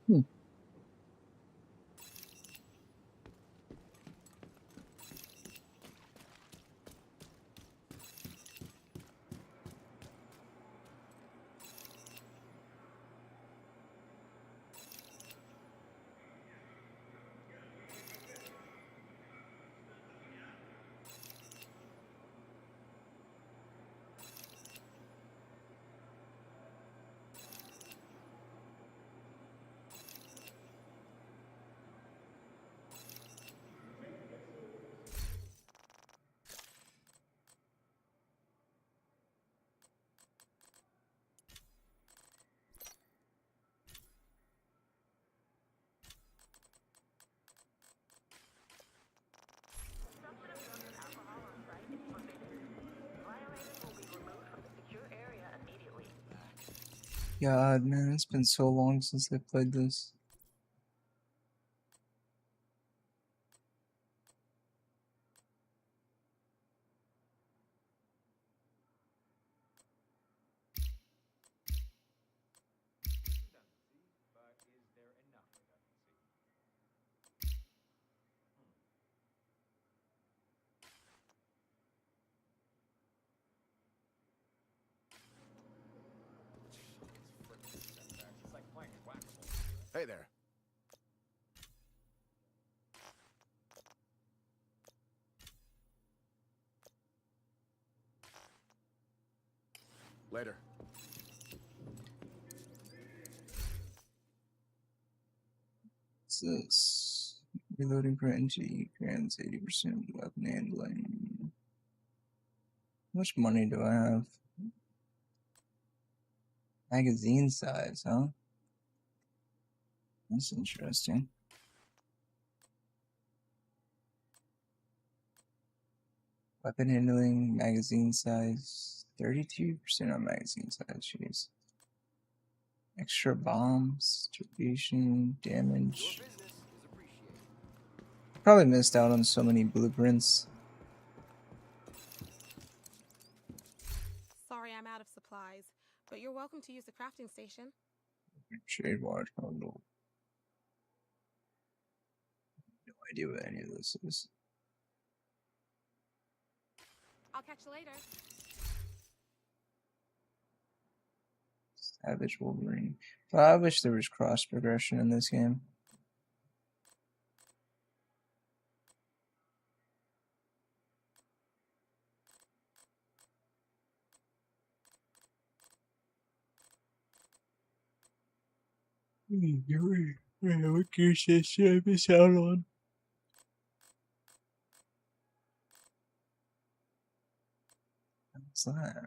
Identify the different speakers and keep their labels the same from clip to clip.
Speaker 1: Hmm. God, man, it's been so long since I played this.
Speaker 2: Hey there. Later.
Speaker 1: What's this? Reloading for NG grants 80% weapon handling. How much money do I have? Magazine size, huh? That's interesting. Weapon handling, magazine size, 32% on magazine size, jeez. Extra bombs, distribution, damage. Probably missed out on so many blueprints.
Speaker 3: Sorry, I'm out of supplies, but you're welcome to use the crafting station.
Speaker 1: Shade watch, oh no. No idea what any of this is.
Speaker 3: I'll catch you later.
Speaker 1: Savage Wolverine. But I wish there was cross progression in this game. What gears should I miss out on? What's that?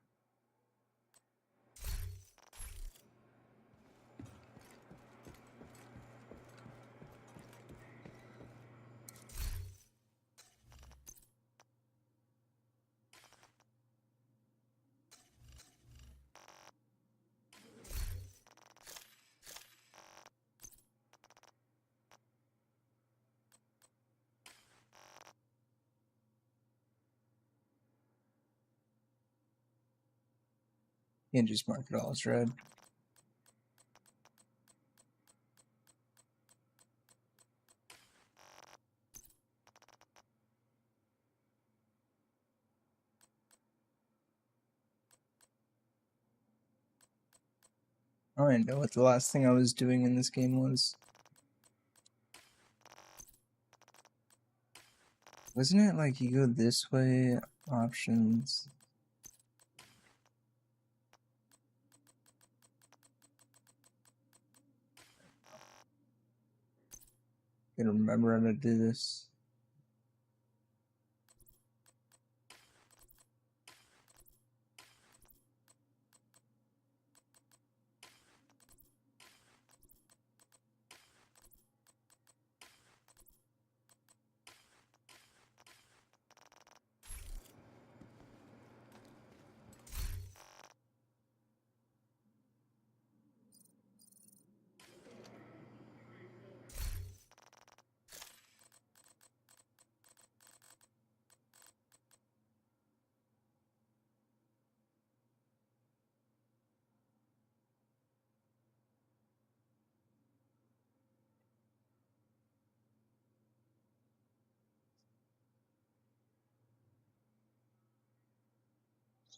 Speaker 1: Can't just mark it all as red. I don't even know what the last thing I was doing in this game was. Wasn't it like you go this way, options? I gotta remember how to do this.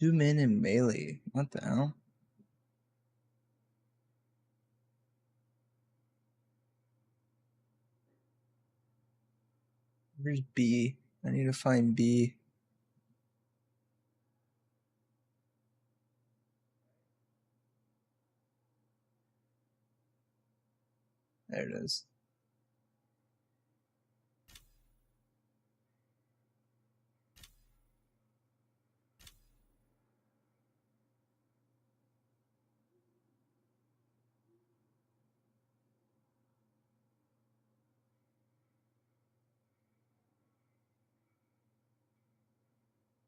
Speaker 1: 2 men in melee. What the hell? Where's B? I need to find B. There it is.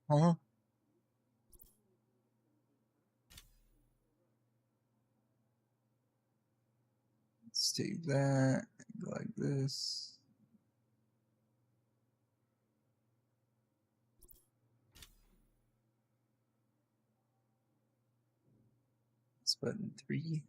Speaker 1: Huh? Let's take that. Go like this. It's button 3.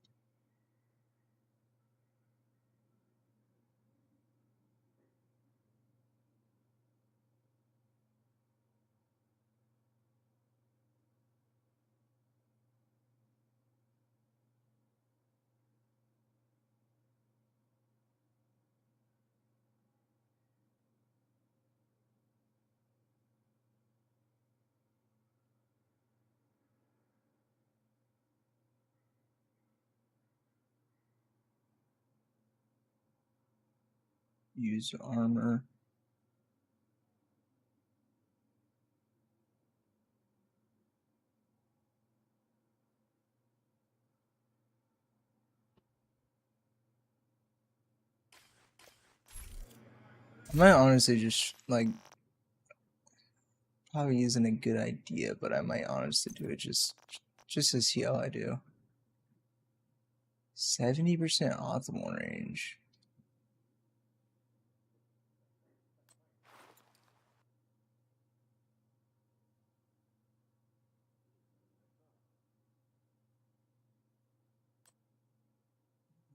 Speaker 1: Use armor. I might honestly just like probably isn't a good idea, but I might honestly do it just to see how I do. 70% optimal range.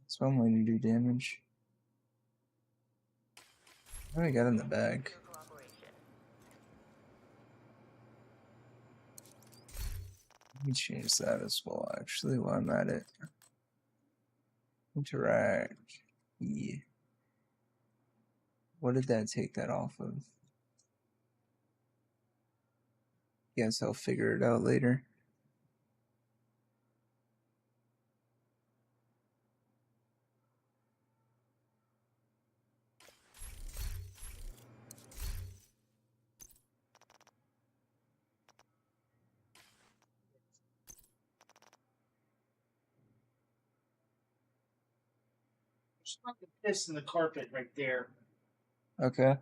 Speaker 1: That's one way to do damage. What do I got in the bag? Let me change that as well, actually, while I'm at it. Interact. Yeah. What did that take that off of? Guess I'll figure it out later.
Speaker 4: There's fucking piss in the carpet right there.
Speaker 1: Okay.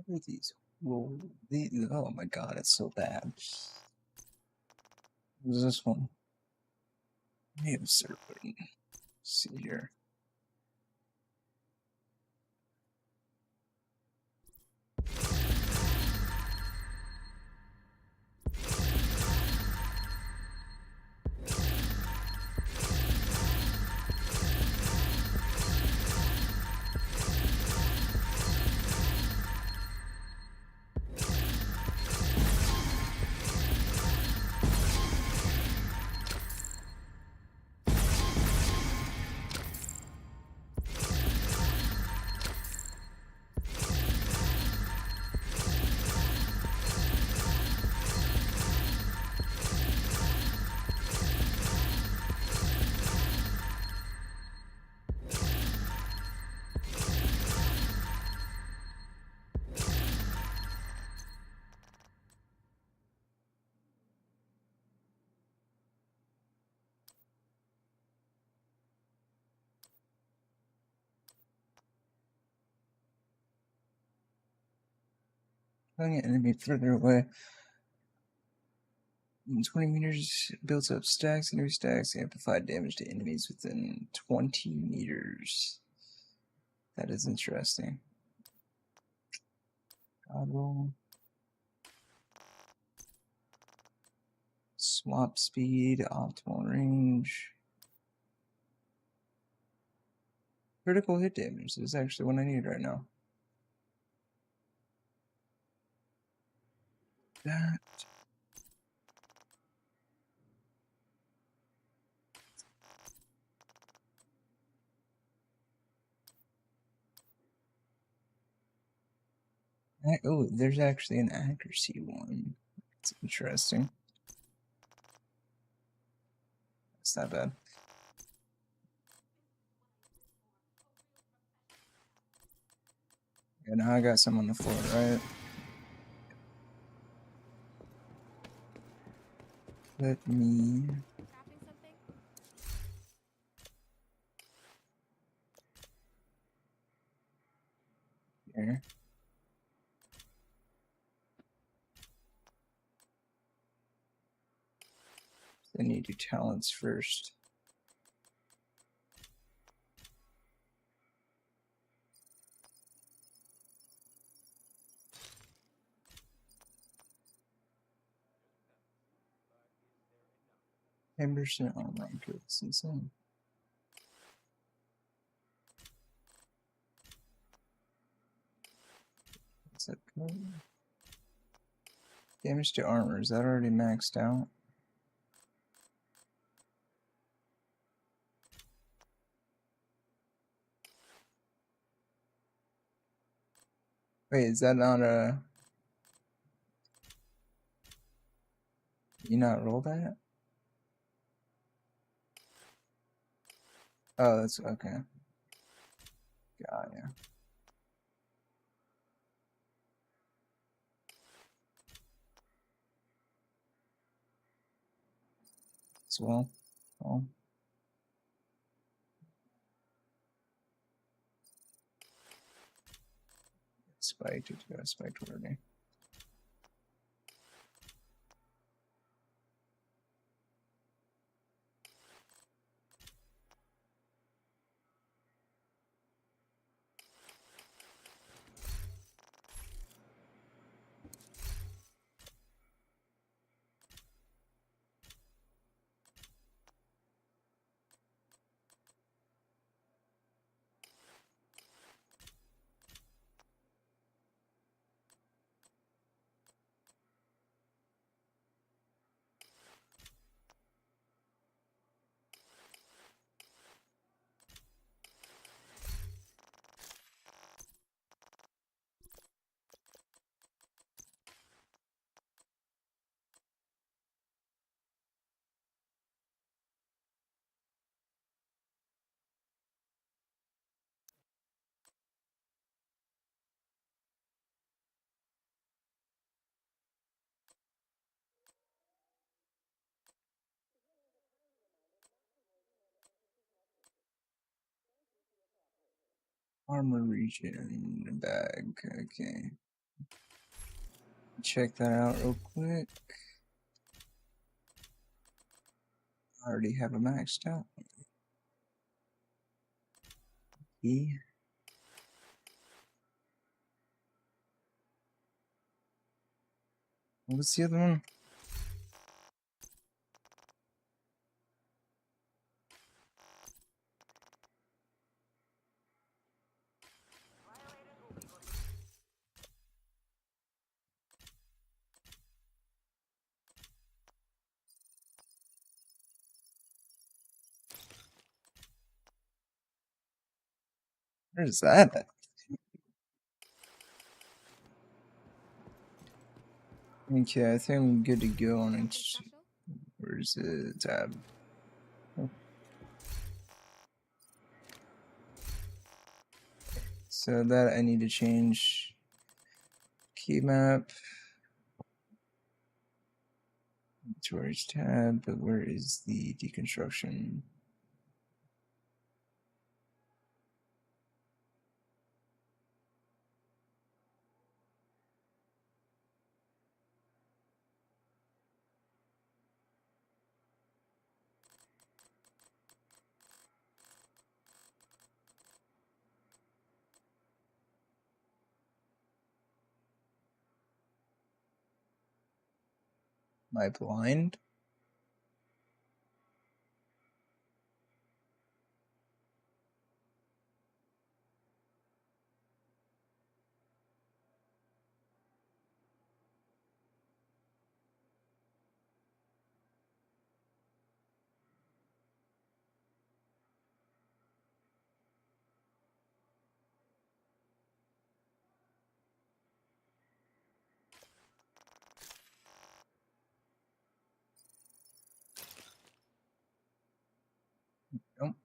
Speaker 1: What are these? Roll. Oh my god, it's so bad. What is this one? I have certain. See here. Pulling an enemy further away. 20 meters builds up stacks, enemy stacks, amplified damage to enemies within 20 meters. That is interesting. God roll. Swap speed, optimal range. Critical hit damage is actually what I need right now. That. Oh, there's actually an accuracy one. It's interesting. It's not bad. Yeah, now I got some on the floor, right? Let me.
Speaker 3: Crafting something?
Speaker 1: Here. Then you do talents first. Emerson online, that's insane. What's that code? Damage to armor, is that already maxed out? Wait, is that not a... You not roll that? Oh, that's okay. Got ya. As well. Oh. Spiked, it got spiked already. Armor region bag, okay. Check that out real quick. I already have a maxed out. E. What's the other one? Where's that at? Okay, I think I'm good to go on it.
Speaker 3: Special?
Speaker 1: Where's the tab? Oh. So that I need to change key map. Storage tab, but where is the deconstruction? Am I blind? Nope.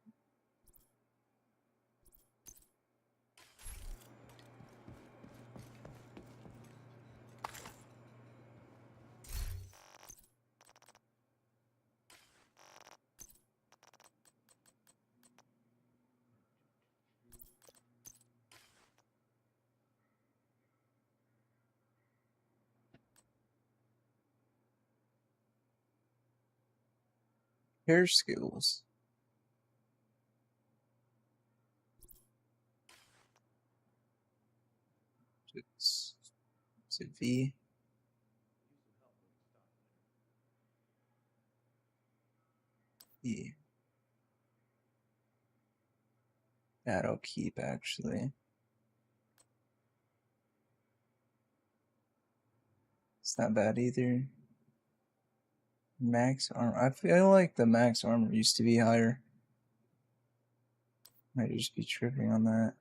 Speaker 1: Hair skills. Is it V? E. That'll keep actually. It's not bad either. Max armor. I feel like the max armor used to be higher. Might just be tripping on that.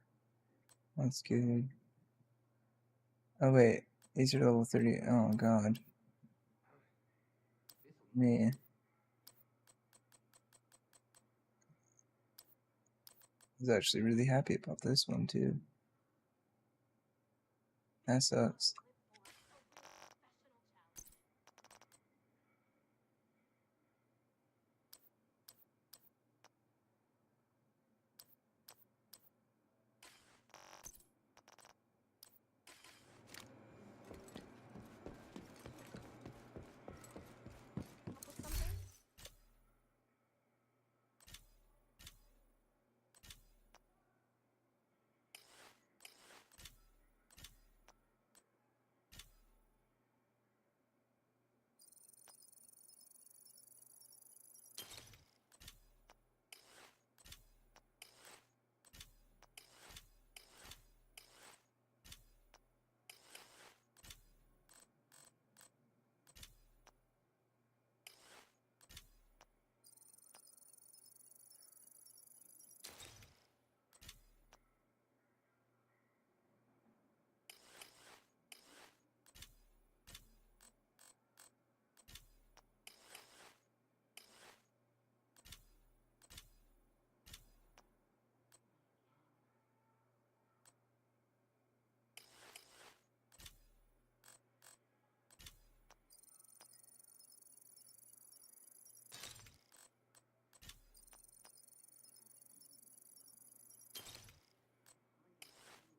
Speaker 1: That's good. Oh wait, these are level 30. Oh god. Man. I was actually really happy about this one too. That sucks.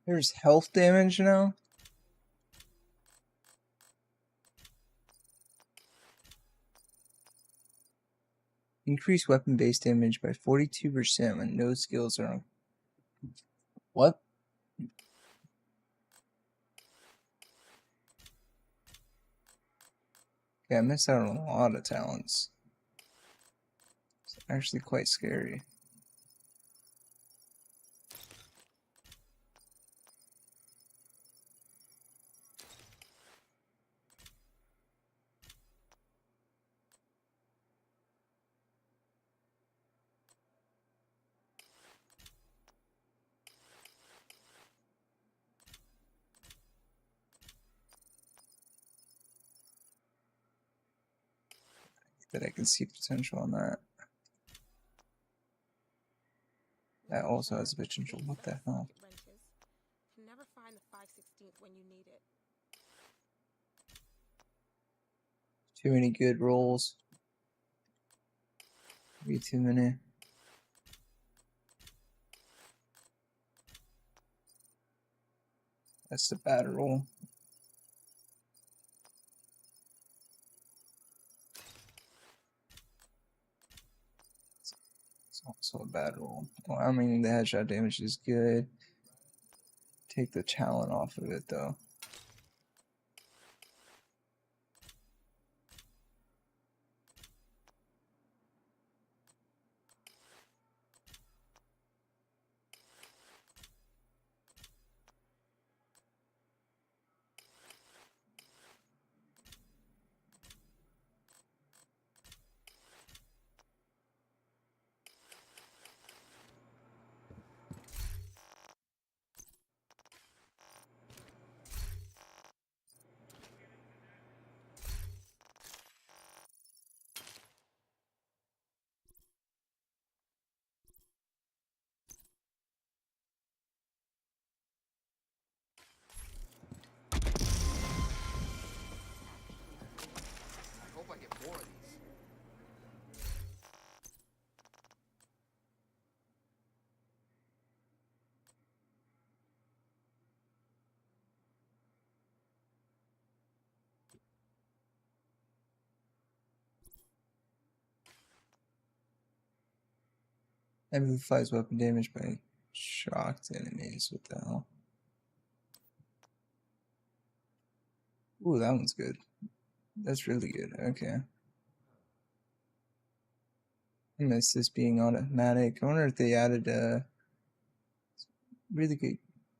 Speaker 1: There's health damage now? Increase weapon base damage by 42% when no skills are on. What? Yeah, I missed out on a lot of talents. It's actually quite scary. That I can see potential on that. That also has potential. What the hell?
Speaker 3: Wrenches. Can never find the 5/16 when you need it.
Speaker 1: Too many good rolls. Way too many. That's the bad roll. It's also a bad roll. Well, I mean, the headshot damage is good. Take the talent off of it, though.
Speaker 2: I hope I get more of these.
Speaker 1: Amplifies weapon damage by shocked enemies. What the hell? Ooh, that one's good. That's really good. Okay. I miss this being automatic. I wonder if they added a really good.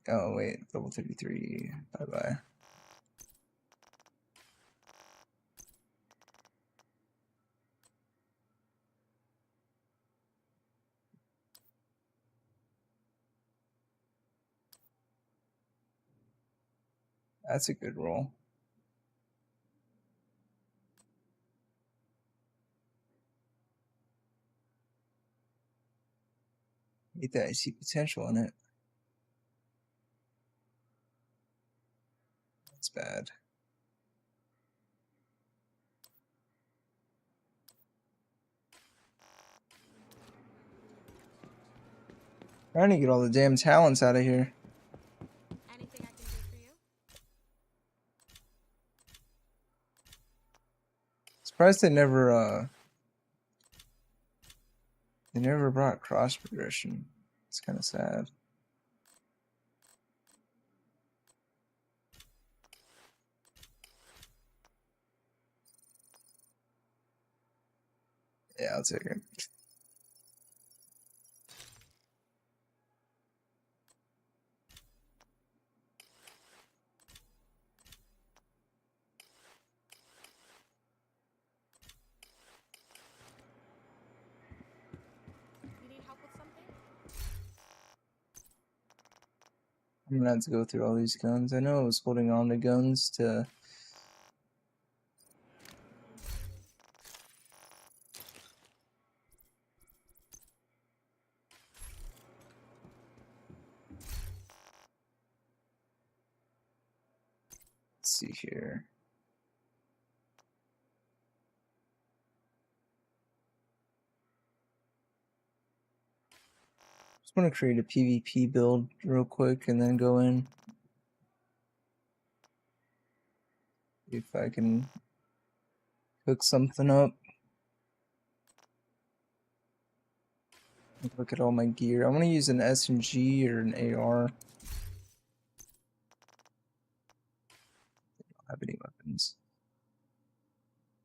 Speaker 1: Oh, wait. Level 33. Bye bye. That's a good roll. Hate that I see potential in it. That's bad. Trying to get all the damn talents out of here.
Speaker 3: Anything I can do for you?
Speaker 1: Surprised they never brought cross progression. It's kind of sad. Yeah, I'll take it.
Speaker 3: You need help with something?
Speaker 1: I'm gonna have to go through all these guns. I know I was holding on to guns to. Let's see here. Just want to create a PvP build real quick and then go in. If I can cook something up. Look at all my gear. I want to use an SMG or an AR. I don't have any weapons.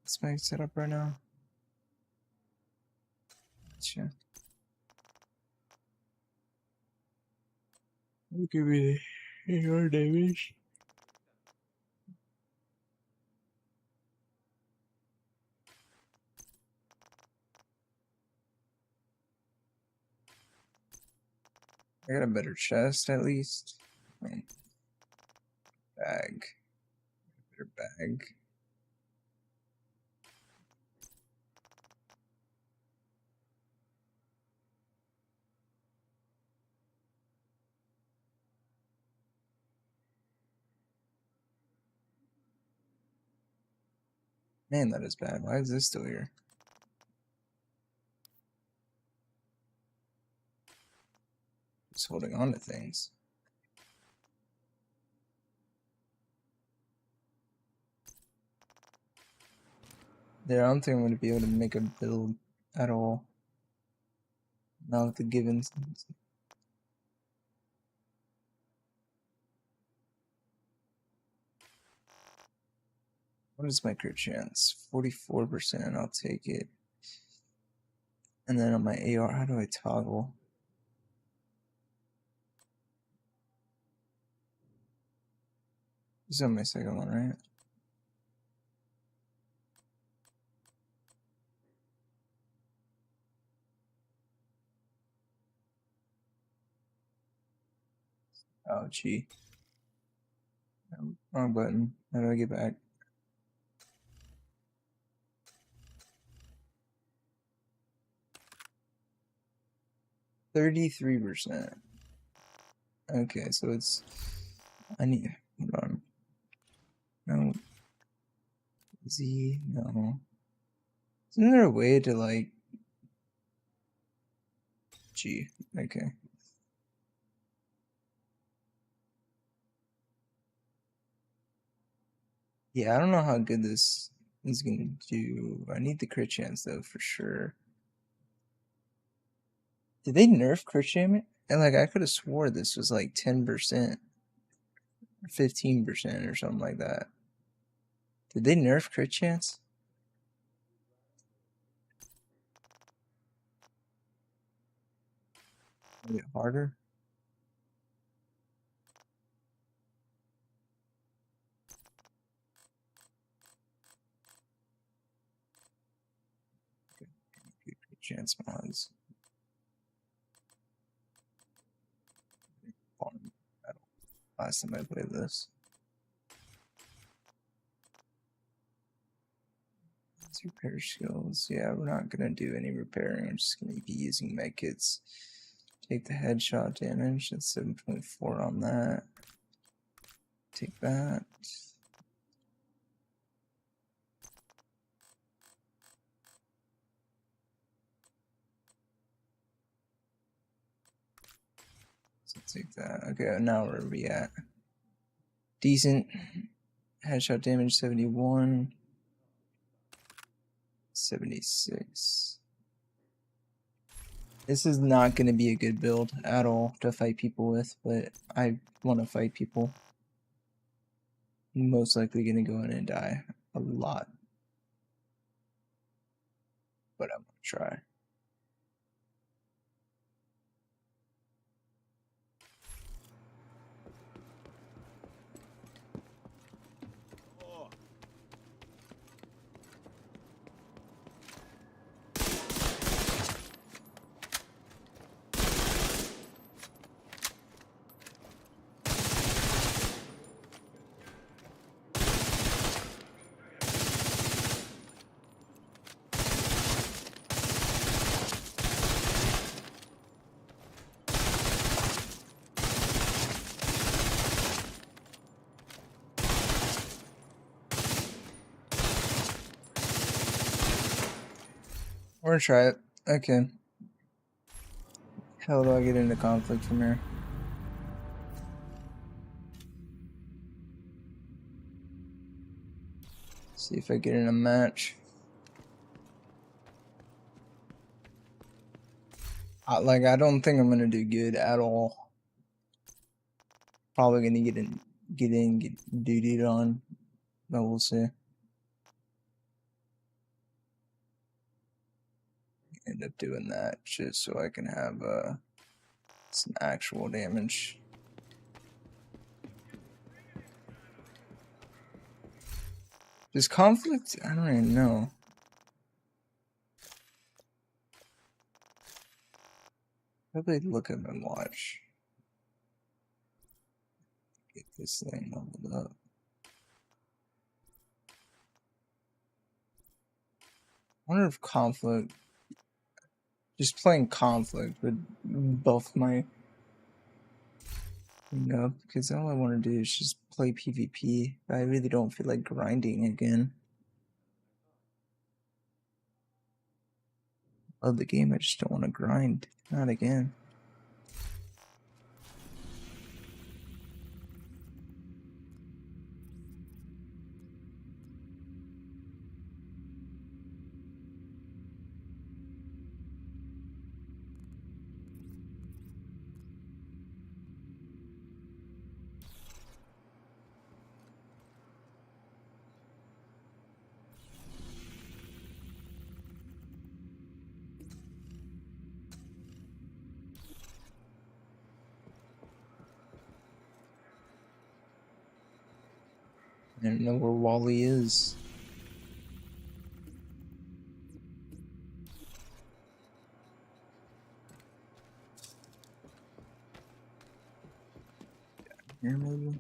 Speaker 1: What's my setup right now? Gotcha. Look at me, AR damage. I got a better chest at least. Bag. Better bag. Man, that is bad. Why is this still here? Just holding on to things. There, I don't think I'm going to be able to make a build at all. Not with the givens. What is my crit chance? 44%. I'll take it. And then on my AR, how do I toggle? This is on my second one, right? Oh, gee. No, wrong button. How do I get back? %. Okay, so it's... I need... Hold on. No. Z... No. Isn't there a way to, like... G. Okay. Yeah, I don't know how good this is gonna do. I need the crit chance, though, for sure. Did they nerf crit chance? And, like, I could have swore this was, like, 10%. 15% or something like that. Did they nerf crit chance? Make it harder? Okay. Crit chance mods. Last time I played this. Let's repair skills. Yeah, we're not gonna do any repairing. I'm just gonna be using medkits. Take the headshot damage. That's 7.4 on that. Take that. So take that. Okay, now where are we at? Decent. Headshot damage 71. 76. This is not going to be a good build at all to fight people with, but I want to fight people. I'm most likely going to go in and die a lot. But I'm going to try. We're gonna try it. Okay. How do I get into conflict from here? See if I get in a match. Like, I don't think I'm gonna do good at all. Probably gonna get duty on, but we'll see. End up doing that just so I can have some actual damage. Does conflict? I don't even know. Probably look up and watch. Get this thing leveled up. I wonder if conflict, just playing conflict would buff my thing up, because all I want to do is just play PvP. But I really don't feel like grinding again. Love the game, I just don't want to grind. Not again. I don't know where Wally is. Here maybe?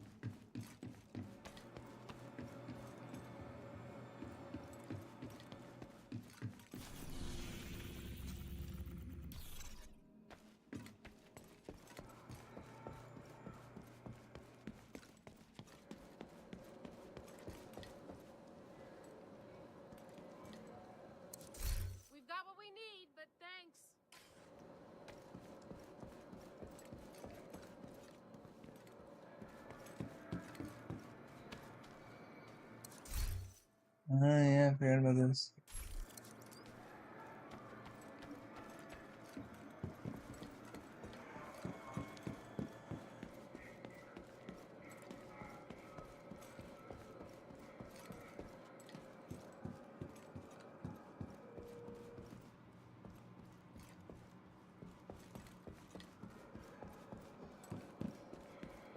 Speaker 3: We've got what we need, but thanks.
Speaker 1: Yeah, I forgot about this.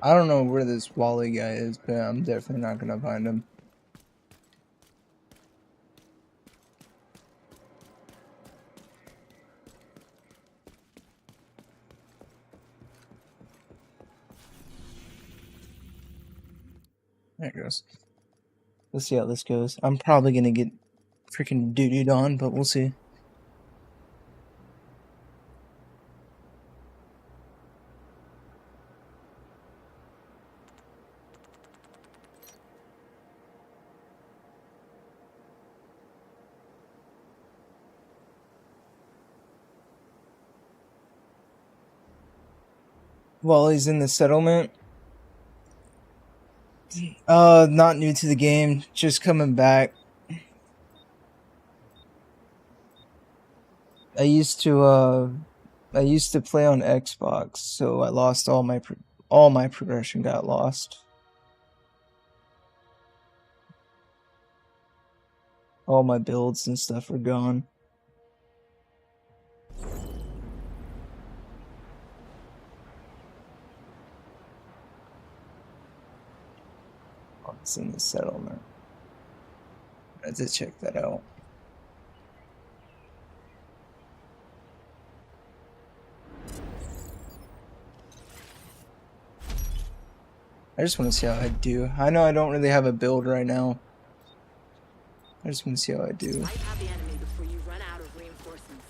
Speaker 1: I don't know where this Wally guy is, but I'm definitely not gonna find him. There it goes. Let's see how this goes. I'm probably gonna get freaking doo-dooed on, but we'll see. Wally's in the settlement. Not new to the game, just coming back. I used to play on Xbox, so I lost all my progression got lost. All my builds and stuff are gone. Oh, it's in the settlement. I had to check that out. I just want to see how I do. I know I don't really have a build right now. I just want to see how I do.
Speaker 5: Wipe out the enemy before you run out of reinforcements.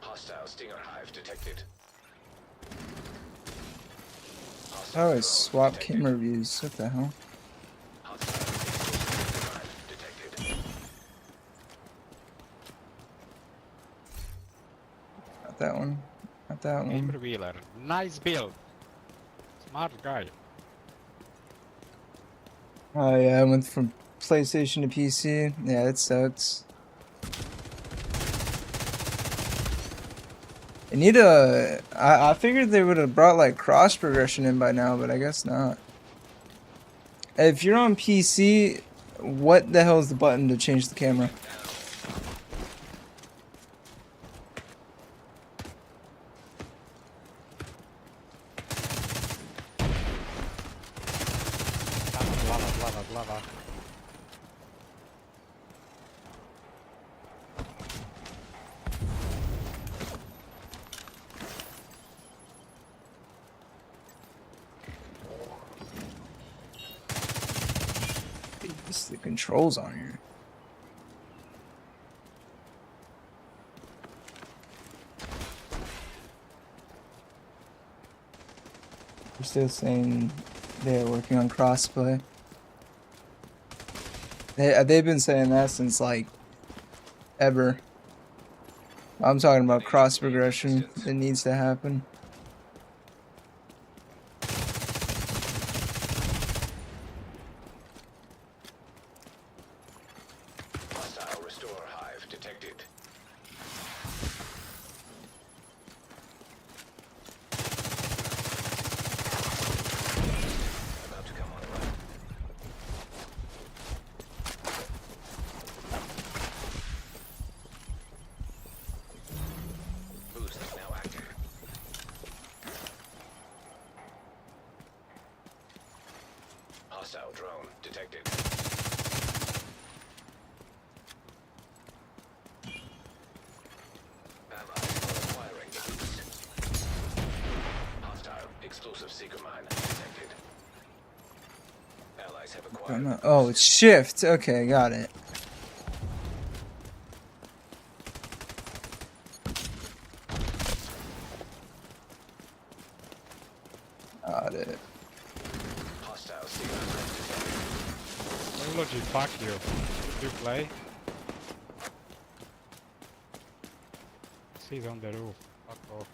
Speaker 6: Hostile Stinger Hive detected.
Speaker 1: Oh, I swap camera views. What the hell? Not that one. Not that
Speaker 6: Game
Speaker 1: one.
Speaker 6: revealer. Nice build. Smart guy.
Speaker 1: Oh yeah, I went from PlayStation to PC. Yeah, it sucks. I need a. I figured they would have brought like cross progression in by now, but I guess not. If you're on PC, what the hell is the button to change the camera?
Speaker 6: Lava.
Speaker 1: This is the controls on here. They're still saying they're working on crossplay. They've been saying that since like ever. I'm talking about cross progression that needs to happen.
Speaker 7: Hostile restore hive detected. About to come online. Boost is now active. Hostile drone detected. Allies are acquiring the boost. Hostile explosive seeker mine detected. Allies have acquired.
Speaker 1: Oh, it's shift. Okay, got it. Got it.
Speaker 7: Hostile seeker mine detected.
Speaker 6: Technology, fuck you. Did you play? He's on the roof. Fuck off.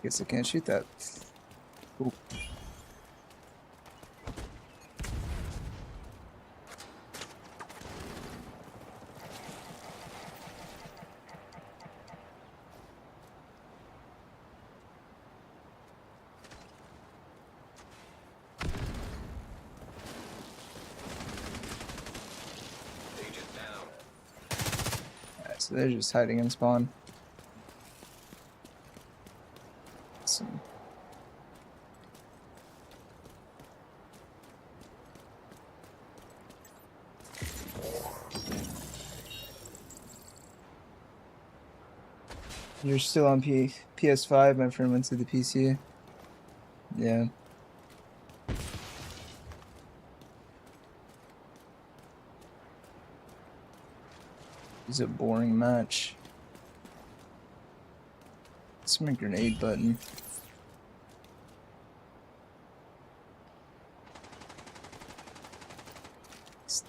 Speaker 1: Guess I can't shoot that. Ooh.
Speaker 7: Agent down.
Speaker 1: Alright, so they're just hiding in spawn. Awesome. You're still on PS5, my friend went to the PC. Yeah. It's a boring match. It's my grenade button.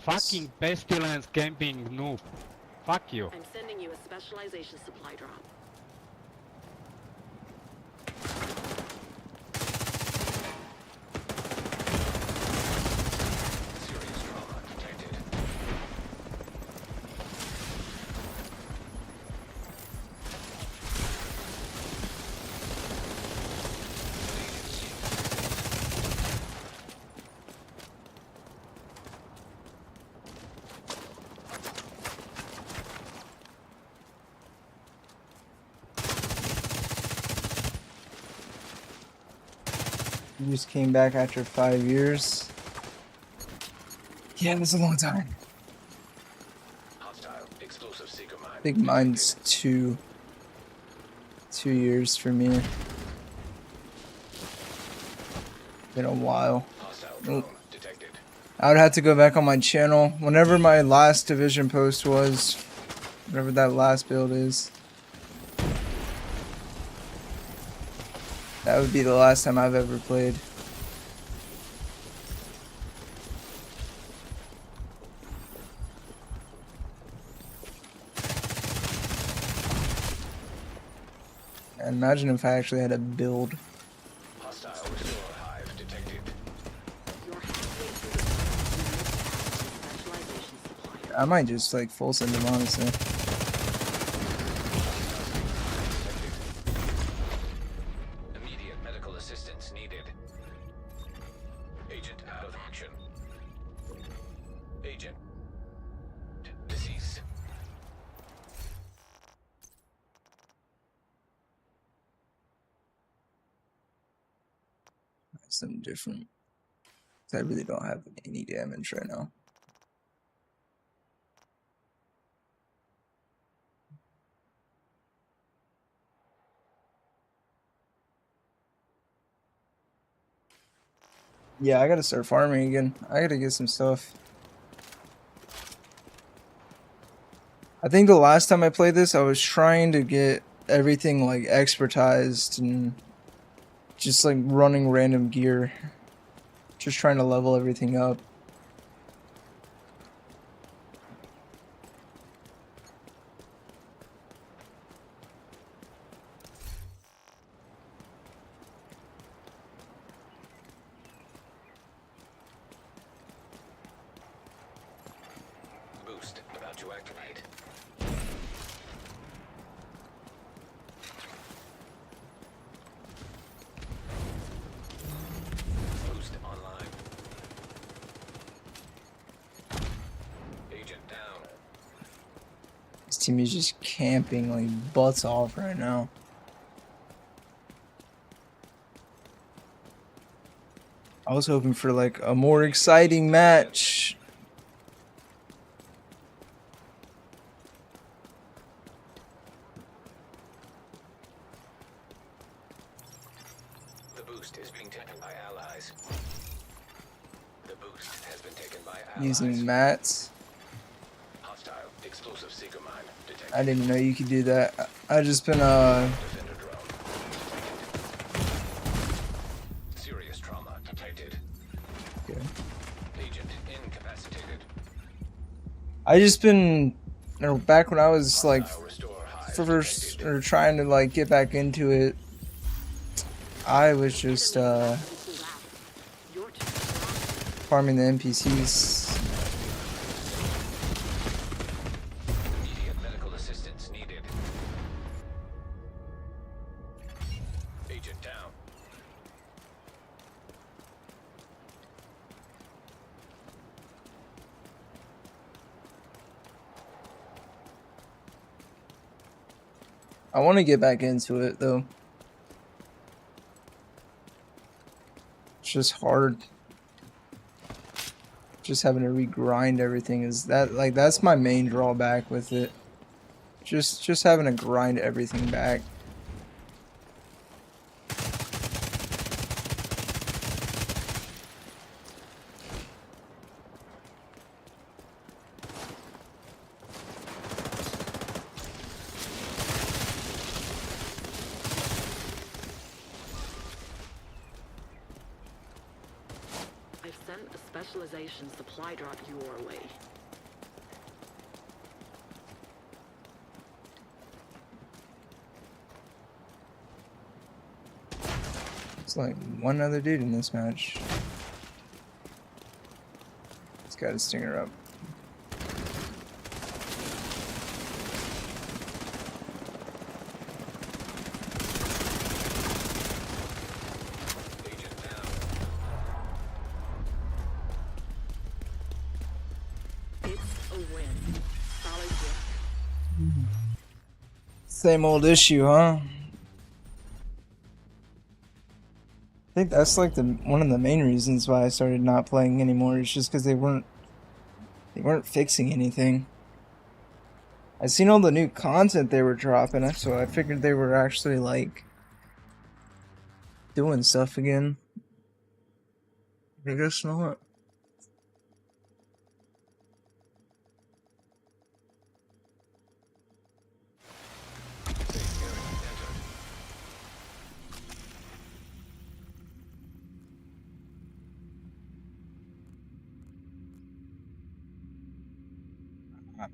Speaker 6: Fucking pestilence camping noob. Fuck you.
Speaker 5: I'm sending you a specialization supply drop.
Speaker 7: Serious trauma detected.
Speaker 1: You just came back after 5 years. Yeah, that's a long time.
Speaker 7: Hostile explosive seeker mine.
Speaker 1: I think mine's 2 years for me. Been a while.
Speaker 7: Hostile drone detected.
Speaker 1: I would have to go back on my channel. Whenever my last Division post was, whatever that last build is, that would be the last time I've ever played. And imagine if I actually had a build.
Speaker 7: Hostile restore hive detected.
Speaker 5: You're halfway through the specialization supply drop.
Speaker 1: I might just like full send them, honestly.
Speaker 7: Immediate medical assistance needed. Agent out of action. Agent. Deceased.
Speaker 1: Something different. 'Cause I really don't have any damage right now. Yeah, I gotta start farming again. I gotta get some stuff. I think the last time I played this, I was trying to get everything like expertized and just like running random gear. Just trying to level everything up.
Speaker 7: Boost about to activate. Boost online. Agent down.
Speaker 1: This team is just camping like butts off right now. I was hoping for like a more exciting match.
Speaker 7: The boost is being taken by allies. The boost has been taken by allies.
Speaker 1: Using mats.
Speaker 7: Hostile explosive seeker mine detected.
Speaker 1: I didn't know you could do that. I just been
Speaker 7: Defender drone detected. Serious trauma detected.
Speaker 1: okay.
Speaker 7: Agent incapacitated.
Speaker 1: I just been back when I was like
Speaker 7: Hostile restore hive
Speaker 1: first
Speaker 7: detected.
Speaker 1: or trying to like get back into it. I was just
Speaker 5: Your turn.
Speaker 1: farming the NPCs.
Speaker 7: Immediate medical assistance needed. Agent down.
Speaker 1: I want to get back into it though. It's just hard. Just having to regrind everything is that like that's my main drawback with it. Just having to grind everything back.
Speaker 5: I've sent a specialization supply drop your way.
Speaker 1: It's like one other dude in this match. He's got a stinger up.
Speaker 7: Agent down.
Speaker 5: It's a win. Solid work.
Speaker 1: Same old issue, huh? I think that's like one of the main reasons why I started not playing anymore. It's just because they weren't fixing anything. I seen all the new content they were dropping, so I figured they were actually like doing stuff again. I guess not.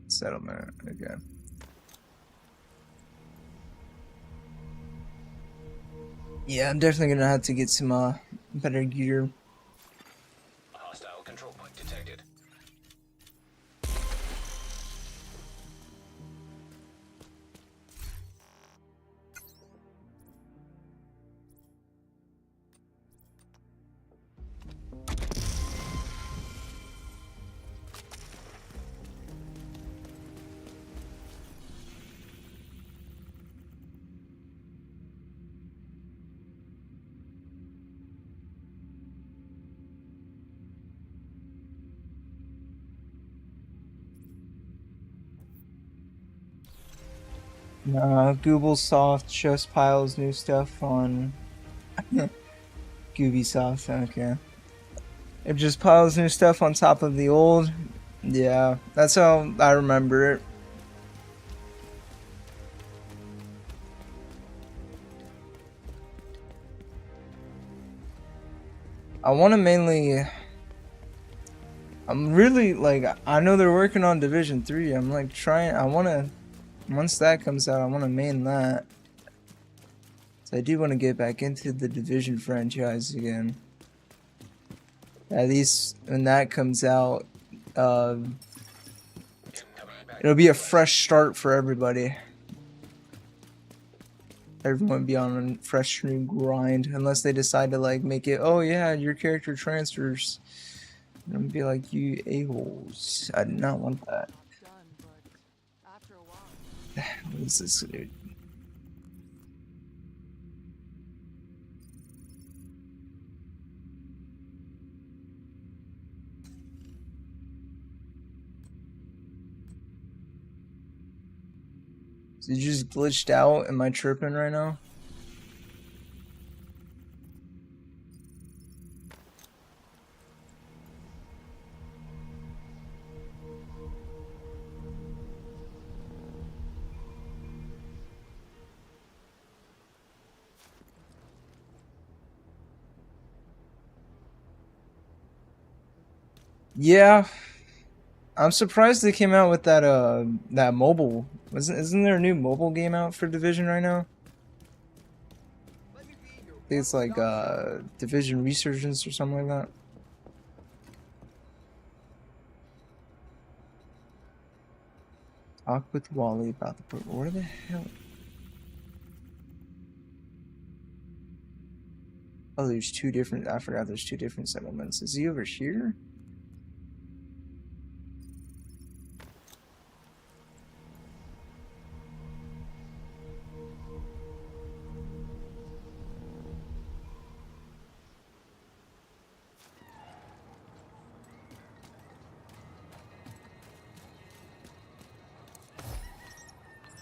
Speaker 1: Settlement. Okay. Yeah, I'm definitely gonna have to get some better gear.
Speaker 7: A hostile control point detected.
Speaker 1: Googlesoft just piles new stuff on Ubisoft. Okay. It just piles new stuff on top of the old. Yeah, that's how I remember it. I want to mainly. I'm really like, I know they're working on Division 3. I'm like trying. I want to. Once that comes out, I want to main that. So I do want to get back into the Division franchise again. At least when that comes out, it'll be a fresh start for everybody. Everyone will be on a fresh new grind, unless they decide to like make it, oh yeah, your character transfers. And I'm gonna be like, you a-holes. I did not want that. What is this, dude? Is it just glitched out? Am I tripping right now? Yeah, I'm surprised they came out with that that mobile. Isn't there a new mobile game out for Division right now? I think it's like Division Resurgence or something like that. Talk with Wally about the where the hell? Oh, there's two different. I forgot. There's two different settlements. Is he over here?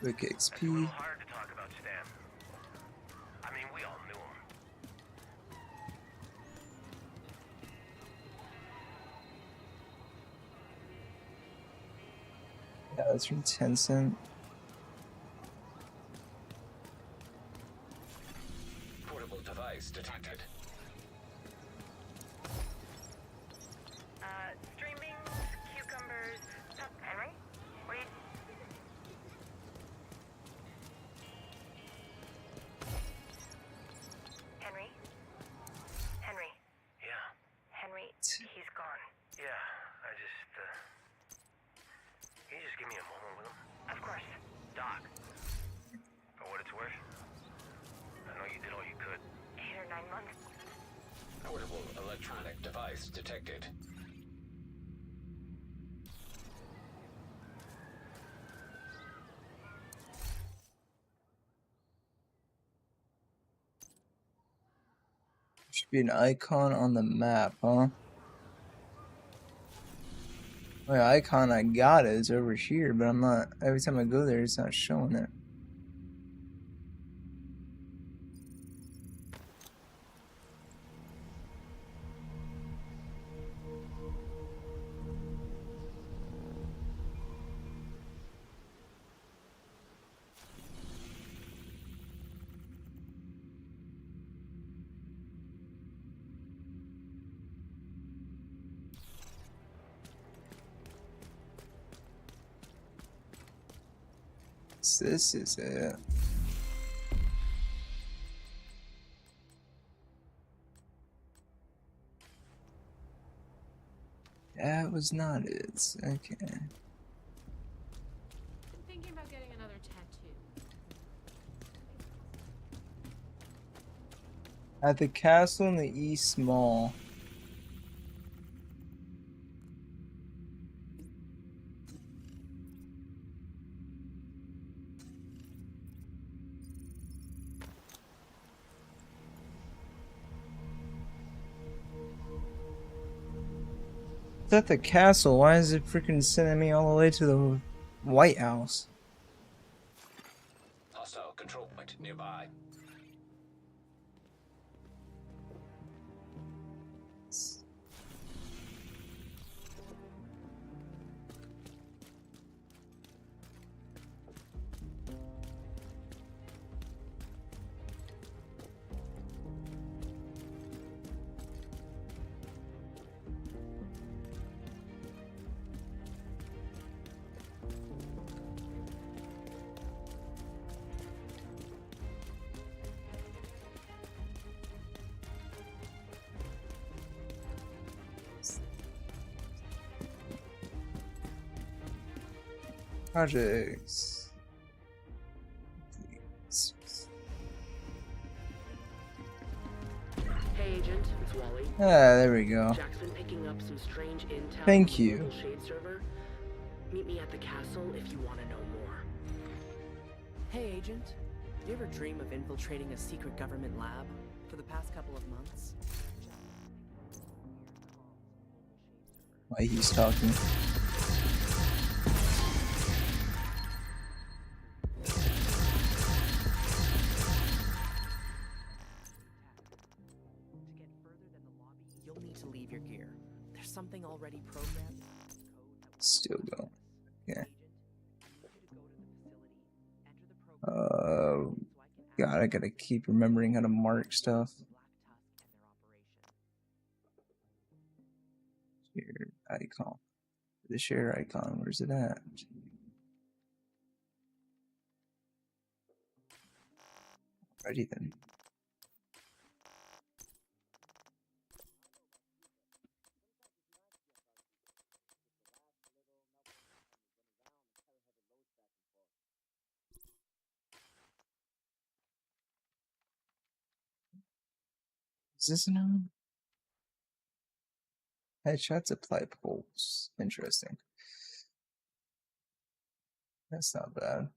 Speaker 1: Quick
Speaker 8: It's a
Speaker 1: XP.
Speaker 8: little hard to talk about Stan. I mean, we all knew him.
Speaker 1: Yeah, that's from Tencent.
Speaker 7: Portable device detected.
Speaker 9: Streaming, cucumbers. Henry? What are you... Henry? Henry?
Speaker 8: Yeah.
Speaker 9: Henry, he's gone.
Speaker 8: Yeah, I just, can you just give me a moment with him?
Speaker 9: Of course.
Speaker 8: Doc. For what it's worth, I know you did all you could.
Speaker 9: 8 or 9 months.
Speaker 7: Portable electronic device detected.
Speaker 1: Should be an icon on the map, huh? The icon I got is over here, but I'm not. Every time I go there, it's not showing it. guess this is it. That was not it. Okay.
Speaker 3: Been thinking about getting another tattoo.
Speaker 1: At the castle in the East Mall. It's at the castle. Why is it freaking sending me all the way to the White House?
Speaker 7: Hostile control point nearby.
Speaker 1: Projects.
Speaker 5: Hey, Agent, it's Wally.
Speaker 1: Ah, there we go.
Speaker 5: Jack's been picking up some strange intel
Speaker 1: Thank
Speaker 5: on the
Speaker 1: you.
Speaker 5: local Shade server. Meet me at the castle if you want to know more.
Speaker 10: Hey, Agent. Do you ever dream of infiltrating a secret government lab? For the past couple of months?
Speaker 1: Why he's talking.
Speaker 10: You'll need to leave your gear. There's something already programmed.
Speaker 1: Still going. Yeah. God, I gotta keep remembering how to mark stuff. Share icon. The share icon, where's it at? Alrighty then. Is this known? Headshots apply pulse. Interesting. That's not bad.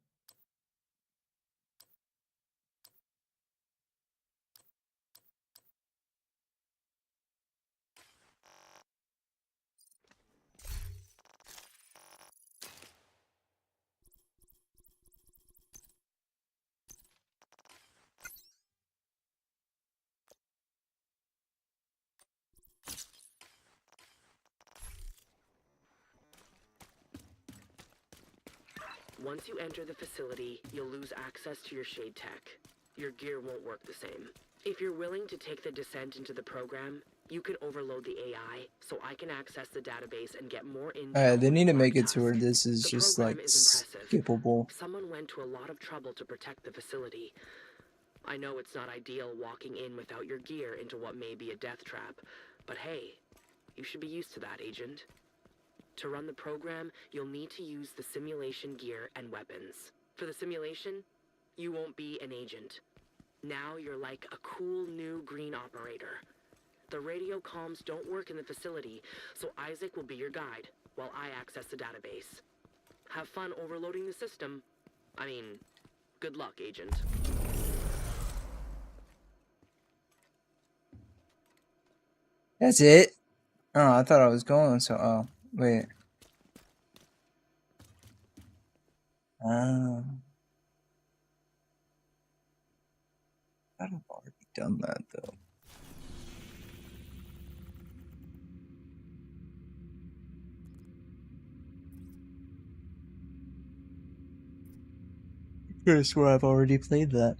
Speaker 5: Once you enter the facility, you'll lose access to your Shade tech. Your gear won't work the same. If you're willing to take the descent into the program, you can overload the AI, so I can access the database and get more intel.
Speaker 1: Alright, they need to
Speaker 5: on
Speaker 1: make it
Speaker 5: tasks.
Speaker 1: to where this is
Speaker 5: The
Speaker 1: just
Speaker 5: program
Speaker 1: like
Speaker 5: is impressive.
Speaker 1: skippable.
Speaker 5: Someone went to a lot of trouble to protect the facility. I know it's not ideal walking in without your gear into what may be a death trap, but hey, you should be used to that, Agent. To run the program, you'll need to use the simulation gear and weapons. For the simulation, you won't be an agent. Now you're like a cool new green operator. The radio comms don't work in the facility, so Isaac will be your guide while I access the database. Have fun overloading the system. I mean, good luck, Agent.
Speaker 1: That's it? Oh, I thought I was going, so oh, wait. I'd have already done that though. I could have swore I've already played that.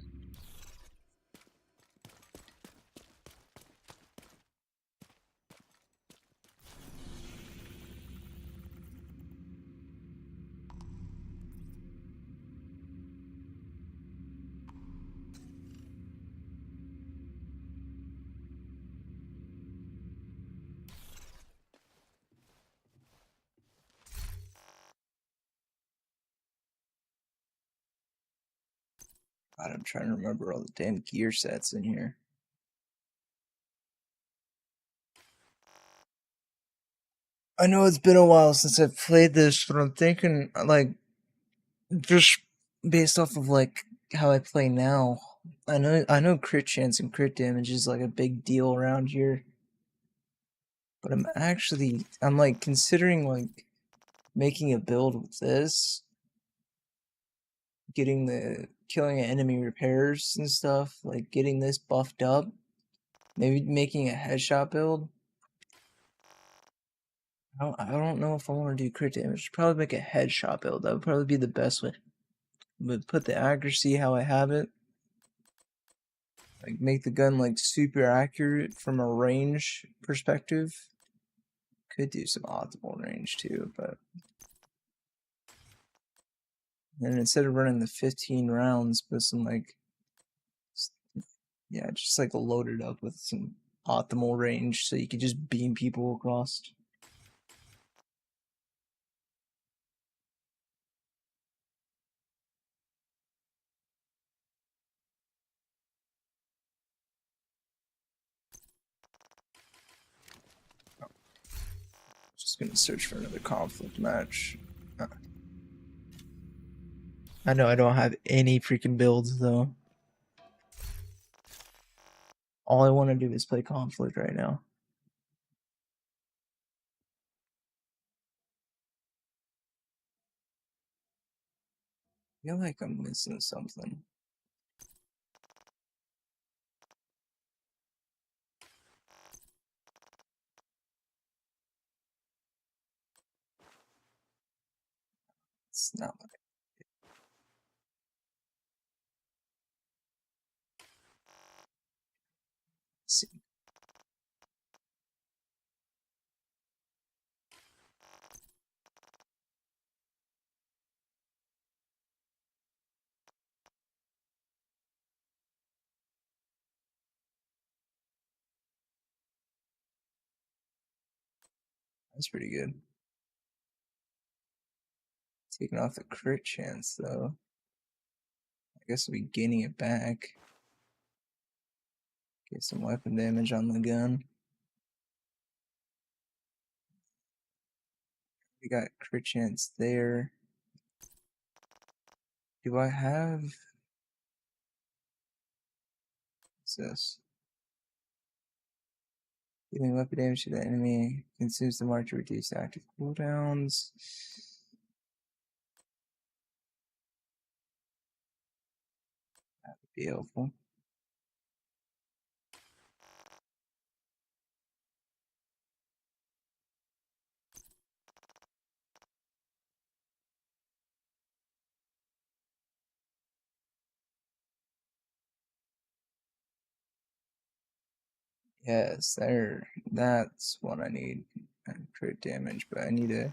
Speaker 1: God, I'm trying to remember all the damn gear sets in here. I know it's been a while since I've played this, but I'm thinking, like, just based off of, like, how I play now, I know crit chance and crit damage is, like, a big deal around here. But I'm, like, considering, like, making a build with this, killing enemy repairs and stuff, like, getting this buffed up, maybe making a headshot build. I don't know if I want to do crit damage. Probably make a headshot build. That would probably be the best way. But put the accuracy how I have it. Like make the gun like super accurate from a range perspective. Could do some optimal range too, but then instead of running the 15 rounds, put some like just like load it up with some optimal range so you could just beam people across. Just gonna search for another conflict match. I know I don't have any freaking builds though. All I want to do is play conflict right now. I feel like I'm missing something. It's not what see. That's pretty good. Taking off the crit chance though. I guess we'll be gaining it back. Get some weapon damage on the gun. We got crit chance there. Do I have... What's this? Dealing weapon damage to the enemy consumes the mark to reduce active cooldowns. That would be helpful. Yes, that's what I need. Crit damage, but I need to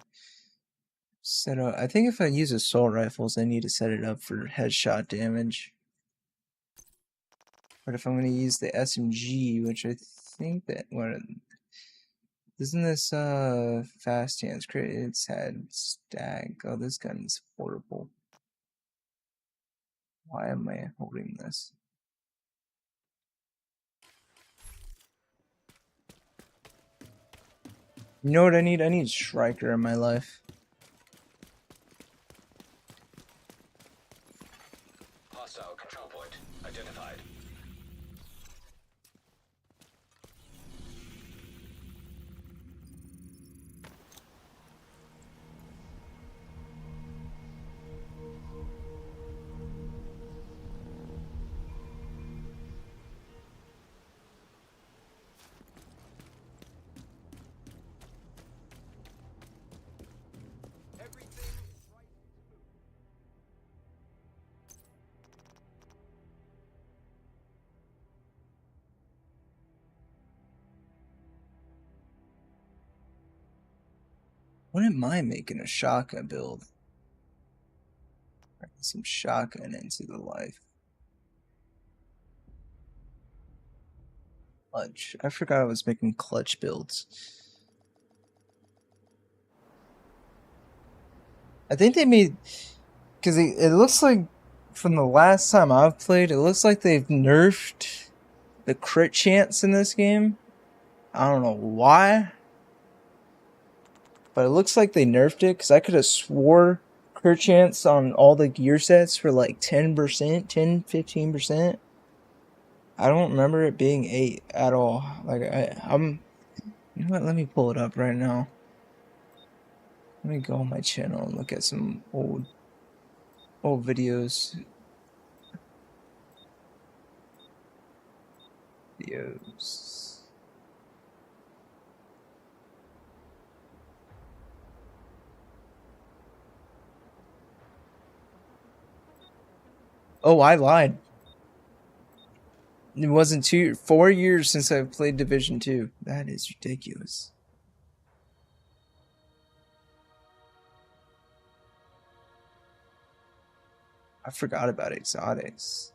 Speaker 1: set up. I think if I use assault rifles, I need to set it up for headshot damage. But if I'm going to use the SMG, which I think that isn't this fast hands crit? It's had stag. Oh, this gun is horrible. Why am I holding this? You know what I need? I need Striker in my life.
Speaker 7: Hostile control point identified.
Speaker 1: Wouldn't mind making a shotgun build. Bring some shotgun into the life. Clutch. I forgot I was making clutch builds. I think they made... Because it looks like from the last time I've played, it looks like they've nerfed the crit chance in this game. I don't know why, but it looks like they nerfed it, because I could have swore crit chance on all the gear sets for like 10%, 10-15%. I don't remember it being 8 at all. Like I'm you know what, let me pull it up right now. Let me go on my channel and look at some old videos. Oh, I lied. It wasn't 4 years since I've played Division 2. That is ridiculous. I forgot about exotics.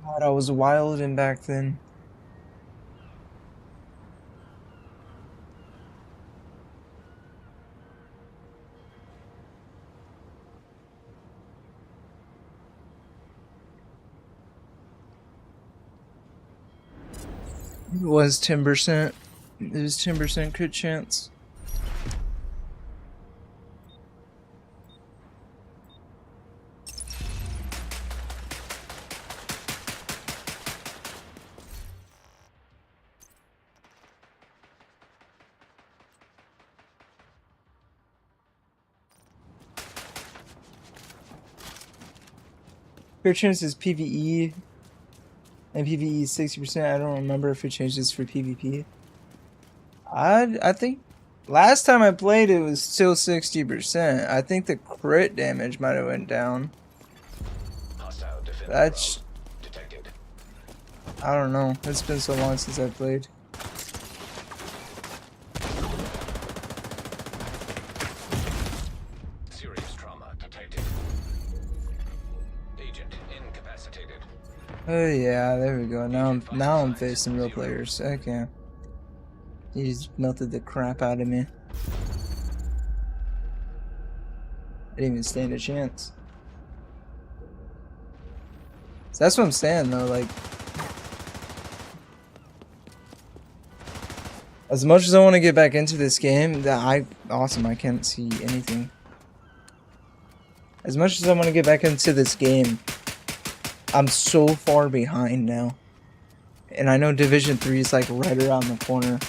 Speaker 1: God, I was wildin' back then. It was 10%. It was 10% crit chance. Crit chance is PvE. And PvE is 60%. I don't remember if it changes for PvP. I think last time I played it was still 60%. I think the crit damage might have went down. That's detected. I don't know. It's been so long since I played.
Speaker 7: Serious trauma detected. Agent incapacitated.
Speaker 1: Oh yeah, there we go. Now I'm facing real players. Okay. He just melted the crap out of me. I didn't even stand a chance. So that's what I'm saying though, like, as much as I want to get back into this game, awesome, I can't see anything. As much as I want to get back into this game, I'm so far behind now. And I know Division 3 is like right around the corner.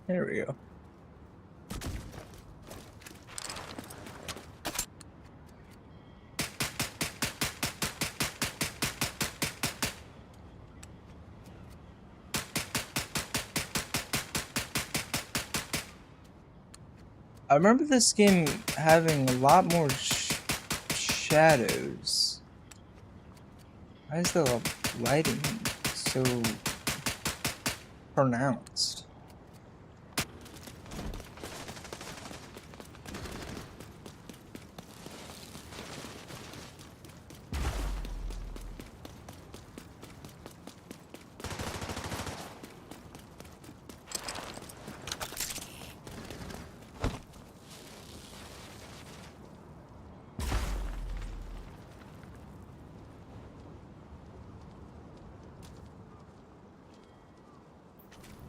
Speaker 1: There we go. I remember this game having a lot more shadows. Why is the lighting so pronounced?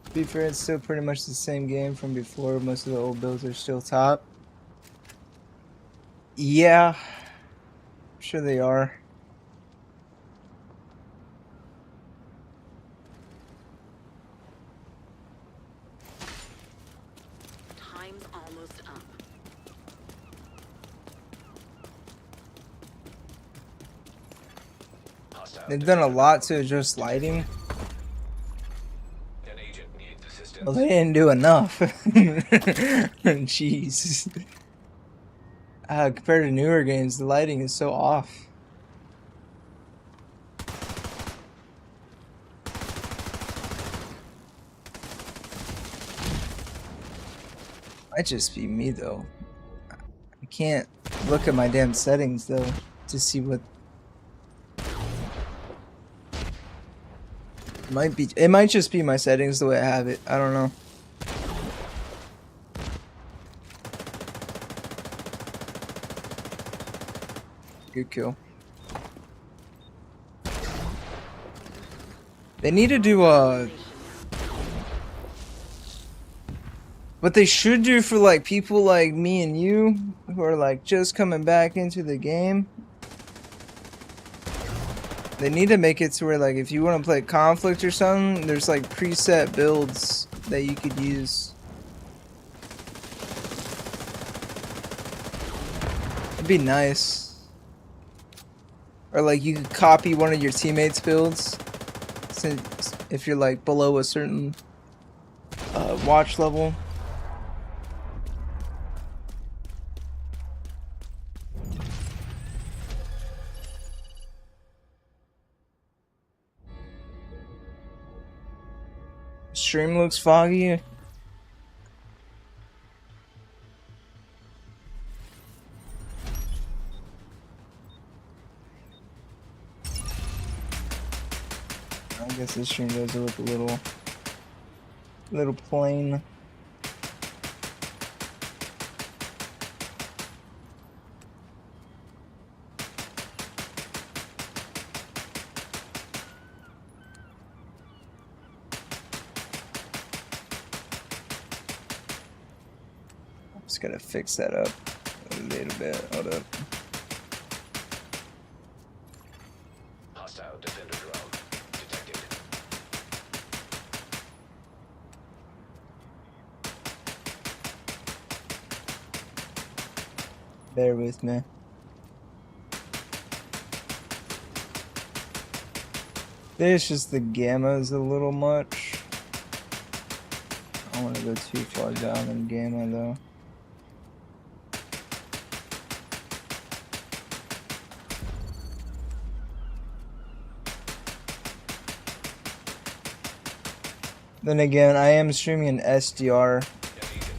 Speaker 1: To be fair, it's still pretty much the same game from before. Most of the old builds are still top. Yeah, I'm sure they are.
Speaker 5: Time's almost up.
Speaker 1: They've done a lot to adjust lighting. Well, they didn't do enough. Jeez. Compared to newer games, the lighting is so off. Might just be me though. I can't look at my damn settings though to see what. It might just be my settings the way I have it. I don't know. Good kill. They need to do what they should do for like people like me and you who are like just coming back into the game. They need to make it to where like if you want to play Conflict or something, there's like preset builds that you could use. It'd be nice. Or like you could copy one of your teammates' builds, since if you're like below a certain watch level. Stream looks foggy. I guess this stream does look a little plain. Just gotta fix that up a little bit. Hold up.
Speaker 7: Hostile defender drone detected.
Speaker 1: Bear with me. It's just the gamma is a little much. I don't want to go too far down in gamma though. Then again, I am streaming in SDR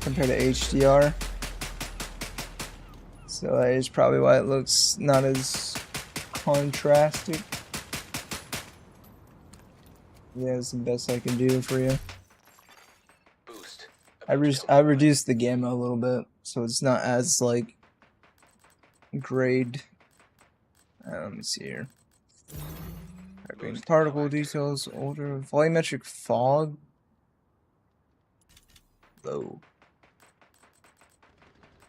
Speaker 1: compared to HDR. So that is probably why it looks not as contrastic. Yeah, it's the best I can do for you.
Speaker 7: Boost.
Speaker 1: I reduced the gamma a little bit, so it's not as like grade. Let me see here. Particle details, older volumetric fog. Low.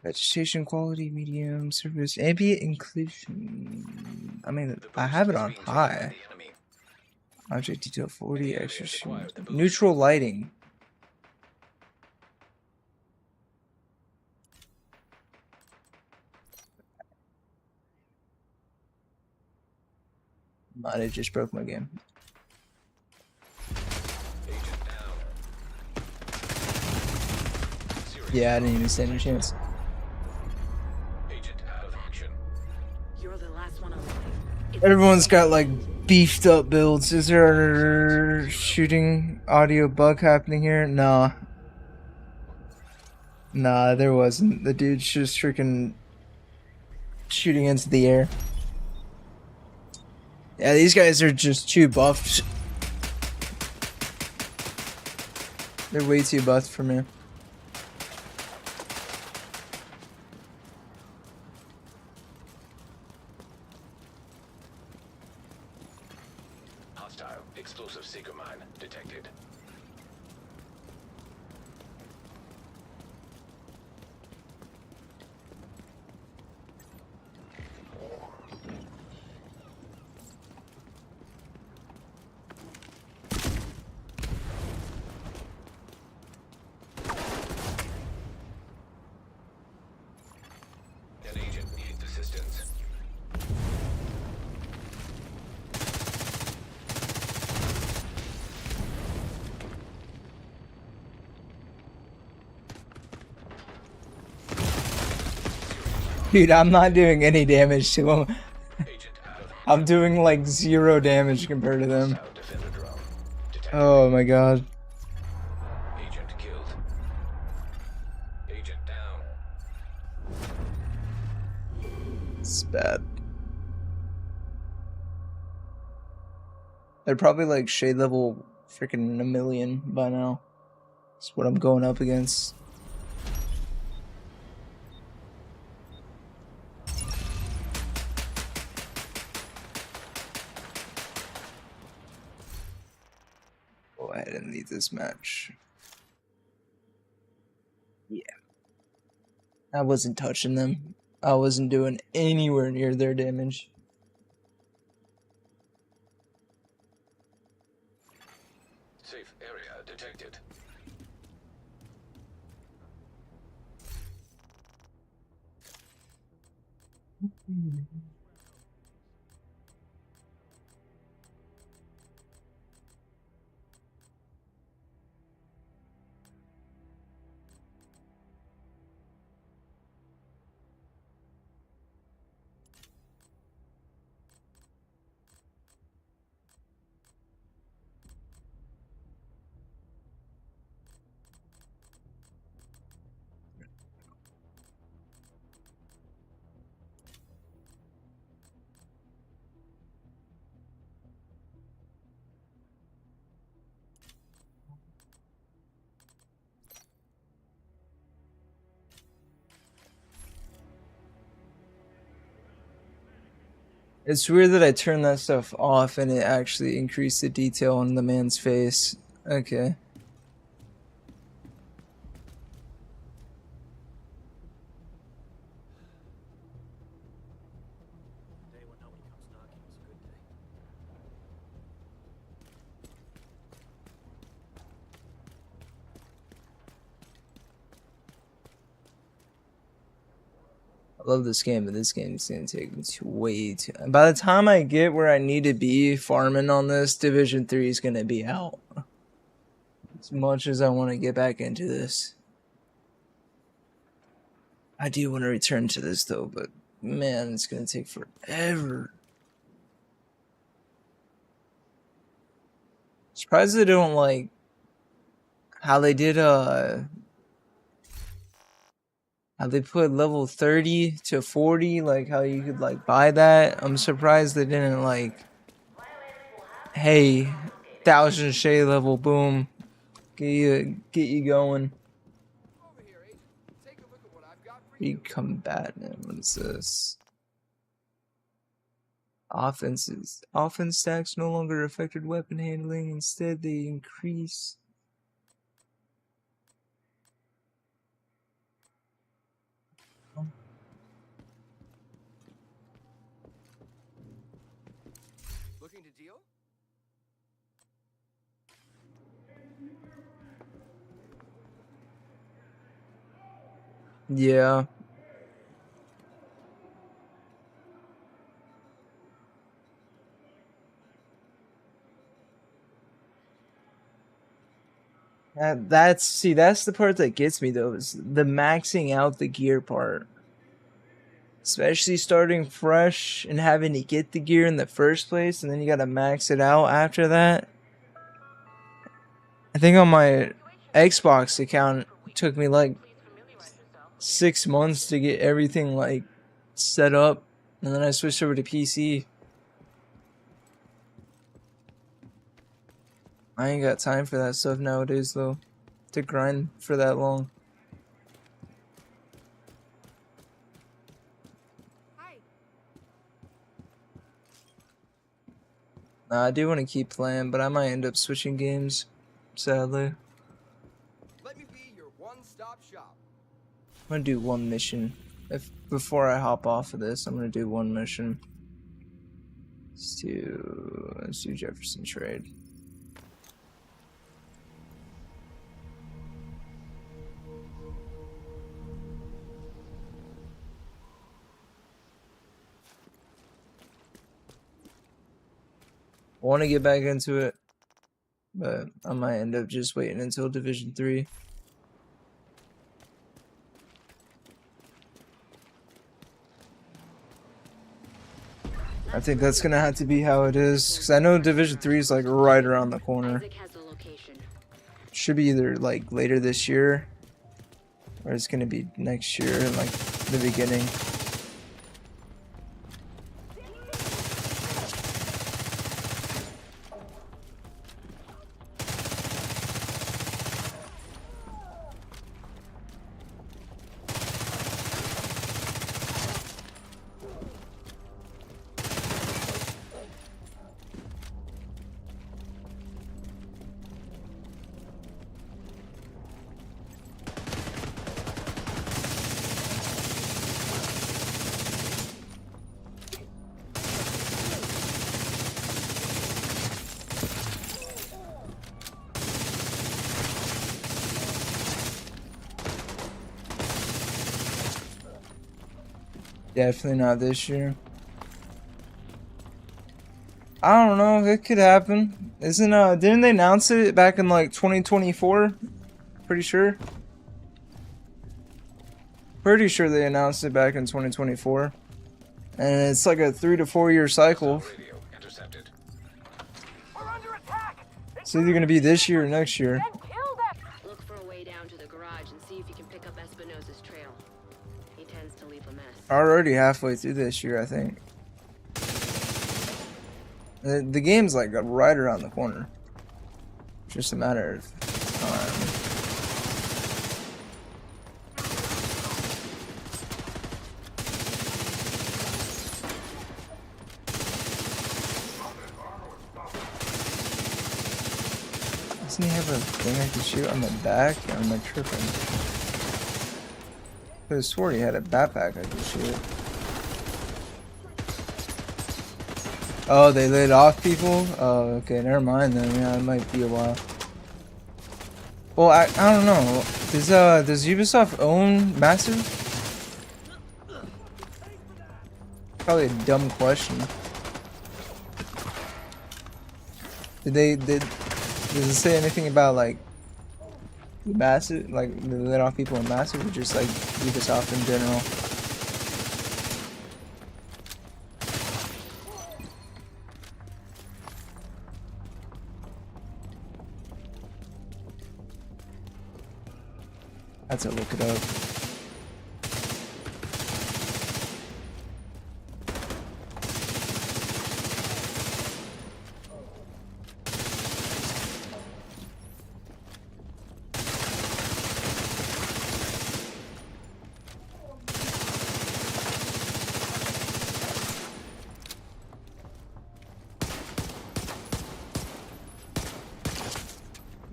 Speaker 1: Vegetation quality, medium, surface, ambient inclusion. I mean, I have it on high. Object detail 40, extra neutral lighting. Might have just broke my game. Yeah, I didn't even stand a chance.
Speaker 7: Agent out of action.
Speaker 5: You're the last one alive.
Speaker 1: Everyone's got like beefed up builds. Is there a shooting audio bug happening here? Nah. Nah, there wasn't. The dude's just freaking shooting into the air. Yeah, these guys are just too buffed. They're way too buffed for me.
Speaker 7: Hostile explosive seeker mine detected. An agent needs assistance.
Speaker 1: Dude, I'm not doing any damage to him.
Speaker 7: Agent out of
Speaker 1: I'm doing like 0 damage compared to them.
Speaker 7: Sound defender drone. Detected.
Speaker 1: Oh my god.
Speaker 7: Agent killed. Agent down.
Speaker 1: It's bad. They're probably like shade level freaking a million by now. That's what I'm going up against. Go ahead and lead this match. Yeah. I wasn't touching them. I wasn't doing anywhere near their damage.
Speaker 7: Safe area detected.
Speaker 1: It's weird that I turned that stuff off and it actually increased the detail on the man's face. Okay. I love this game, but this game is gonna take me way too. By the time I get where I need to be farming on this, Division 3 is gonna be out. As much as I want to get back into this, I do want to return to this though. But man, it's gonna take forever. Surprised they don't like how they did how they put level 30 to 40, like how you could like buy that. I'm surprised they didn't like, hey, 1000 shade level, boom, get you going.
Speaker 2: Over here, Agent. Take a look at what I've got for you.
Speaker 1: Recombatant, what is this? Offense stacks no longer affected weapon handling, instead they increase.
Speaker 2: Looking to deal?
Speaker 1: Yeah. That's the part that gets me though, is the maxing out the gear part. Especially starting fresh and having to get the gear in the first place, and then you gotta max it out after that. I think on my Xbox account, it took me like 6 months to get everything like set up, and then I switched over to PC. I ain't got time for that stuff nowadays though, to grind for that long.
Speaker 3: Hi.
Speaker 1: Nah, I do want to keep playing, but I might end up switching games, sadly.
Speaker 2: Let me be your one-stop shop.
Speaker 1: I'm gonna do one mission. Before I hop off of this, I'm gonna do one mission. Let's do Jefferson Trade. I want to get back into it, but I might end up just waiting until Division 3. I think that's gonna have to be how it is, because I know Division 3 is like right around the corner.
Speaker 5: Isaac has the location.
Speaker 1: Should be either like later this year, or it's gonna be next year, in like the beginning. Definitely not this year. I don't know, it could happen. Didn't they announce it back in like 2024? Pretty sure. Pretty sure they announced it back in 2024. And it's like a 3 to 4 year cycle.
Speaker 7: Radio intercepted.
Speaker 1: It's either gonna be this year or next year.
Speaker 5: Look for a way down to the garage and see if you can pick up Espinosa's trail. He tends to leave a mess.
Speaker 1: Already halfway through this year, I think. The game's like right around the corner. Just a matter of time. Doesn't he have a thing I can shoot on the back? Or am I tripping? I could have sworn he had a backpack I could shoot. Oh, they laid off people? Oh, okay, never mind then. Yeah, it might be a while. Well, I don't know. Does Ubisoft own Massive? Probably a dumb question. Does it say anything about like Massive, like they let off people in Massive, or just like Ubisoft in general? I have to look it up.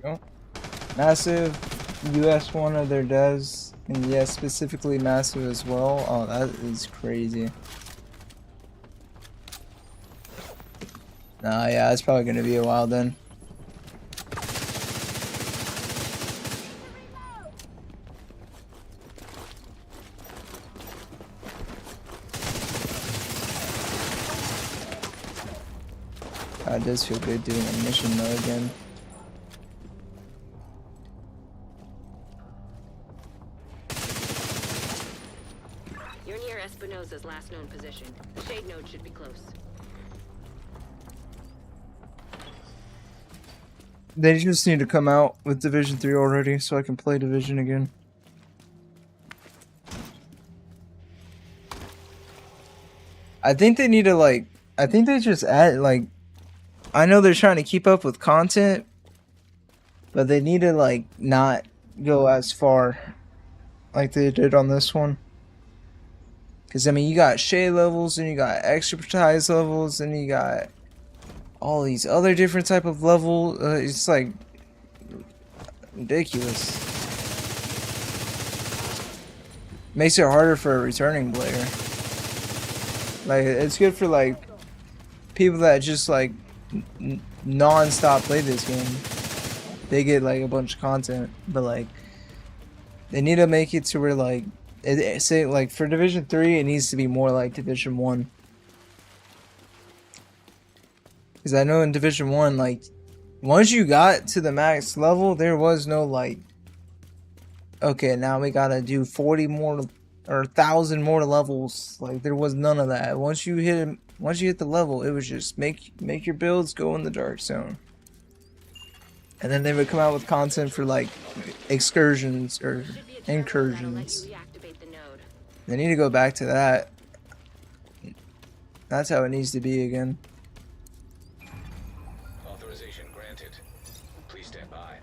Speaker 1: Oh. Massive. US one of their devs, and yes, specifically Massive as well. Oh, that is crazy. Nah, yeah, it's probably gonna be a while then. It does feel good doing a mission though again.
Speaker 5: Espinosa's last known position. The shade node should be close.
Speaker 1: They just need to come out with Division 3 already so I can play Division again. I think they need to like, I think they just add like, I know they're trying to keep up with content, but they need to like not go as far like they did on this one. Because, I mean, you got shade levels, and you got expertise levels, and you got all these other different type of levels. It's, like, ridiculous. Makes it harder for a returning player. Like, it's good for, like, people that just, like, non-stop play this game. They get, like, a bunch of content. But, like, they need to make it to where, like, say like for Division 3 it needs to be more like Division 1, because I know in Division 1 like once you got to the max level there was no like, okay, now we gotta do 40 more or 1,000 more levels. Like there was none of that. Once you hit Once you hit the level, it was just make your builds go in the dark zone. And then they would come out with content for like excursions or incursions. They need to go back to that. That's how it needs to be again.
Speaker 7: Authorization granted. Please stand by.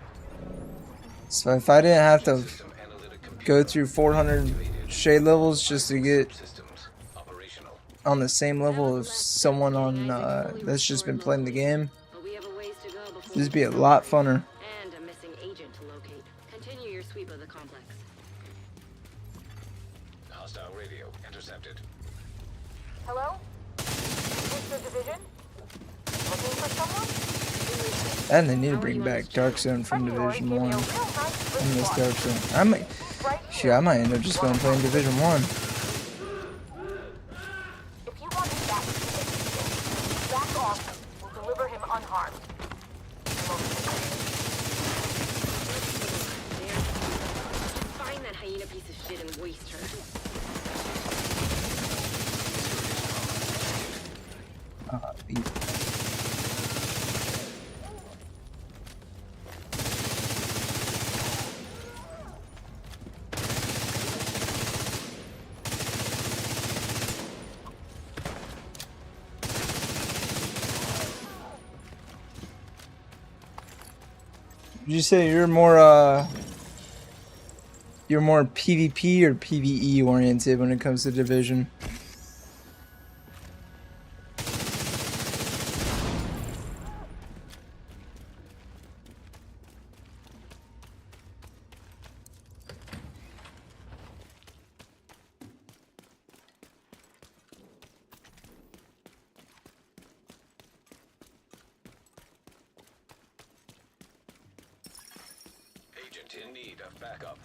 Speaker 1: So if I didn't have to
Speaker 7: System analytic computer
Speaker 1: go through 400 shade levels just to get
Speaker 7: systems operational.
Speaker 1: on the same level as someone on that's just been playing the game,
Speaker 5: But we have a ways to go before
Speaker 1: this would be a lot funner.
Speaker 5: and a missing agent to locate. Continue your sweep of the complex.
Speaker 7: Hostile radio intercepted.
Speaker 9: Hello? Is this the division? Looking for someone?
Speaker 1: And they need to bring back Dark Zone from Division 1. I miss Dark Zone. I might, shit, I might end up just going playing Division 1.
Speaker 9: If you want him back, back off. We'll deliver him unharmed.
Speaker 5: Find that hyena piece of shit and waste her.
Speaker 1: Beat. Would you say you're more PvP or PvE oriented when it comes to Division?
Speaker 7: Agent in need of backup.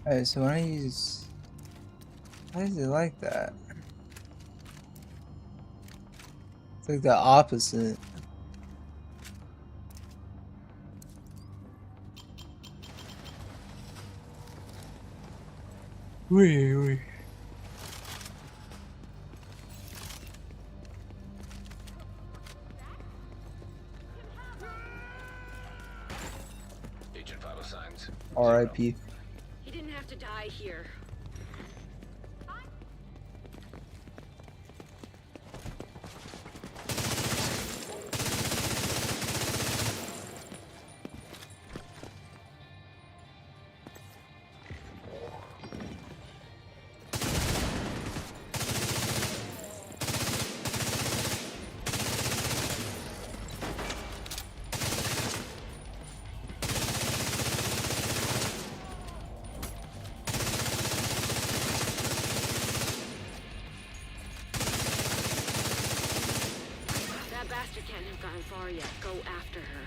Speaker 1: Alright, so when I use... Why is it like that? It's like the opposite. Wee.
Speaker 7: Agent vital signs.
Speaker 1: R.I.P.
Speaker 5: He didn't have to die here. That bastard can't have gotten far yet. Go after her.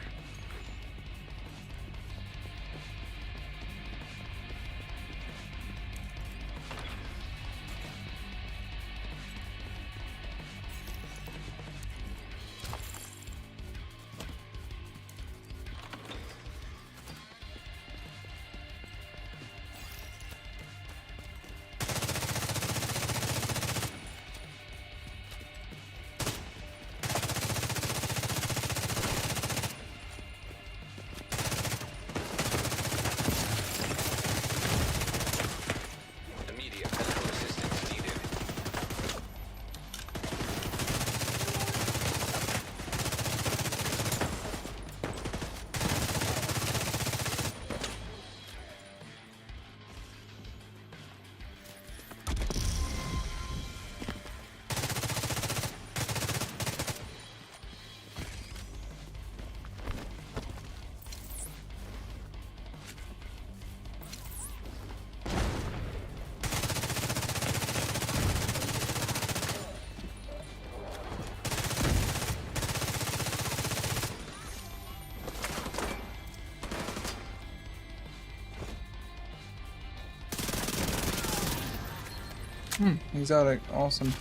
Speaker 1: Exotic, awesome.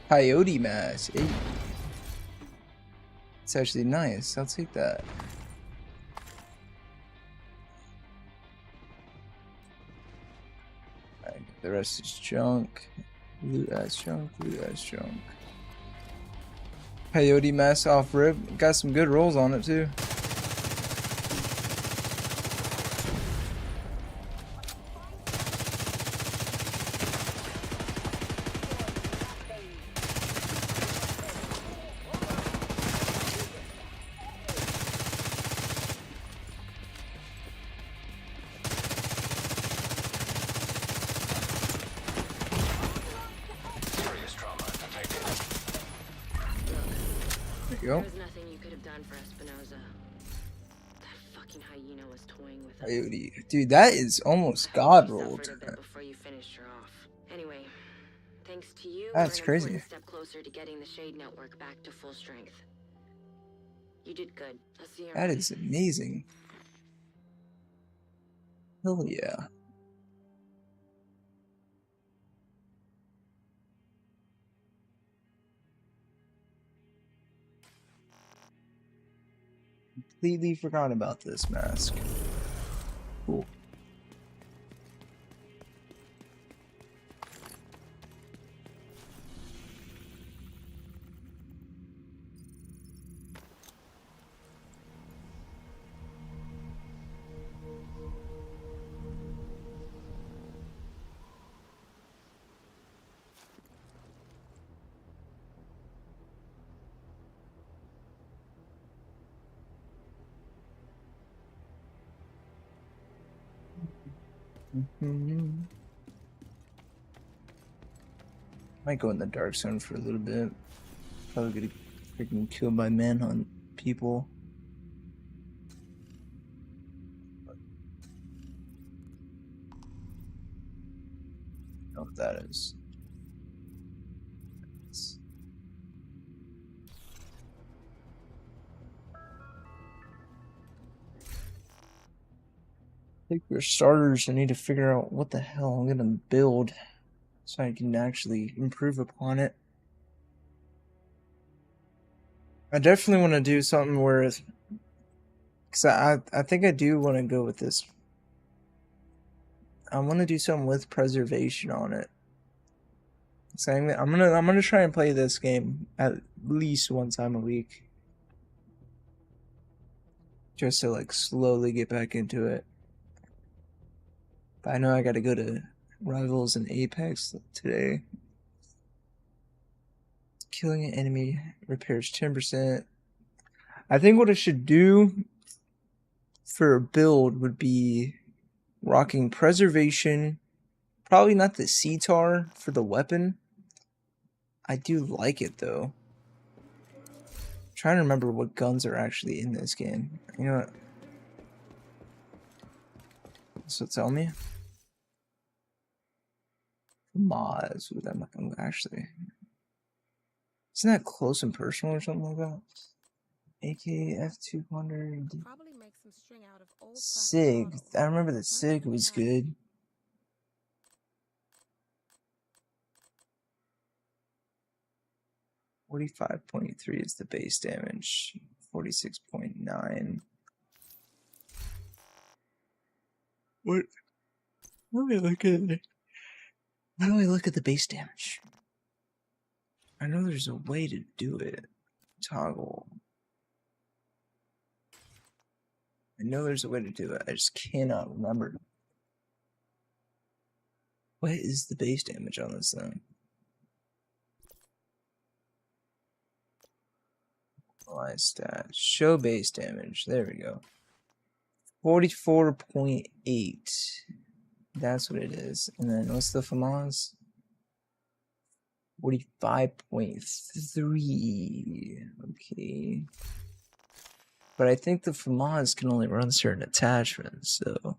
Speaker 1: Coyote mask. Hey. It's actually nice. I'll take that. Alright, the rest is junk. Loot ass junk, loot ass junk. Coyote mask off rip. Got some good rolls on it too.
Speaker 7: Serious trauma detected.
Speaker 1: There you go.
Speaker 5: There's nothing you could have done for Espinoza. That fucking hyena was toying with us.
Speaker 1: Coyote. Dude, that is almost god
Speaker 5: You
Speaker 1: rolled.
Speaker 5: suffered a bit before you finished her off. Anyway, thanks to you,
Speaker 1: That's
Speaker 5: we're an
Speaker 1: crazy.
Speaker 5: important step closer to getting the Shade Network back to full strength. You did good. I'll see you
Speaker 1: That
Speaker 5: around.
Speaker 1: is amazing. Hell yeah. Completely forgot about this mask. Cool. Might go in the dark zone for a little bit. Probably gonna freaking killed by manhunt people. I don't know what that is. I think for starters, I need to figure out what the hell I'm gonna build so I can actually improve upon it. I definitely want to do something where, because I think I do want to go with this. I want to do something with preservation on it. So I'm gonna try and play this game at least one time a week, just to like slowly get back into it. But I know I gotta go to Rivals and Apex today. Killing an enemy repairs 10%. I think what I should do for a build would be rocking preservation. Probably not the CTAR for the weapon. I do like it though. I'm trying to remember what guns are actually in this game. You know what? So tell me. Mods. Ooh, that might actually. Isn't that close and personal or something like that? AK F200.
Speaker 3: Probably make some string out of old plastic
Speaker 1: SIG.
Speaker 3: bottles.
Speaker 1: I remember the SIG was good. $45.3 is the base damage. 46.9. What? Let me look at it. How do I look at the base damage? I know there's a way to do it. Toggle. I know there's a way to do it. I just cannot remember. What is the base damage on this thing? Stat. Show base damage. There we go. 44.8. That's what it is. And then what's the FAMAS? 45.3. Okay. But I think the FAMAS can only run certain attachments, so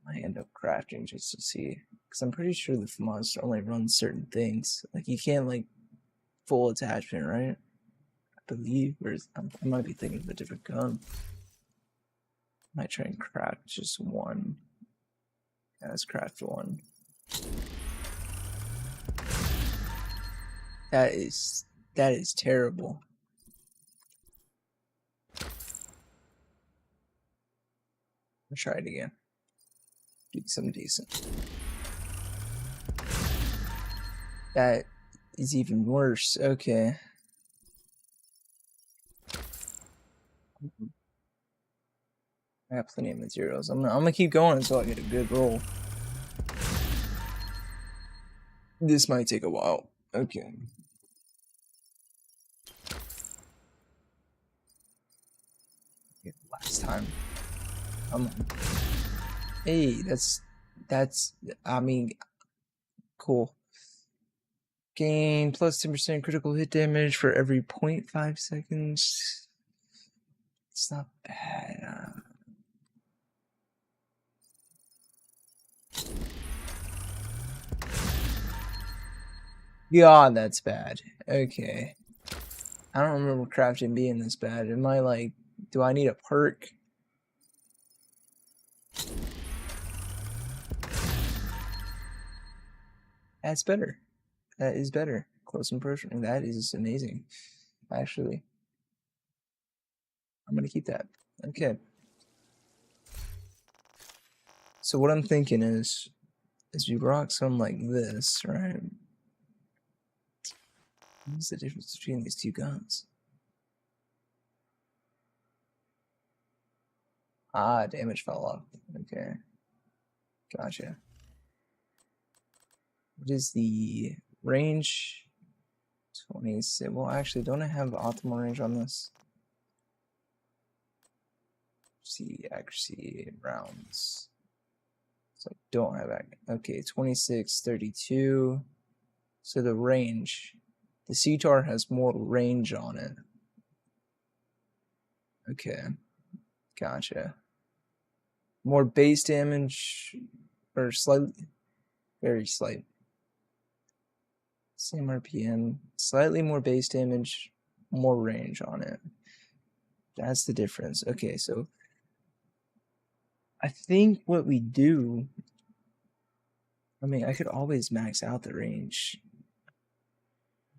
Speaker 1: I might end up crafting just to see. Because I'm pretty sure the FAMAS only run certain things. Like you can't like full attachment, right? believe, or I might be thinking of a different gun. Might try and craft just one. Yeah, let's craft one. That is terrible. I'll try it again. Get something decent. That is even worse. Okay. I got plenty of materials. I'm gonna keep going until I get a good roll. This might take a while. Okay. Last time. Hey, that's I mean, cool. Gain plus 10% critical hit damage for every 0.5 seconds. It's not bad. God, that's bad. Okay. I don't remember crafting being this bad. Am I like, do I need a perk? That's better. That is better. Close approach. That is amazing. Actually. I'm gonna keep that. Okay. So what I'm thinking is we rock some like this, right? What's the difference between these two guns? Ah, damage fell off. Okay. Gotcha. What is the range? 26. Well, actually, don't I have optimal range on this? See, accuracy, rounds. So I don't have okay, 26, 32. So the range. The CTAR has more range on it. Okay. Gotcha. More base damage, or slightly, very slight. Same RPM, slightly more base damage, more range on it. That's the difference. Okay, so I think what we do, I mean, I could always max out the range.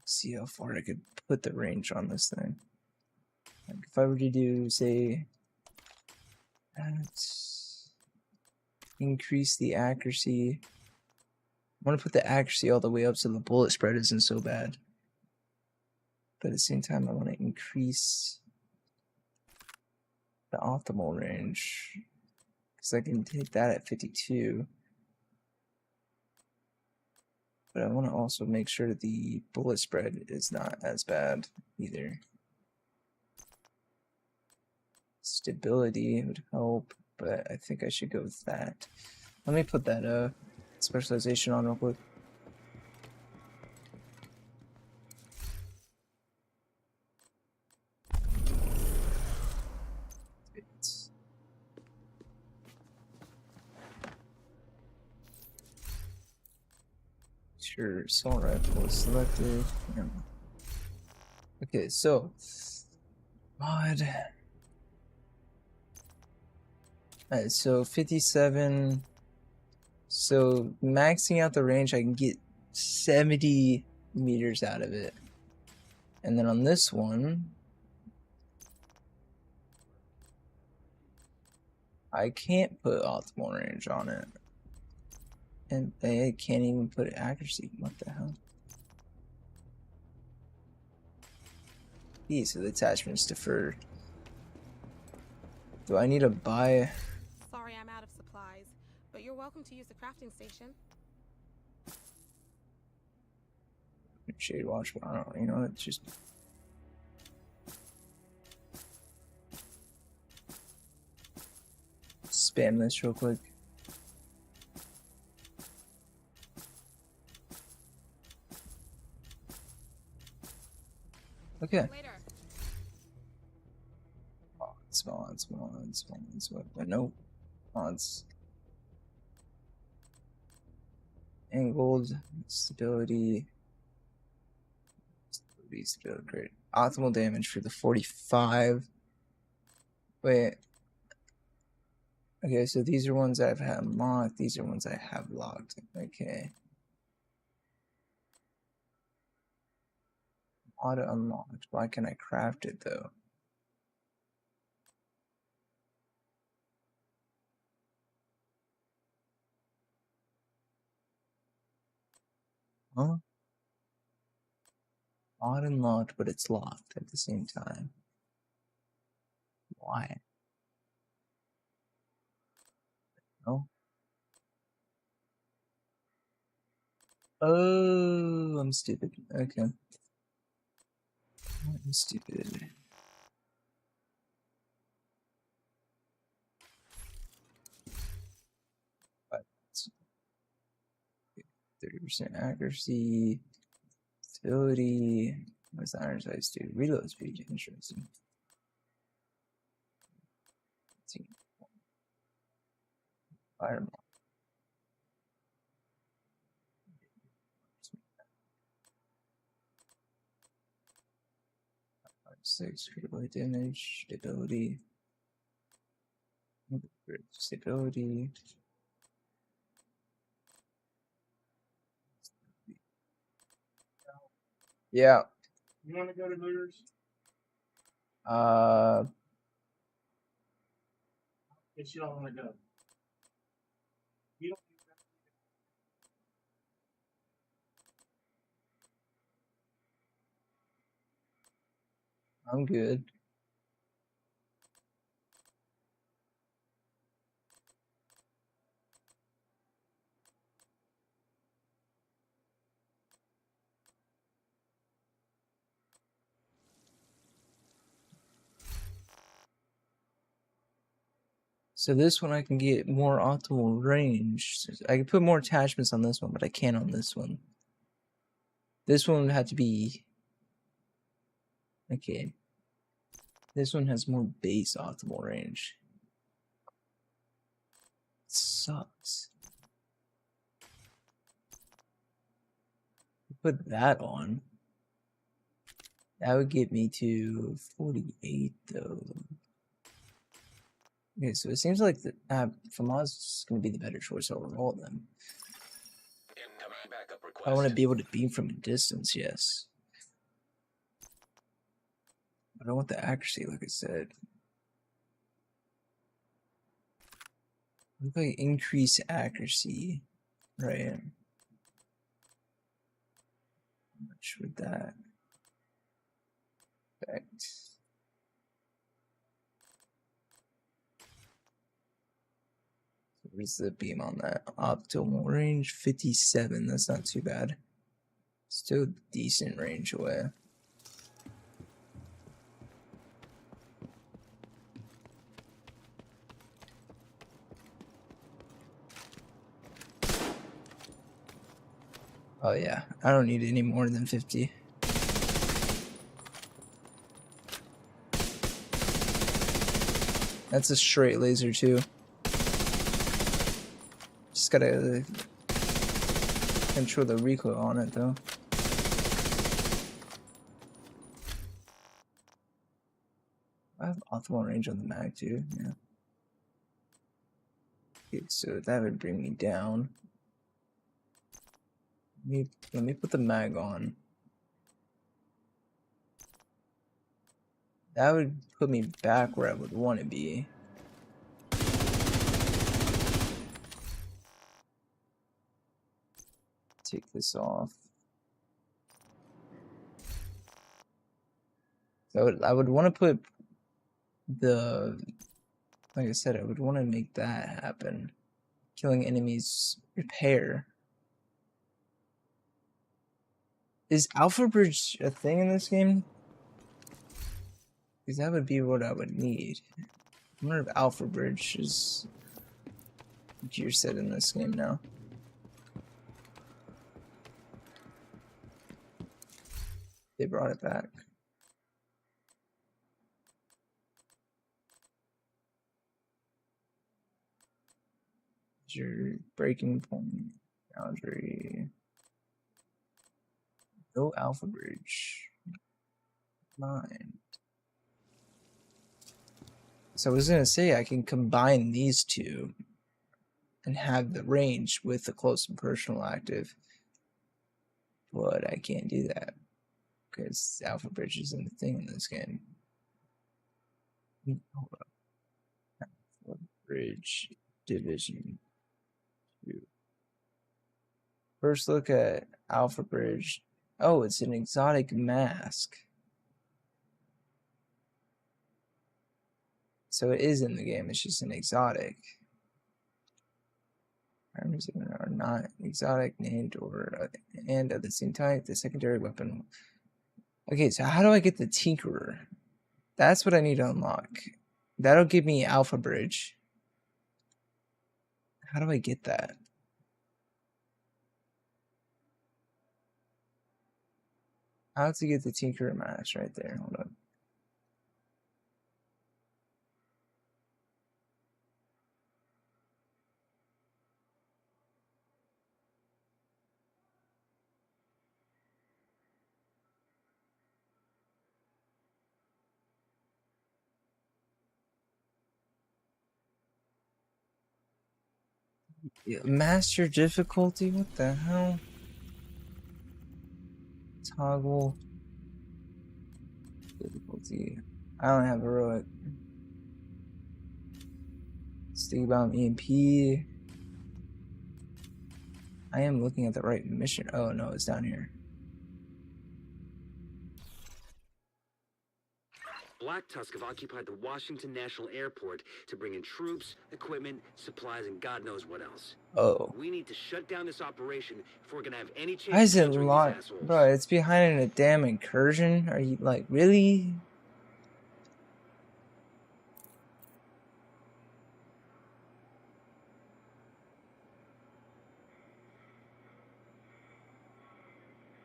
Speaker 1: See how far I could put the range on this thing. Like if I were to do, say, increase the accuracy. I want to put the accuracy all the way up so the bullet spread isn't so bad. But at the same time, I want to increase the optimal range. Because I can hit that at 52. But I want to also make sure that the bullet spread is not as bad either. Stability would help, but I think I should go with that. Let me put that specialization on real quick. Sure, assault rifle is selected. Yeah. Okay, so mod. Alright, so 57. So maxing out the range, I can get 70 meters out of it. And then on this one, I can't put optimal range on it. And I can't even put accuracy. What the hell? So the attachment's deferred. Do I need to buy?
Speaker 3: Sorry, I'm out of supplies, but you're welcome to use the crafting station.
Speaker 1: Shade watch, but I don't know, you know, it's just spam this real quick. Okay. Small, but no mods. Angled stability. Beast build, great. Optimal damage for the 45. Wait. Okay, so these are ones I've had unlocked. These are ones I have locked. Okay. Auto unlocked. Why can I craft it though? Huh? Auto unlocked, but it's locked at the same time. Why? Oh. Oh, I'm stupid. Okay. I'm stupid. 30% accuracy, stability. What's the iron size do? Reload speed, interesting. Fireball. Six critical damage, stability, stability. Yeah.
Speaker 4: You want to go to Looters? Guess you don't want to go. You don't.
Speaker 1: I'm good. So this one I can get more optimal range. I can put more attachments on this one, but I can't on this one. This one would have to be... Okay. This one has more base optimal range. It sucks. Put that on. That would get me to 48 though. Okay, so it seems like the FAMAS is going to be the better choice overall then.
Speaker 7: Incoming backup request.
Speaker 1: I want to be able to beam from a distance, yes. I don't want the accuracy, like I said. If I increase accuracy, right? How much would that affect? Where's the beam on that? Optimal range 57. That's not too bad. Still decent range away. Oh yeah, I don't need any more than 50. That's a straight laser too. Just gotta control the recoil on it though. I have optimal range on the mag too, yeah. Okay, so that would bring me down. Let me put the mag on. That would put me back where I would want to be. Take this off. So I would want to put the, like I said, I would want to make that happen. Killing enemies repair. Is Alpha Bridge a thing in this game? Because that would be what I would need. I wonder if Alpha Bridge is gear set in this game now. They brought it back. Your breaking point boundary. No Alpha Bridge. Mind. So I was gonna say I can combine these two and have the range with the close and personal active, but I can't do that because Alpha Bridge isn't a thing in this game. Hold up. Alpha Bridge Division 2. First look at Alpha Bridge. Oh, it's an exotic mask. So it is in the game, it's just an exotic. Arms are not exotic, named, or and of the same type, the secondary weapon. Okay, so how do I get the Tinkerer? That's what I need to unlock. That'll give me Alpha Bridge. How do I get that? How to get the Tinkerer mask right there. Hold on. Yeah, master difficulty? What the hell? Toggle difficulty. I don't have heroic. Stigbound EMP. I am looking at the right mission. Oh no, it's down here.
Speaker 11: Black Tusk have occupied the Washington National Airport to bring in troops, equipment, supplies, and God knows what else.
Speaker 1: Oh.
Speaker 11: We need to shut down this operation if we're gonna have any chance.
Speaker 1: Why is it
Speaker 11: of countering
Speaker 1: locked?
Speaker 11: these assholes.
Speaker 1: Bro, it's behind a damn incursion? Are you like, really?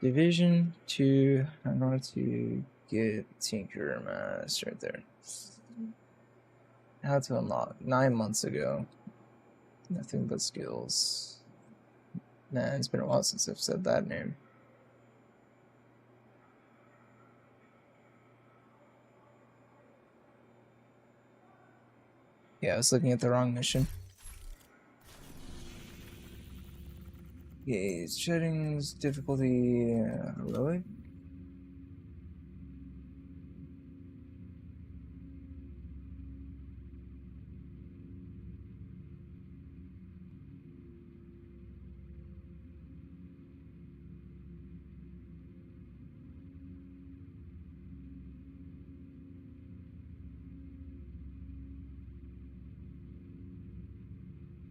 Speaker 1: Division 2, I want to get Tinker Mask right there. How to unlock 9 months ago. Nothing but skills. Man, it's been a while since I've said that name. Yeah, I was looking at the wrong mission. Okay, settings, difficulty, heroic.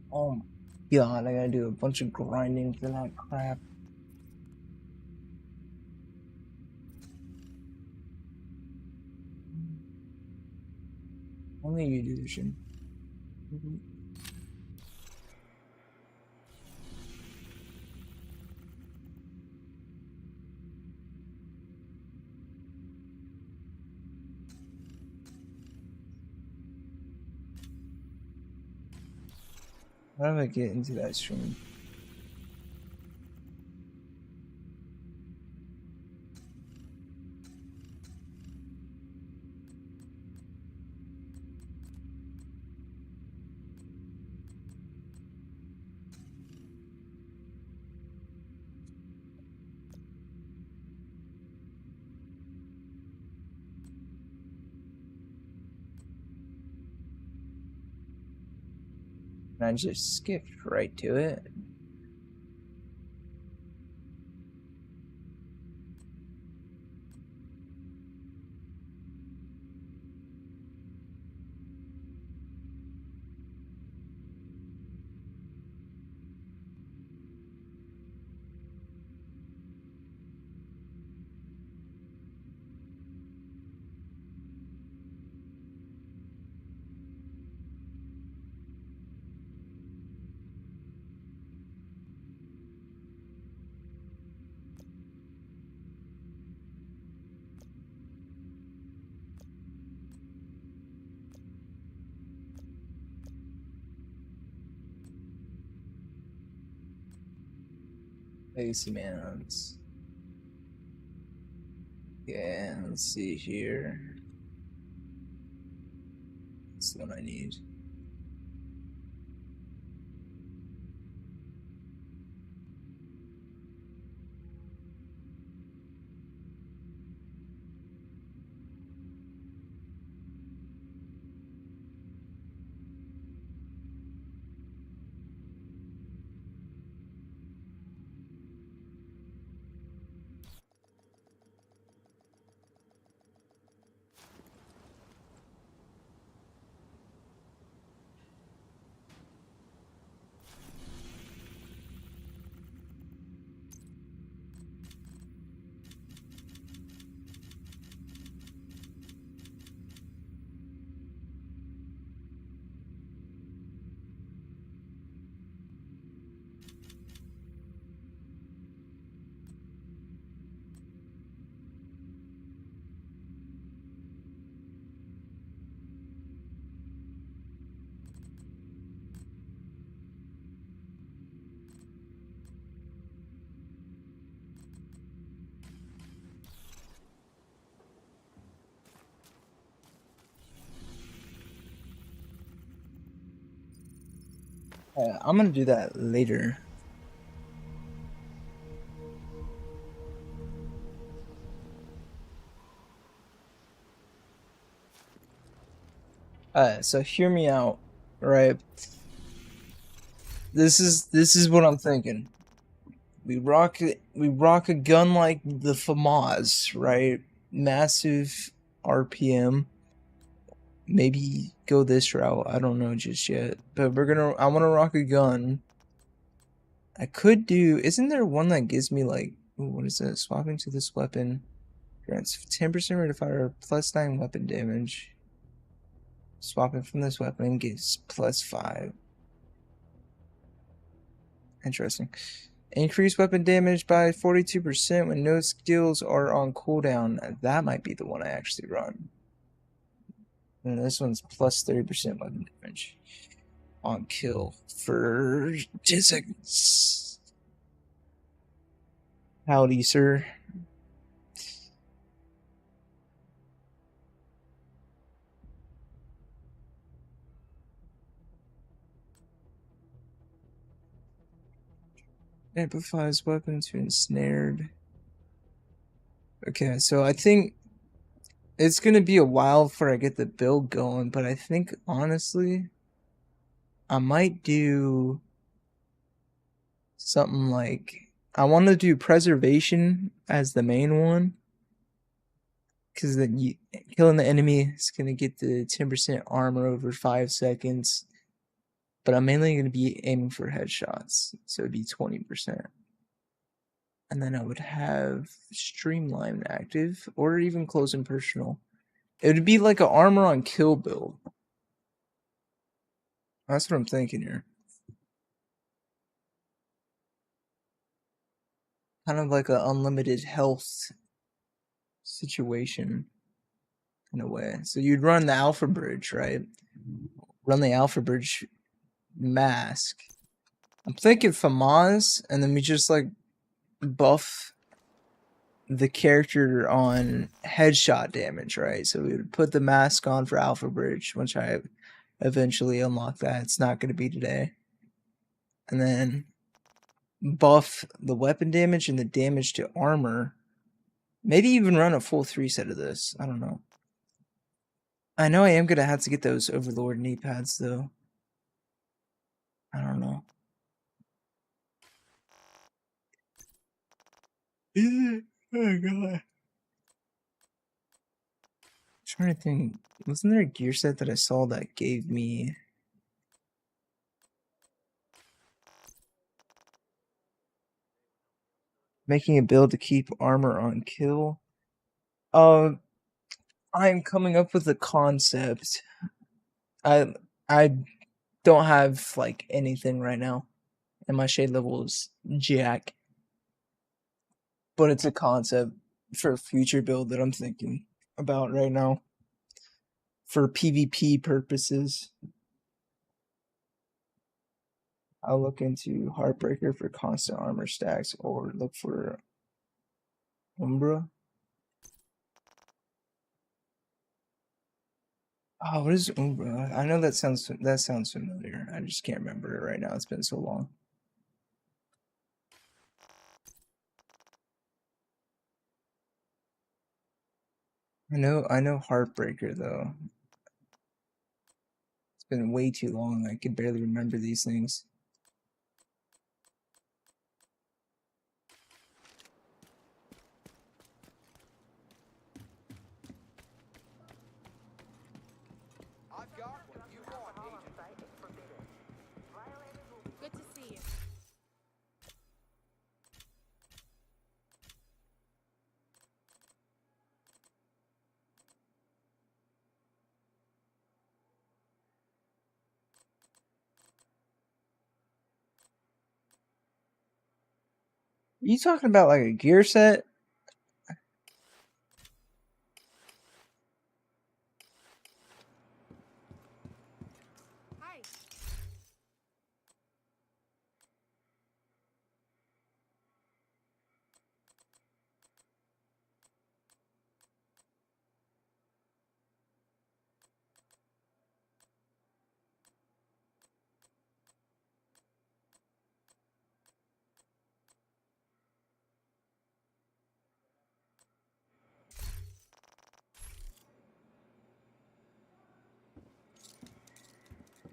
Speaker 1: Oh my god, I gotta do a bunch of grinding for that crap. Only you do this shit. How do I get into that stream? And I just skipped right to it. Legacy Mans. Yeah, let's see here. That's the one I need. I'm gonna do that later. So hear me out, right? This is what I'm thinking. We rock a gun like the FAMAS, right? Massive RPM. Maybe go this route. I don't know just yet. But I wanna rock a gun. I could do, isn't there one that gives me like, ooh, what is it? Swapping to this weapon grants 10% rate of fire plus 9 weapon damage. Swapping from this weapon gives plus 5. Interesting. Increase weapon damage by 42% when no skills are on cooldown. That might be the one I actually run. And this one's plus 30% weapon damage on kill for 10 seconds. Howdy, sir. Amplifies weapon to ensnared. Okay, so I think it's gonna be a while before I get the build going, but I think honestly, I might do something like, I want to do preservation as the main one, because then killing the enemy is gonna get the 10% armor over 5 seconds. But I'm mainly going to be aiming for headshots, so it'd be 20%. And then I would have Streamline active, or even close and personal. It would be like an armor on kill build. That's what I'm thinking here. Kind of like an unlimited health situation, in a way. So you'd run the Alpha Bridge, right? Run the Alpha Bridge mask. I'm thinking FAMAS, and then we just like buff the character on headshot damage, right? So we would put the mask on for Alpha Bridge, which I eventually unlock that. It's not going to be today. And then buff the weapon damage and the damage to armor. Maybe even run a full 3 set of this. I don't know. I know I am going to have to get those Overlord knee pads, though. I don't know. Oh, God. Trying to think, wasn't there a gear set that I saw that gave me making a build to keep armor on kill? I'm coming up with a concept. I don't have like anything right now, and my shade level is jack. But it's a concept for a future build that I'm thinking about right now for PvP purposes. I'll look into Heartbreaker for constant armor stacks, or look for Umbra. Oh, what is Umbra? I know that sounds familiar. I just can't remember it right now. It's been so long. I know Heartbreaker though. It's been way too long. I can barely remember these things.
Speaker 2: I've got what you want, Agent.
Speaker 3: Good to see you.
Speaker 1: Are you talking about like a gear set?
Speaker 3: Hi.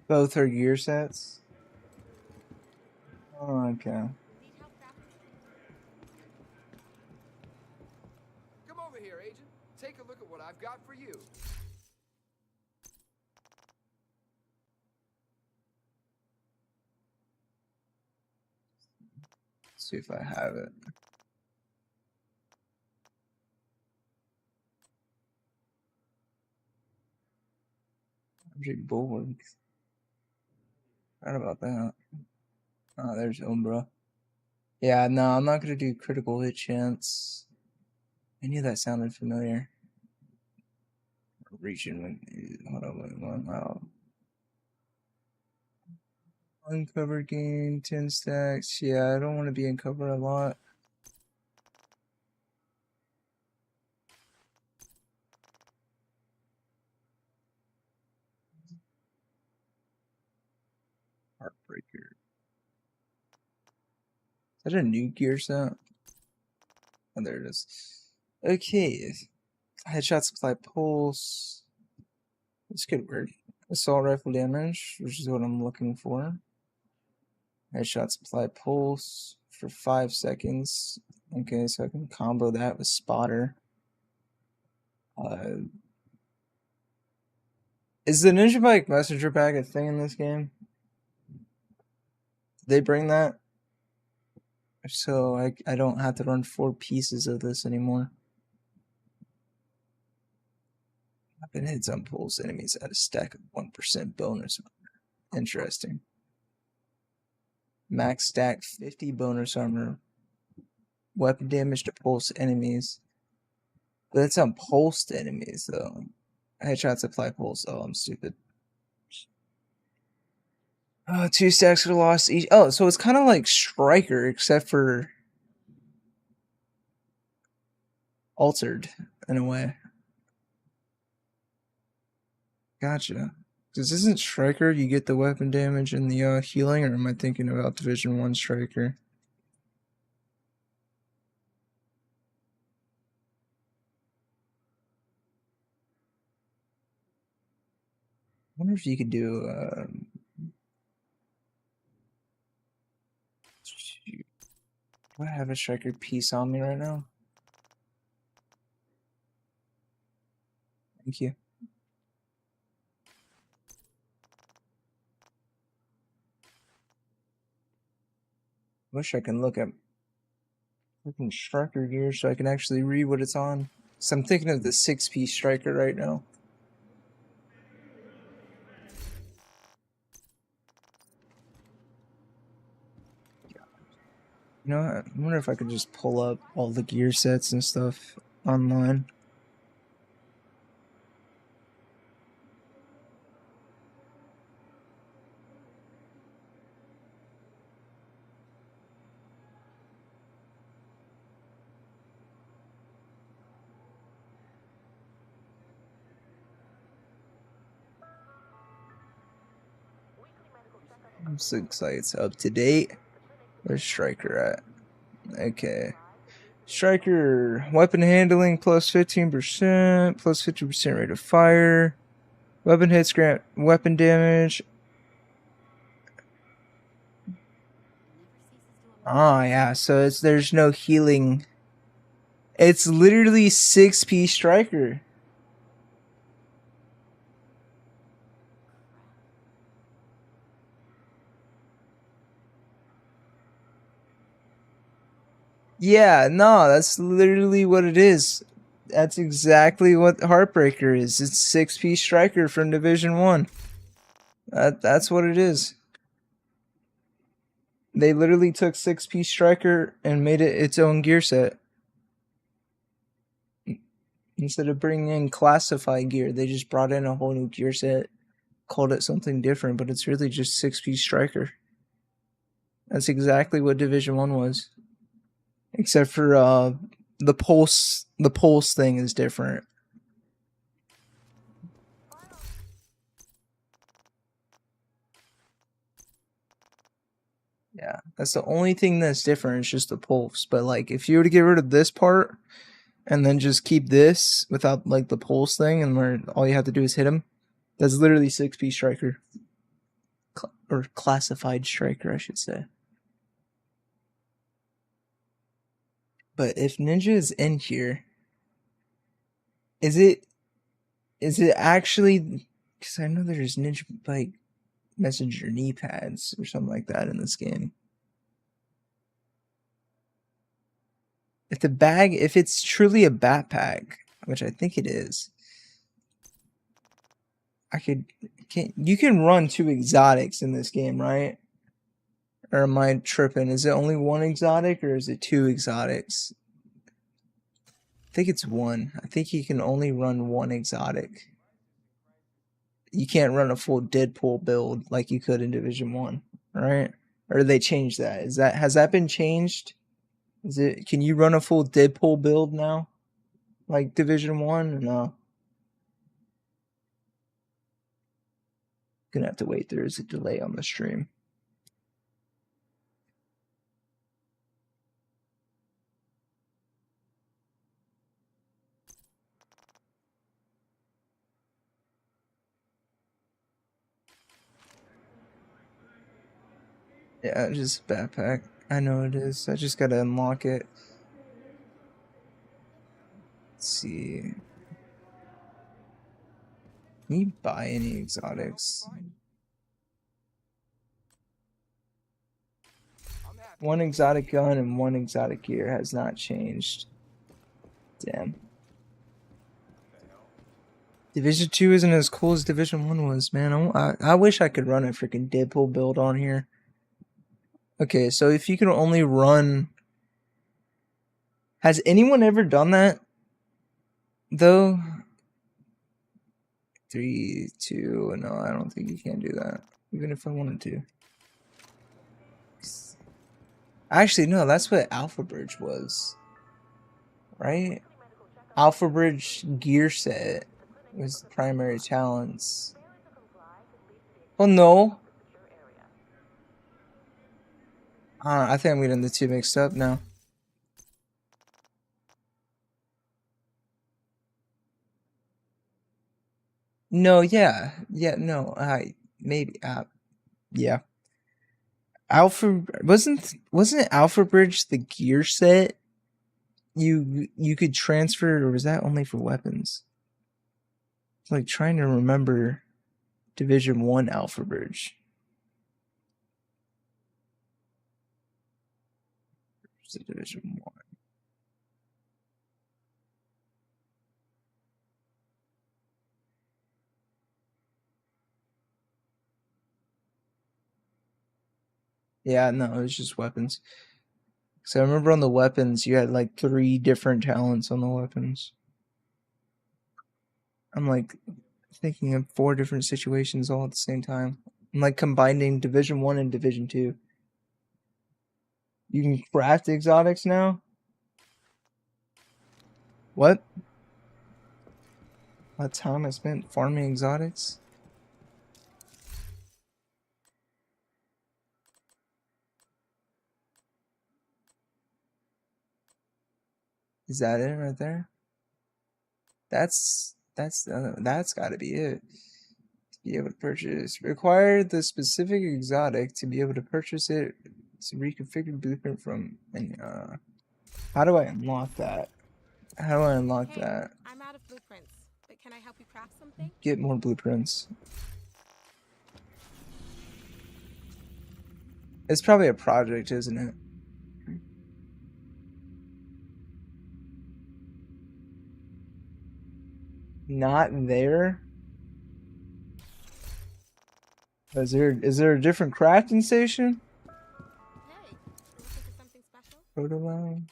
Speaker 1: Both are gear sets? Oh, okay.
Speaker 3: Need help crafting?
Speaker 2: Come over here, Agent. Take a look at what I've got for you.
Speaker 1: Let's see if I have it. Object Bulwark. Forgot about that. Oh, there's Umbra. Yeah, no, I'm not gonna do critical hit chance. I knew that sounded familiar. Region. Hold on, wow. Uncover gain 10 stacks. Yeah, I don't want to be in cover a lot. Heartbreaker. Is that a new gear set? Oh, there it is. Okay. Headshot supply pulse. This could work. Assault rifle damage, which is what I'm looking for. Headshot supply pulse for 5 seconds. Okay, so I can combo that with spotter. Is the Ninja Bike messenger bag a thing in this game? Did they bring that? So I don't have to run 4 pieces of this anymore. Weapon hits on pulse enemies at a stack of 1% bonus. Interesting. Max stack 50 bonus armor. Weapon damage to pulse enemies. But that's on pulsed enemies though. Headshots apply pulse. Oh, I'm stupid. 2 stacks are lost each. Oh, so it's kind of like Striker, except for altered in a way. Gotcha. Because isn't Striker you get the weapon damage and the healing, or am I thinking about Division 1 Striker? I wonder if you could do do I have a Striker piece on me right now? Thank you. Wish I can look at freaking Striker gear so I can actually read what it's on. So I'm thinking of the 6-piece Striker right now. You know what? I wonder if I could just pull up all the gear sets and stuff online. Looks like it's up to date. Where's Striker at? Okay. Striker, weapon handling plus 15%, plus 50% rate of fire. Weapon hits grant weapon damage. Oh yeah, so there's no healing. It's literally 6P Striker. Yeah, no, that's literally what it is. That's exactly what Heartbreaker is. It's 6P Striker from Division 1. That's what it is. They literally took 6P Striker and made it its own gear set. Instead of bringing in classified gear, they just brought in a whole new gear set, called it something different, but it's really just 6P Striker. That's exactly what Division 1 was. Except for the pulse thing is different. Yeah, that's the only thing that's different. It's just the pulse. But like, if you were to get rid of this part and then just keep this without like the pulse thing, and where all you have to do is hit him, that's literally 6P Striker, or classified Striker, I should say. But if Ninja is in here, is it actually? Because I know there's Ninja like messenger knee pads or something like that in this game. If it's truly a backpack, which I think it is, you can run 2 exotics in this game, right? Or am I tripping? Is it only 1 exotic or is it 2 exotics? I think it's 1. I think you can only run 1 exotic. You can't run a full Deadpool build like you could in Division 1, right? Or did they change that? Has that been changed? Can you run a full Deadpool build now? Like Division 1? No. Gonna have to wait. There is a delay on the stream. Yeah, just backpack. I know it is. I just gotta unlock it. Let's see. Can you buy any exotics? 1 exotic gun and 1 exotic gear has not changed. Damn. Division 2 isn't as cool as Division 1 was, man. I wish I could run a freaking Deadpool build on here. Okay, so if you can only run... Has anyone ever done that? Though? 3, 2... No, I don't think you can do that. Even if I wanted to. Actually, no, that's what Alpha Bridge was. Right? Alpha Bridge gear set was the primary talents. Well, no. I think I'm getting the 2 mixed up now. No, yeah. Yeah, no, maybe, yeah. Wasn't Alpha Bridge the gear set you could transfer, or was that only for weapons? It's like trying to remember Division 1 Alpha Bridge. Division 1. Yeah, no, it was just weapons. So I remember on the weapons, you had like 3 different talents on the weapons. I'm like thinking of 4 different situations all at the same time. I'm like combining Division 1 and Division 2. You can craft exotics now? What? What time I spent farming exotics? Is that it right there? That's got to be it. To be able to purchase, require the specific exotic to be able to purchase it. To reconfigure blueprint from. And how do I unlock that? How do I unlock
Speaker 3: Hey,
Speaker 1: that?
Speaker 3: I'm out of blueprints, but can I help you craft something?
Speaker 1: Get more blueprints. It's probably a project, isn't it? Not there. Is there a different crafting station?
Speaker 3: Hey, you looking for something special?
Speaker 1: Photo line.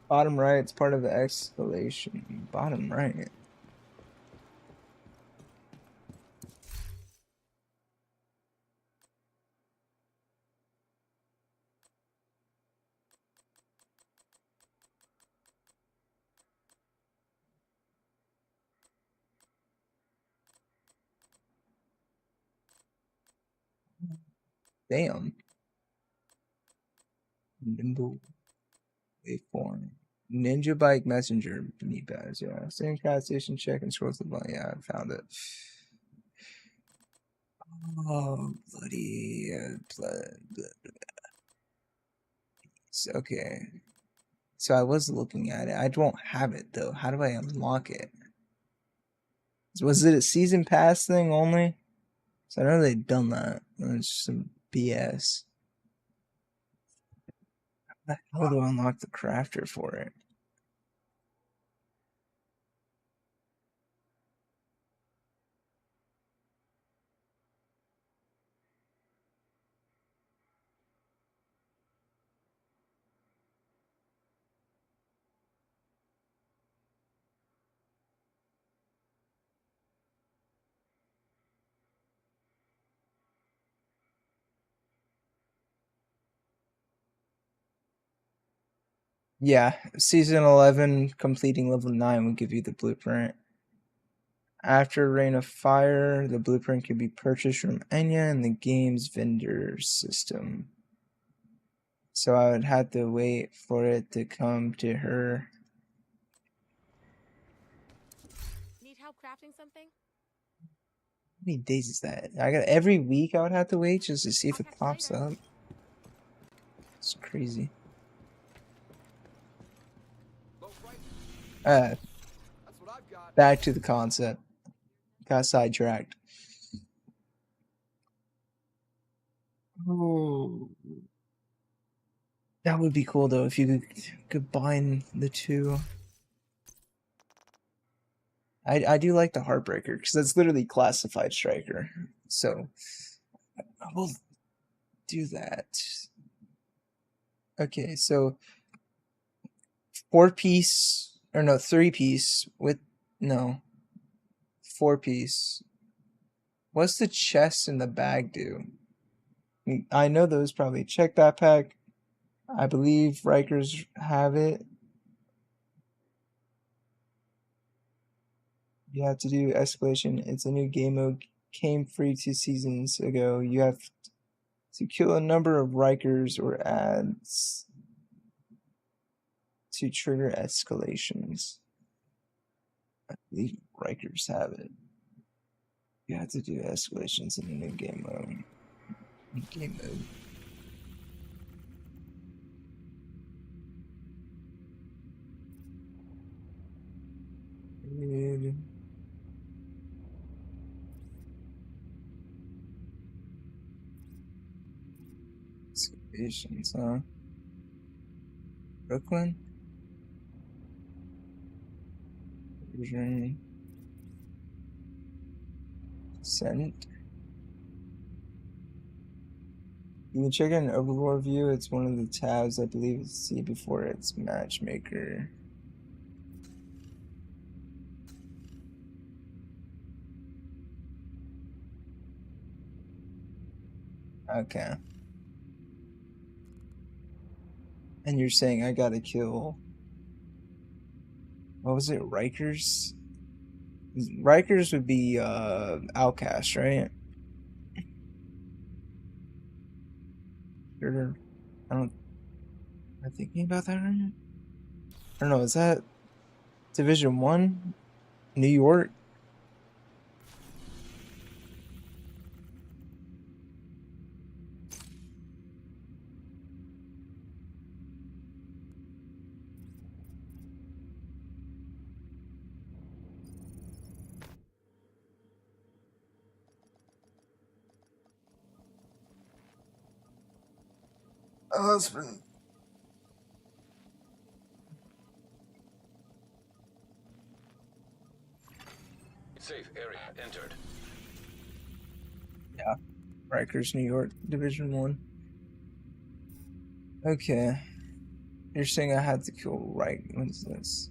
Speaker 1: Bottom right, it's part of the escalation. Bottom right. Damn. Nimble waveform. Ninja Bike Messenger knee pads, yeah. Same craft station check and scroll to the button. Yeah, I found it. Oh, bloody. Okay. So I was looking at it. I don't have it though. How do I unlock it? Was it a season pass thing only? So I know they've done that. It's some BS. How do I unlock the crafter for it? Yeah, season 11 completing level 9 will give you the blueprint. After Rain of Fire, the blueprint can be purchased from Enya in the game's vendor system. So I would have to wait for it to come to her.
Speaker 3: Need help crafting something?
Speaker 1: How many days is that? I got every week I would have to wait just to see if
Speaker 3: I'll
Speaker 1: it
Speaker 3: catch you
Speaker 1: pops
Speaker 3: later.
Speaker 1: up. It's crazy.
Speaker 2: Low price.
Speaker 1: Uh,
Speaker 2: That's what I've got.
Speaker 1: back to the concept. Got sidetracked. Oh, that would be cool though if you could combine the two. I do like the Heartbreaker because that's literally classified striker. So I will do that. Okay, so 4-piece or no 3-piece with no 4-piece. What's the chest and the bag do? I know those probably. Check backpack. I believe Rikers have it. You have to do escalation. It's a new game mode. Came free 2 seasons ago. You have to kill a number of Rikers or ads to trigger escalations. I believe Rikers have it. You have to do escalations in the new game mode. Game mode. Good. Excavations, huh? Brooklyn? Version. Sent. You can check out an overlord view. It's one of the tabs I believe it's see before it's matchmaker. Okay. And you're saying I gotta kill. What was it? Rikers? Rikers would be Outcast, right? Riker. I don't. Am I thinking about that right? I don't know. Is that Division 1? New York? Husband.
Speaker 7: Safe area entered.
Speaker 1: Yeah. Rikers, New York, Division 1. Okay. You're saying I had to kill Riker. What is this?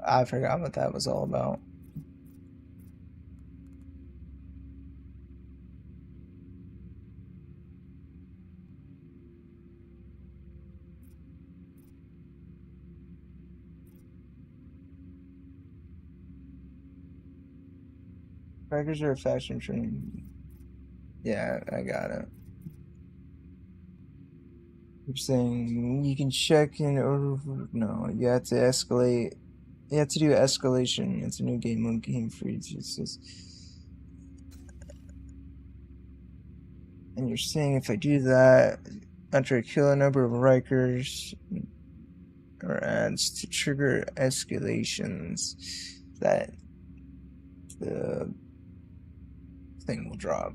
Speaker 1: I forgot what that was all about. Rikers are a fashion trend. Yeah, I got it. You're saying you can check in over. No, you have to escalate. You have to do escalation. It's a new game mode, game free. And you're saying if I do that, after I kill a number of Rikers or adds to trigger escalations, that the thing will drop.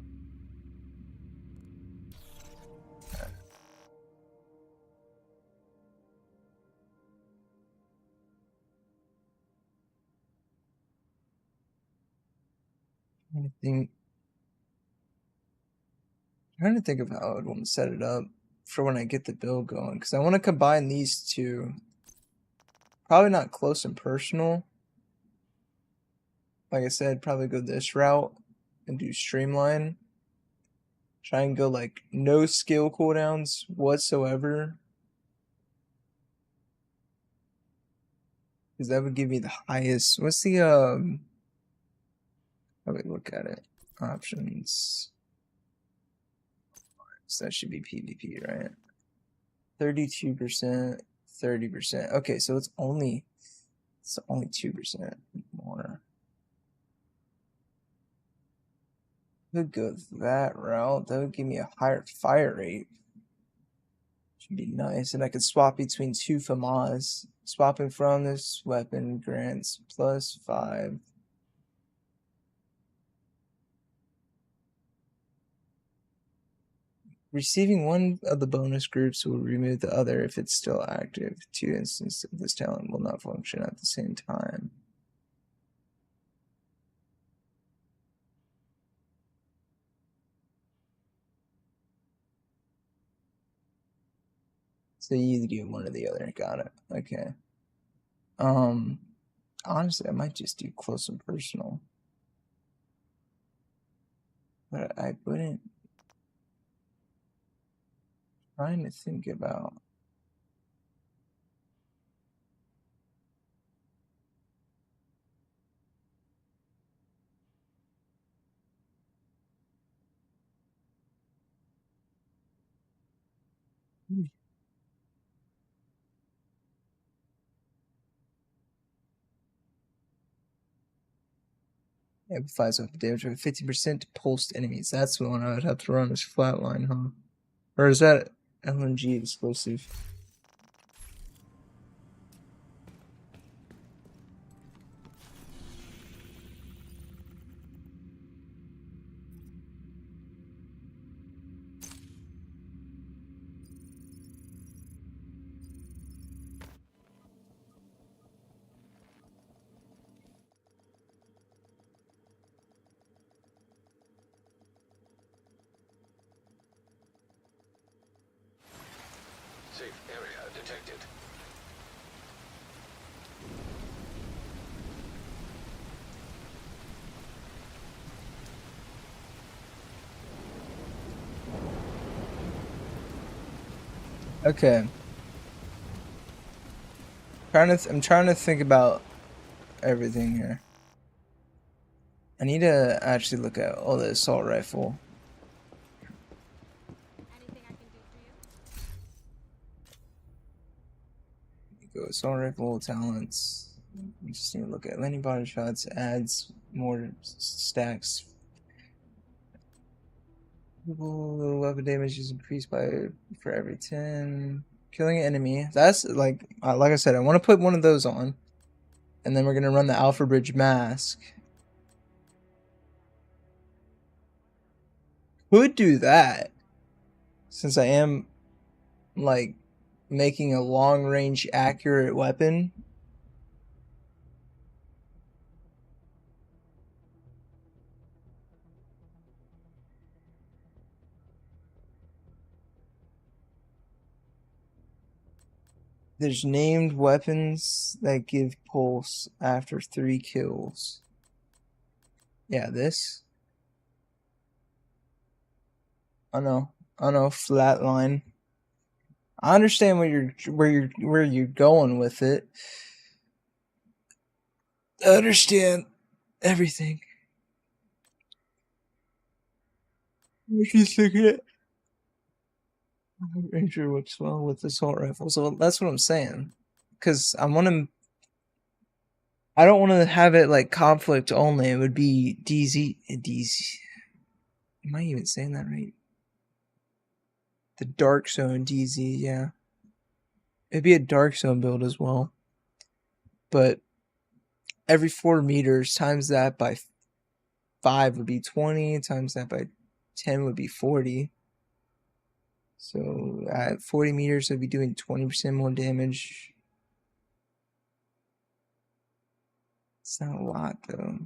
Speaker 1: Trying to think of how I would want to set it up for when I get the build going, because I want to combine these two. Probably not close and personal. Like I said, probably go this route and do streamline. Try and go like no skill cooldowns whatsoever, because that would give me the highest. What's the how do we look at it? Options. So that should be PvP, right? 32%, 30%. Okay, so it's only 2% more. Could go that route. That would give me a higher fire rate. Should be nice, and I could swap between two FAMAS. Swapping from this weapon grants +5. Receiving one of the bonus groups will remove the other if it's still active. 2 instances of this talent will not function at the same time. So you either do one or the other. Got it. Okay. Honestly, I might just do close and personal. But I wouldn't. Trying to think about. Amplifies with damage of 50% to pulsed enemies. That's the one I would have to run as flatline, huh? Or is that LNG exclusive?
Speaker 7: Safe area detected.
Speaker 1: Okay. I'm trying to think about everything here. I need to actually look at the assault rifle.
Speaker 3: Anything I can do for you?
Speaker 1: Go assault rifle talents. You just need to look at landing body shots. Adds more stacks. Weapon damage is increased for every 10. Killing an enemy. That's like I said, I want to put one of those on, and then we're gonna run the Alpha Bridge mask. Could do that, since I am like making a long range accurate weapon. There's named weapons that give pulse after 3 kills. Yeah, this. I know, flatline. I understand where you're going with it. I understand everything. What you think it? Ranger works well with assault rifle, so that's what I'm saying. Because I don't want to have it like conflict only. It would be DZ. Am I even saying that right? The Dark Zone DZ, yeah. It'd be a Dark Zone build as well. But every 4 meters times that by 5 would be 20, times that by 10 would be 40. So at 40 meters, I'd be doing 20% more damage. It's not a lot, though.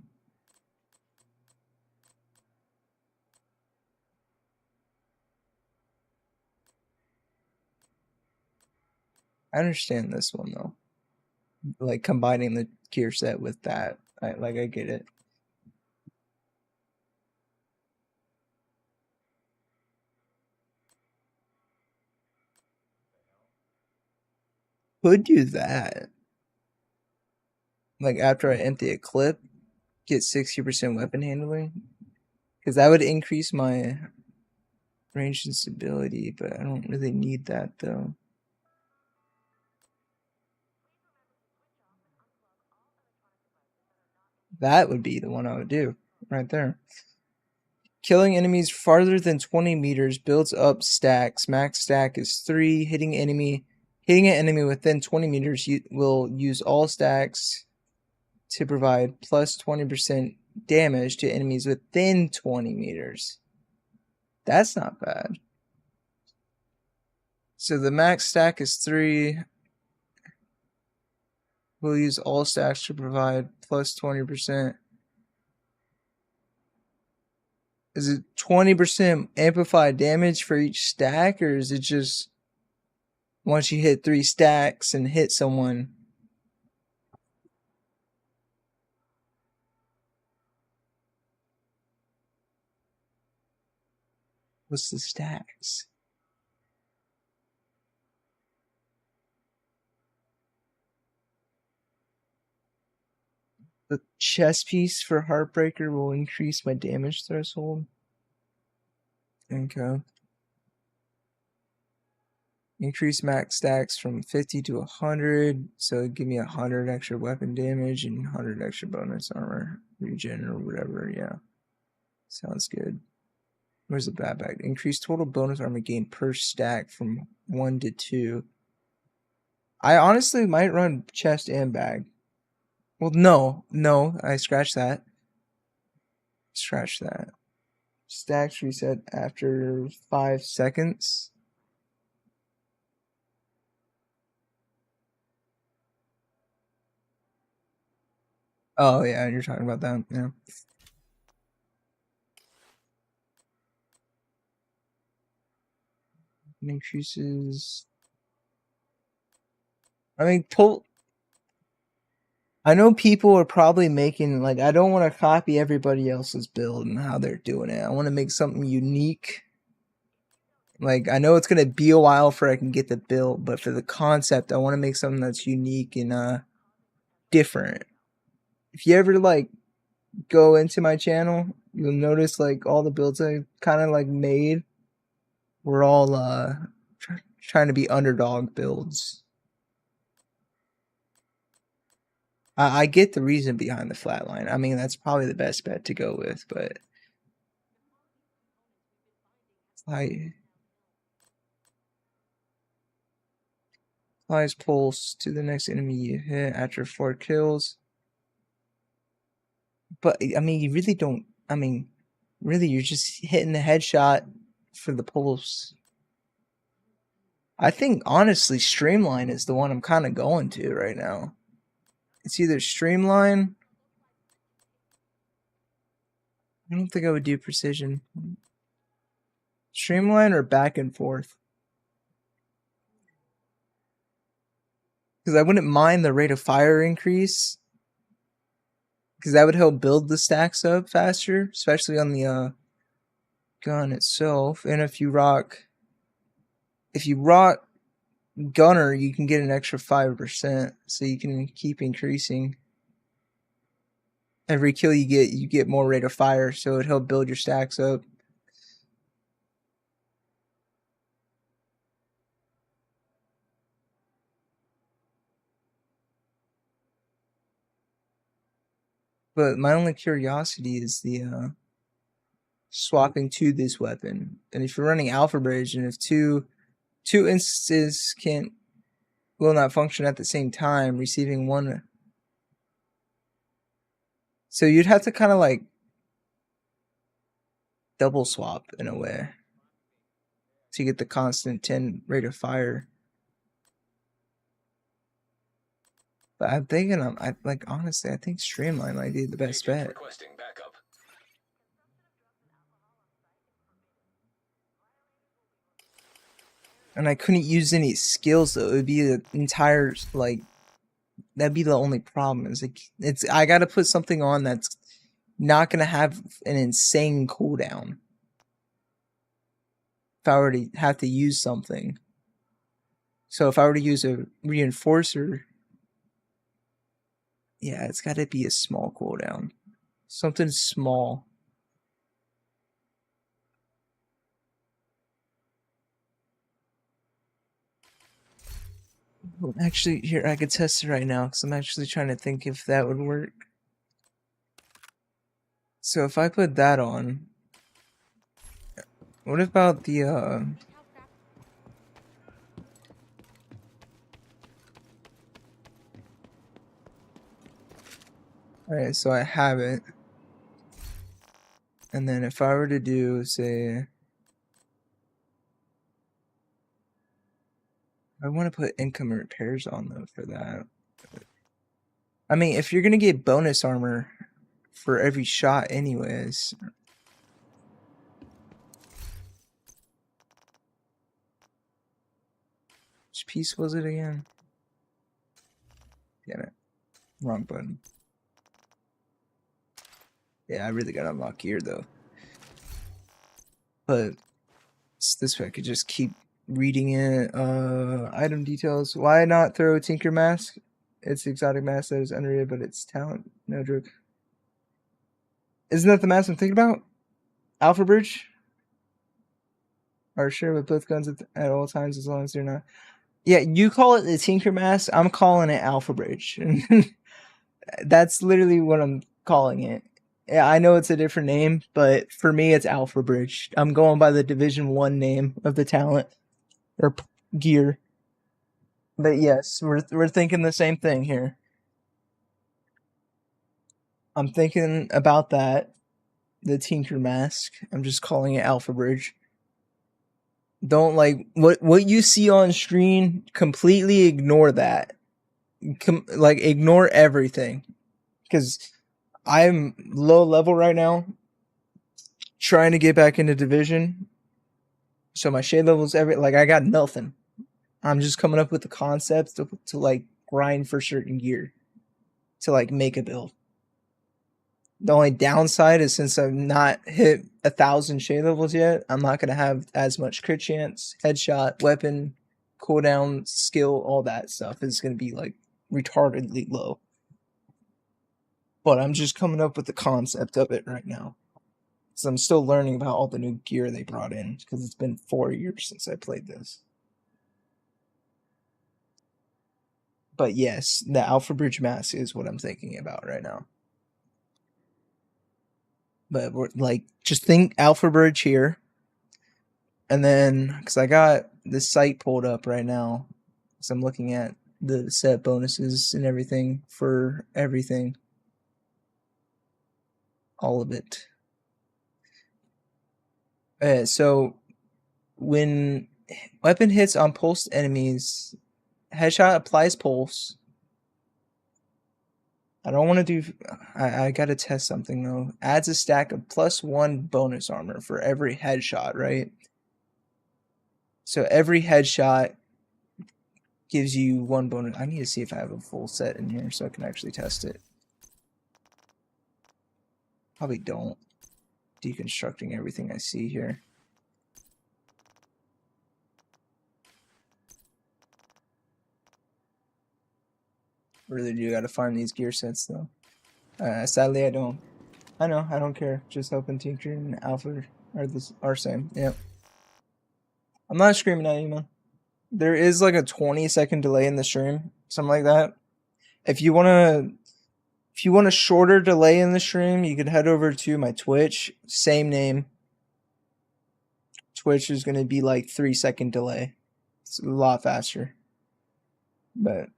Speaker 1: I understand this one, though. Like, combining the gear set with that. I get it. Could do that. Like, after I empty a clip, get 60% weapon handling. Because that would increase my range and stability, but I don't really need that, though. That would be the one I would do, right there. Killing enemies farther than 20 meters builds up stacks. Max stack is 3. Hitting an enemy within 20 meters will use all stacks to provide plus 20% damage to enemies within 20 meters. That's not bad. So the max stack is 3. We'll use all stacks to provide plus 20%. Is it 20% amplified damage for each stack, or is it just once you hit 3 stacks and hit someone? What's the stacks? The chest piece for Heartbreaker will increase my damage threshold. Okay. Increase max stacks from 50 to 100, so give me 100 extra weapon damage and 100 extra bonus armor regen or whatever. Yeah, sounds good. Where's the bad bag? Increase total bonus armor gain per stack from 1 to 2. I honestly might run chest and bag. Well, no, I scratched that. Scratch that. Stacks reset after 5 seconds. Oh, yeah, you're talking about that, yeah. Increases. I mean, I know people are probably making, like, I don't want to copy everybody else's build and how they're doing it. I want to make something unique. Like, I know it's gonna be a while before I can get the build, but for the concept, I want to make something that's unique and different. If you ever like go into my channel, you'll notice like all the builds I kind of like made were all trying to be underdog builds. I get the reason behind the flatline. I mean, that's probably the best bet to go with, but applies pulse to the next enemy you hit after 4 kills. But I mean, you really don't. I mean, really, you're just hitting the headshot for the pulse. I think honestly, Streamline is the one I'm kind of going to right now. It's either Streamline. I don't think I would do Precision. Streamline or Back and Forth. Because I wouldn't mind the rate of fire increase. Because that would help build the stacks up faster. Especially on the gun itself. And if you rock Gunner, you can get an extra 5%, so you can keep increasing. Every kill you get more rate of fire, so it help build your stacks up. But my only curiosity is the swapping to this weapon. And if you're running Alpha Bridge, and if two instances will not function at the same time, receiving one. So you'd have to kind of like double swap in a way to get the constant 10 rate of fire. But I'm thinking, honestly, I think Streamline might be the best bet.
Speaker 7: Requesting backup.
Speaker 1: And I couldn't use any skills though. It would be an entire that'd be the only problem. I gotta put something on that's not gonna have an insane cooldown. If I were to have to use something. So if I were to use a reinforcer, yeah, it's gotta be a small cooldown. Something small. Actually, here, I could test it right now, because I'm actually trying to think if that would work. So if I put that on, what about the, Alright, so I have it. And then if I were to do, say, I want to put income repairs on though for that. I mean, if you're gonna get bonus armor for every shot anyways. Which piece was it again? Damn it. Wrong button. Yeah, I really gotta unlock gear though. But this way I could just keep reading it. Item details. Why not throw a Tinker Mask? It's the exotic mask that is underrated, but it's talent. No joke. Isn't that the mask I'm thinking about? Alpha Bridge? Are sure with both guns at all times as long as they're not. Yeah, you call it the Tinker Mask. I'm calling it Alpha Bridge. That's literally what I'm calling it. Yeah, I know it's a different name, but for me it's Alpha Bridge. I'm going by the Division 1 name of the talent. Or gear. But yes, we're thinking the same thing here. I'm thinking about that. The Tinker Mask. I'm just calling it Alpha Bridge. Don't what you see on screen, completely ignore that. Ignore everything. Because I'm low level right now. Trying to get back into Division. So my shade levels, I got nothing. I'm just coming up with the concepts to grind for certain gear. To make a build. The only downside is since I've not hit 1,000 shade levels yet, I'm not gonna have as much crit chance, headshot, weapon, cooldown, skill, all that stuff is gonna be like retardedly low. But I'm just coming up with the concept of it right now. So I'm still learning about all the new gear they brought in because it's been 4 years since I played this. But yes, the Alpha Bridge mask is what I'm thinking about right now. But we're like, just think Alpha Bridge here. And then, because I got this site pulled up right now. So I'm looking at the set bonuses and everything for everything. All of it. So when weapon hits on pulsed enemies, headshot applies pulse. I don't want to do... I gotta test something though. Adds a stack of +1 bonus armor for every headshot, right? So every headshot gives you 1 bonus. I need to see if I have a full set in here so I can actually test it. Probably don't. Deconstructing everything I see here. Really do gotta find these gear sets though. Sadly I don't. I know, I don't care. Just hoping Tinker and Alpha are same. Yep. I'm not screaming at you, man. There is like a 20-second delay in the stream, something like that. If you want a shorter delay in the stream, you could head over to my Twitch, same name. Twitch is going to be like 3-second delay. It's a lot faster. But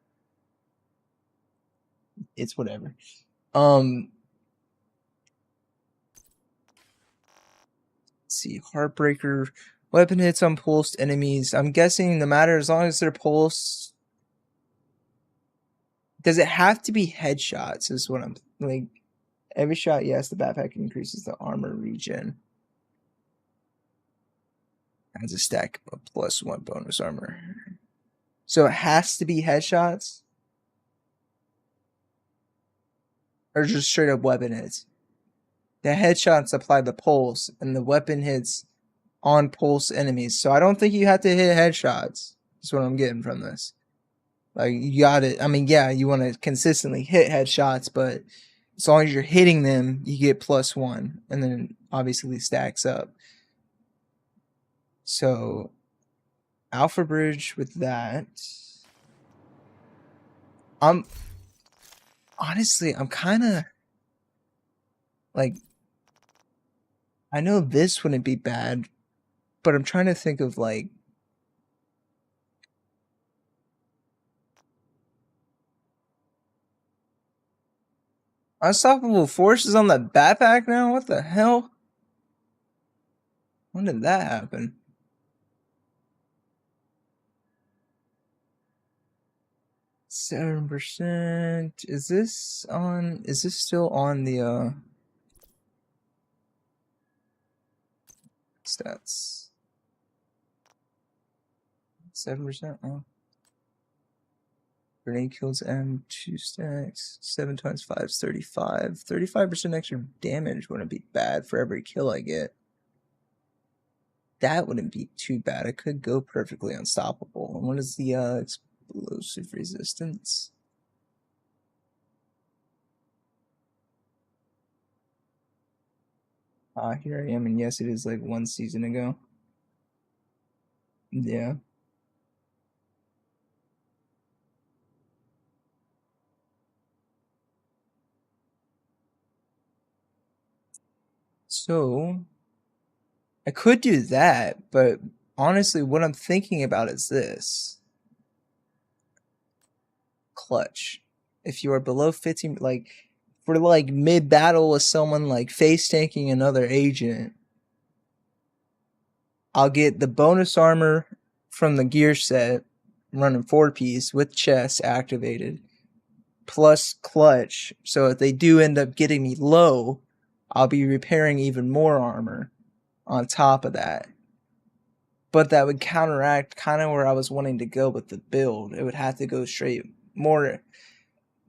Speaker 1: it's whatever. Let's see, Heartbreaker. Weapon hits on pulsed enemies. I'm guessing no matter, as long as they're pulsed. Does it have to be headshots? Is what I'm like. Every shot, yes, the backpack increases the armor regen. Adds a stack of +1 bonus armor. So it has to be headshots? Or just straight up weapon hits? The headshots apply the pulse, and the weapon hits on pulse enemies. So I don't think you have to hit headshots. That's what I'm getting from this. Like, you got it. I mean, yeah, you want to consistently hit headshots, but as long as you're hitting them, you get +1. And then obviously stacks up. So, Alpha Bridge with that. Honestly, I'm kind of like, I know this wouldn't be bad, but I'm trying to think of like, Unstoppable Force is on the backpack now? What the hell? When did that happen? %. Is this still on the stats? 7%? Oh. Grenade kills M, 2 stacks. 7 times 5 is 35. 35% extra damage wouldn't be bad for every kill I get. That wouldn't be too bad. I could go perfectly unstoppable. And what is the explosive resistance? Here I am, and yes, it is like 1 season ago. Yeah. So, I could do that, but honestly, what I'm thinking about is this. Clutch. If you are below 15, like, for like mid-battle with someone like face tanking another agent, I'll get the bonus armor from the gear set, running 4-piece with chest activated, plus clutch. So if they do end up getting me low, I'll be repairing even more armor on top of that. But that would counteract kind of where I was wanting to go with the build. It would have to go straight more.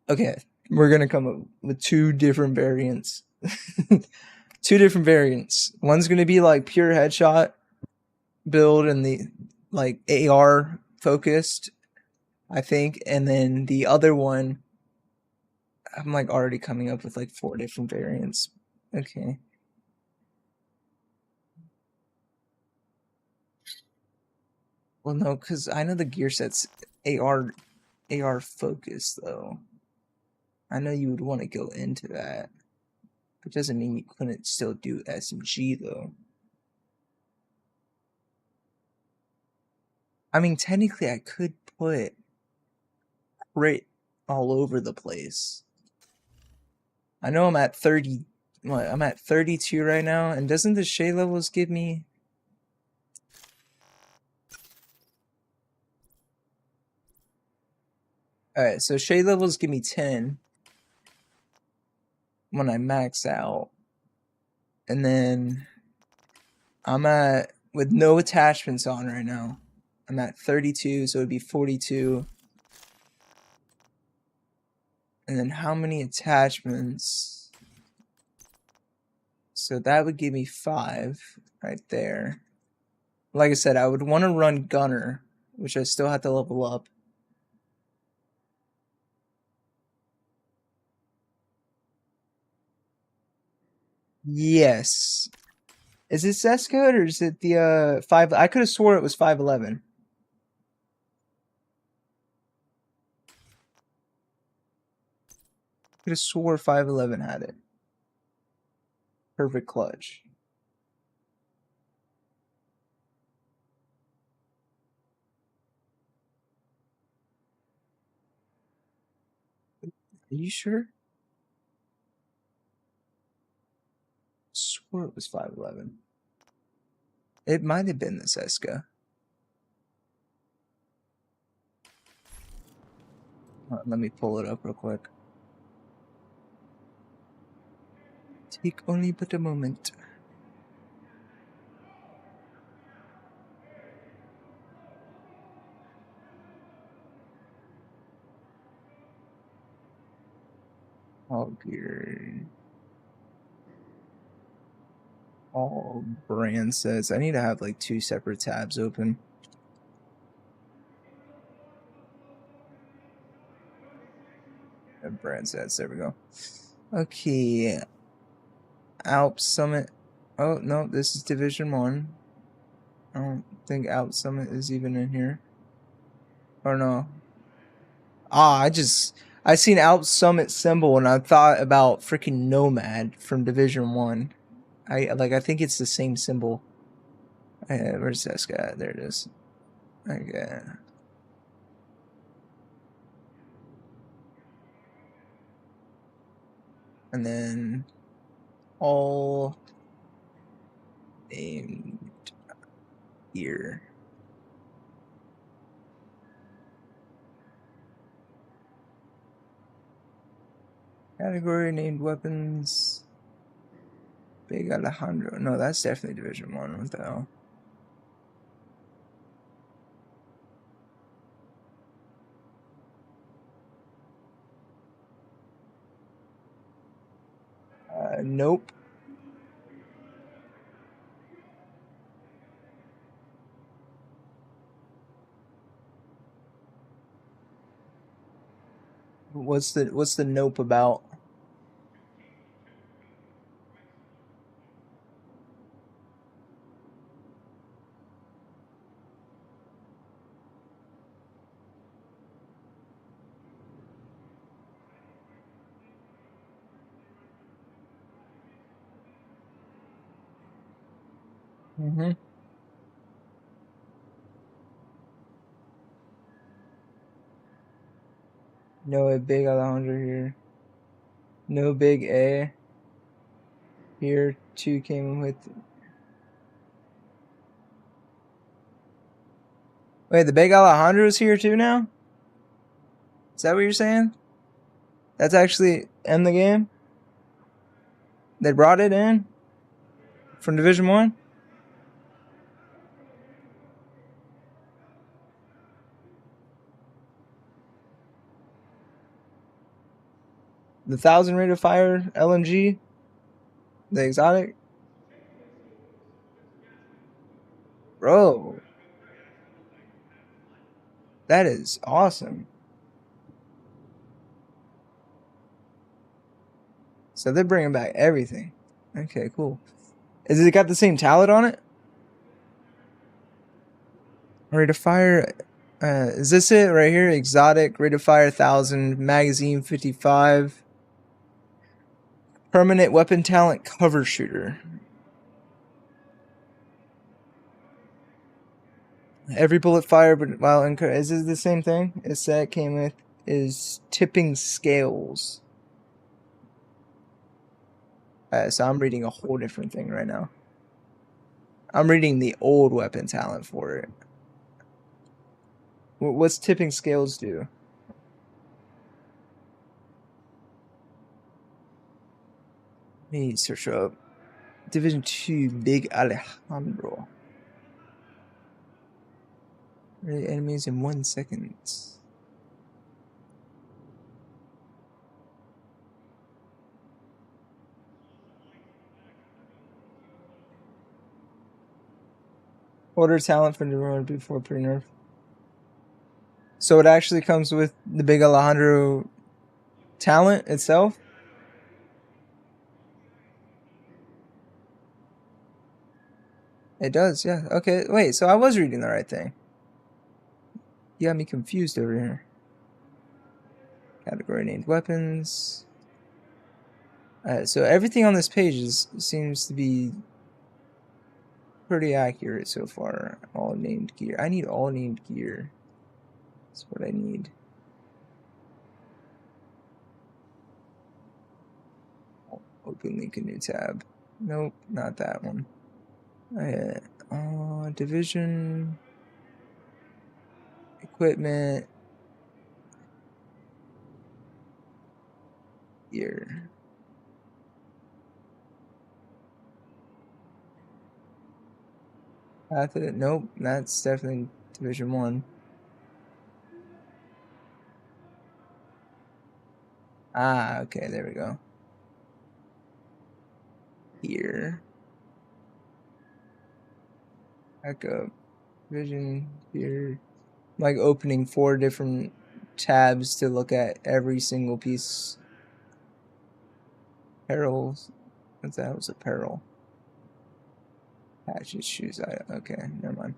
Speaker 1: Okay, we're going to come up with 2 different variants Two different variants. One's gonna be like pure headshot build and the like AR focused, I think, and then the other one, I'm like already coming up with like 4 different variants. Okay. Well, no, because I know the gear set's AR focused though. I know you would want to go into that. It doesn't mean you couldn't still do SMG though. I mean, technically, I could put crit all over the place. I know I'm at 30. What, I'm at 32 right now, and doesn't the shade levels give me? Alright, so shade levels give me 10 when I max out. And then I'm at, with no attachments on right now, I'm at 32, so it would be 42. And then how many attachments? So that would give me 5 right there. Like I said, I would want to run Gunner, which I still have to level up. Yes. Is it CES code or is it the 5? I could have swore it was 511. Could have swore 511 had it. Perfect clutch. Are you sure? Swore it was 511. It might have been the Seska. Let me pull it up real quick. Take only but a moment. All gear. All brand sets. I need to have like 2 separate tabs open. Brand sets. There we go. Okay. Alp Summit. Oh no, this is Division 1. I don't think Alp Summit is even in here. Or no. I seen Alp Summit symbol and I thought about freaking Nomad from Division 1. I think it's the same symbol. Where's this guy? There it is. Okay. And then all named here. Category named weapons. Big Alejandro. No, that's definitely Division 1. What the hell? Nope. What's the nope about? Mm-hmm. No big Alejandro here. No big A. Here 2 came with. Wait, the big Alejandro's here too now? Is that what you're saying? That's actually in the game? They brought it in? From Division 1? The 1000 rate of fire LMG? The exotic? Bro. That is awesome. So they're bringing back everything. Okay, cool. Is it got the same talent on it? Rate of fire. Is this it right here? Exotic, rate of fire 1000, magazine 55. Permanent weapon talent, cover shooter. Every bullet fired, but while is this the same thing? It's that came with is tipping scales. So I'm reading a whole different thing right now. I'm reading the old weapon talent for it. What's tipping scales do? Let me search up Division 2 Big Alejandro. Really enemies in 1 second. Order talent for the road before pre-nerf. So it actually comes with the Big Alejandro talent itself? It does, yeah. Okay, wait, so I was reading the right thing. You got me confused over here. Category named weapons. So everything on this page seems to be pretty accurate so far. All named gear. I need all named gear. That's what I need. Open link a new tab. Nope, not that one. Division. Equipment. Gear. Nope, that's definitely Division 1. Ah, okay, there we go. Here. Back up. Vision here. Like opening 4 different tabs to look at every single piece. Apparel. What's that? It was apparel. Patches, shoes. Okay, never mind.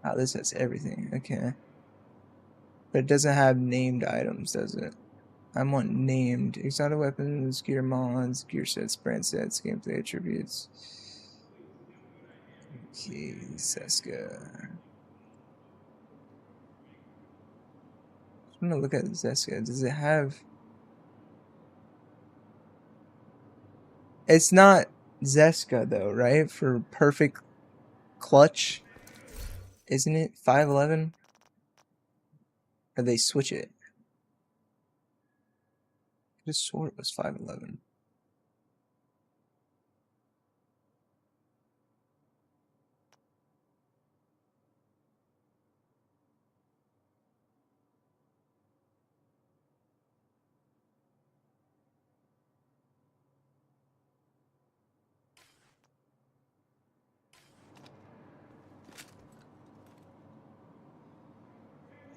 Speaker 1: Oh, this has everything. Okay. But it doesn't have named items, does it? I want named. Exotic weapons, gear mods, gear sets, brand sets, gameplay attributes. Okay, Zeska. I'm gonna look at Zeska. Does it have... It's not Zeska though, right? For perfect clutch. Isn't it 511? Or they switch it? I just swore it was 511.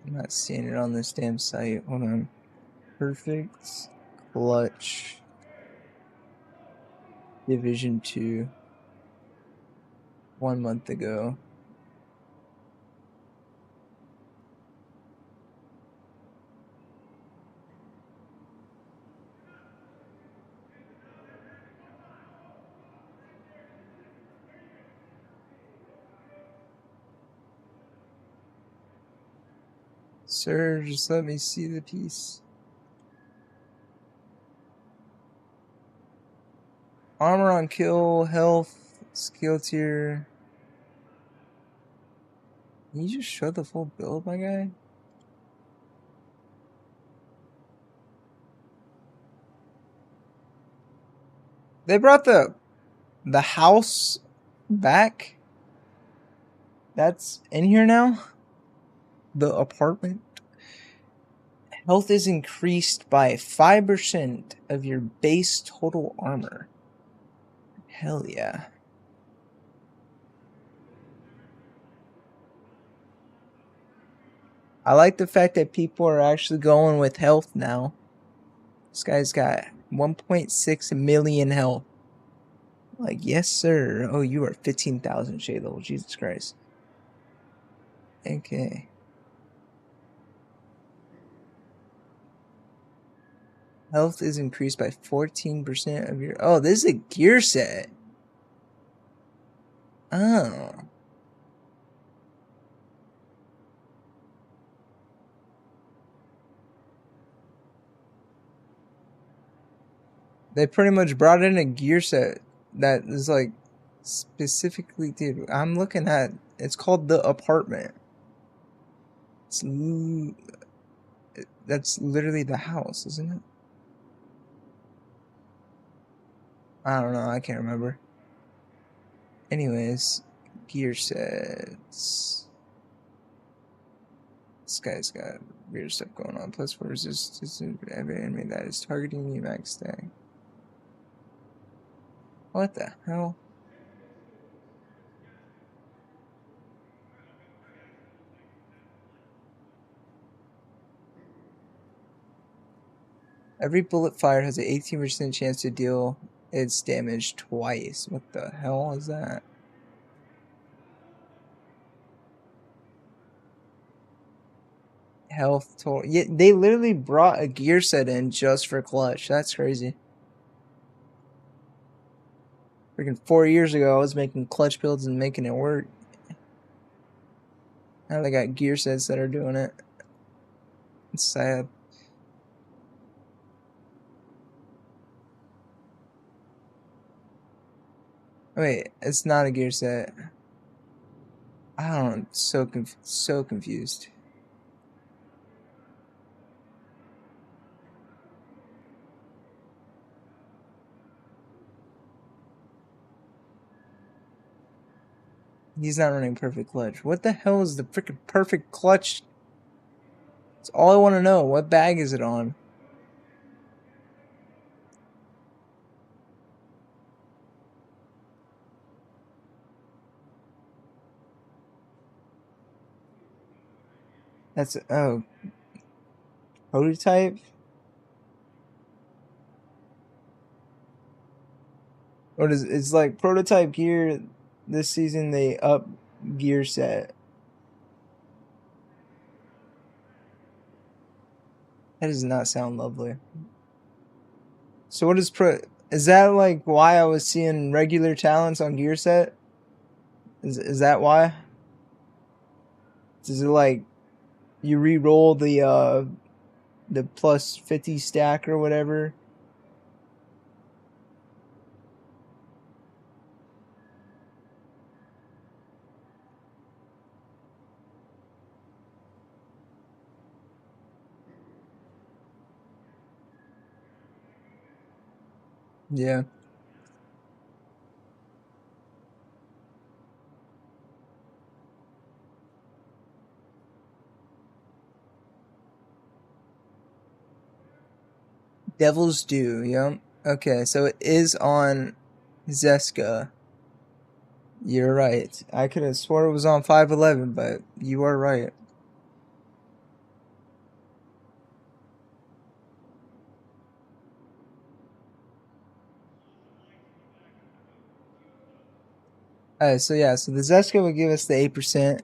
Speaker 1: I'm not seeing it on this damn site. Hold on. Perfect clutch. Division 2. 1 month ago. Sir, just let me see the piece. Armor on kill, health, skill tier. Can you just show the full build, my guy? They brought the house back? That's in here now? The apartment? Health is increased by 5% of your base total armor. Hell yeah. I like the fact that people are actually going with health now. This guy's got 1.6 million health. Like, yes, sir. Oh, you are 15,000 shade level. Jesus Christ. Okay. Health is increased by 14% of your... Oh, this is a gear set. Oh. They pretty much brought in a gear set that is like specifically, dude. I'm looking at, it's called the apartment. It's that's literally the house, isn't it? I don't know. I can't remember. Anyways, gear sets. This guy's got weird stuff going on. Plus 4 resistance to every enemy that is targeting you max stag. What the hell? Every bullet fired has an 18% chance to deal its damage twice. What the hell is that? Health total. Yeah, they literally brought a gear set in just for clutch. That's crazy. Freaking 4 years ago, I was making clutch builds and making it work. Now they got gear sets that are doing it. It's sad. Wait, it's not a gear set. I don't know. I'm so confused. He's not running perfect clutch. What the hell is the freaking perfect clutch? That's all I want to know. What bag is it on? That's, oh, prototype? What is, it's like prototype gear. This season they up gear set. That does not sound lovely. So what is is that like why I was seeing regular talents on gear set? Is that why? Is it like you re-roll the plus 50 stack or whatever? Yeah. Devil's Due, yep. Okay, so it is on Zeska. You're right. I could have swore it was on 511, but you are right. Alright, so yeah, so the Zeska would give us the 8%.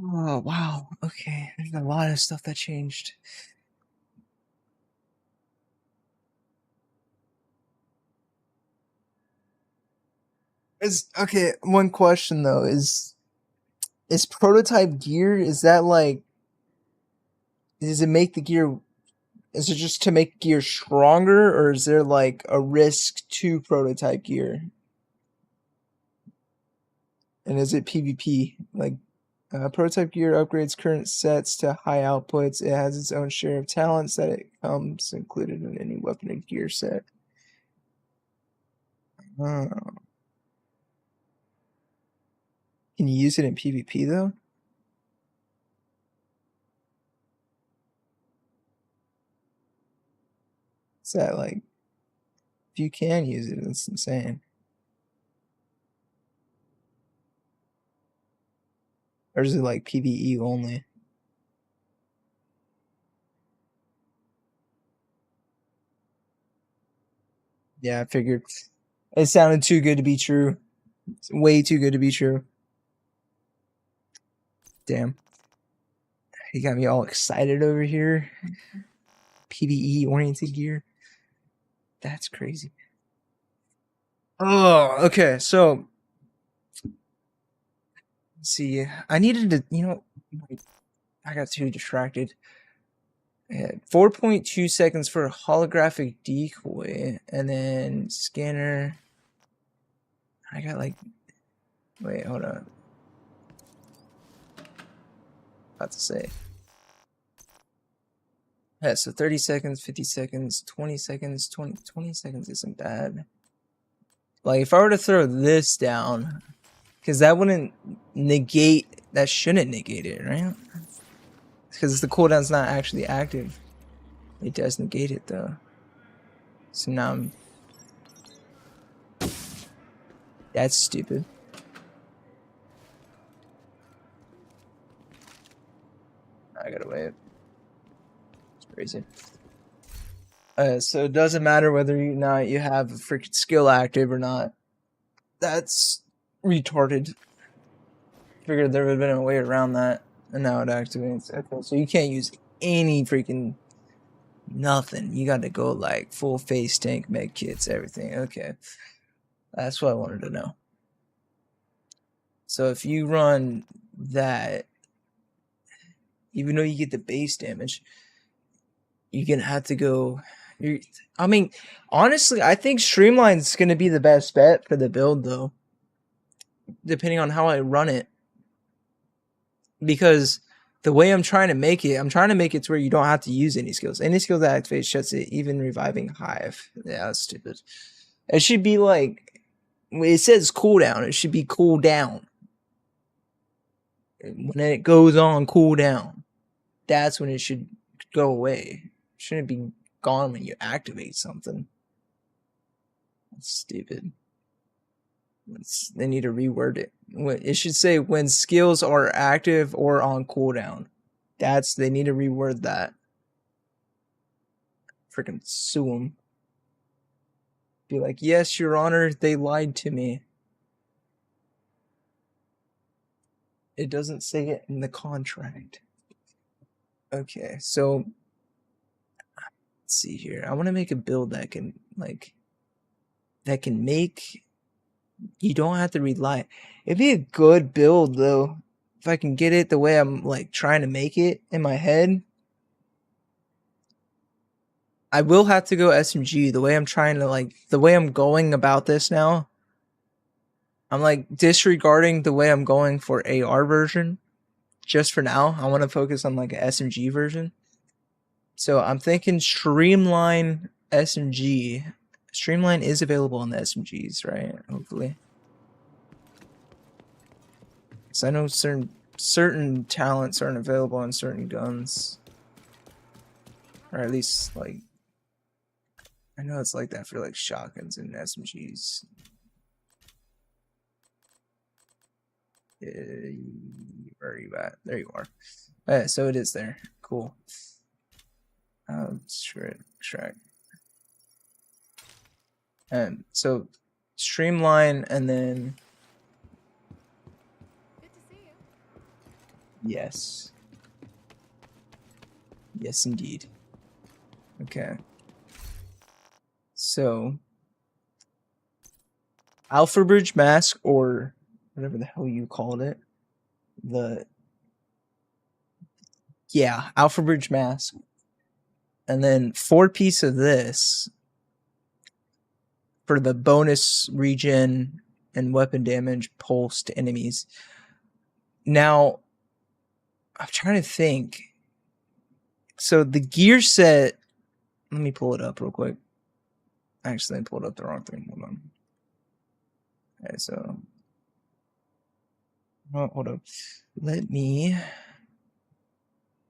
Speaker 1: Oh, wow. Okay, there's a lot of stuff that changed. Okay, one question though is prototype gear, is that like, does it make the gear, is it just to make gear stronger, or is there like a risk to prototype gear? And is it PvP? Like, prototype gear upgrades current sets to high outputs. It has its own share of talents that it comes included in any weapon and gear set. Oh. Can you use it in PvP though? What's that like? If you can use it, it's insane. Or is it like PvE only? Yeah, I figured. It sounded too good to be true. It's way too good to be true. Damn. You got me all excited over here. PvE oriented gear. That's crazy. Oh, okay. So, let's see. I needed to, I got too distracted. 4.2 seconds for a holographic decoy, and then scanner. I got like, wait, hold on. About to say. Yeah, so 30 seconds, 50 seconds, 20 seconds, 20 seconds isn't bad. Like, if I were to throw this down, because that wouldn't negate, that shouldn't negate it, right? Because the cooldown's not actually active. It does negate it, though. So now I'm... That's stupid. I gotta wait. Crazy. So it doesn't matter whether or not you have a freaking skill active or not. That's retarded. Figured there would have been a way around that, and now it activates. Okay, so you can't use any freaking nothing. You got to go like full face tank, med kits, everything. Okay, that's what I wanted to know. So if you run that, even though you get the base damage, you're gonna have to go. I mean, honestly, I think Streamline's gonna be the best bet for the build, though, depending on how I run it. Because the way I'm trying to make it to where you don't have to use any skills. Any skill that activates shuts it, even reviving Hive. Yeah, that's stupid. It should be like, it says cooldown. It should be cooldown. When it goes on cooldown, that's when it should go away. It shouldn't be gone when you activate something. That's stupid. They need to reword it. It should say when skills are active or on cooldown. They need to reword that. Freaking sue them. Be like, yes, Your Honor, they lied to me. It doesn't say it in the contract. Okay, so let's see here. I want to make a build that can make. You don't have to rely. It'd be a good build though, if I can get it the way I'm like trying to make it in my head. I will have to go SMG the way I'm trying to the way I'm going about this now. I'm like disregarding the way I'm going for AR version. Just for now, I want to focus on like an SMG version. So I'm thinking Streamline SMG. Streamline is available on the SMGs, right? Hopefully. Because I know certain talents aren't available on certain guns. Or at least, like, I know it's like that for like shotguns and SMGs. Where are you at? There you are. Yeah, so it is there. Cool. Track. And so Streamline, and then
Speaker 3: Good to see you.
Speaker 1: yes. Yes, indeed. Okay. So Alpha Bridge Mask, or whatever the hell you called it. Alpha Bridge Mask. And then 4-piece of this for the bonus regen and weapon damage pulse to enemies. Now, I'm trying to think. So the gear set, let me pull it up real quick. Actually, I pulled up the wrong thing. Hold on. Okay, so, oh, hold up. Let me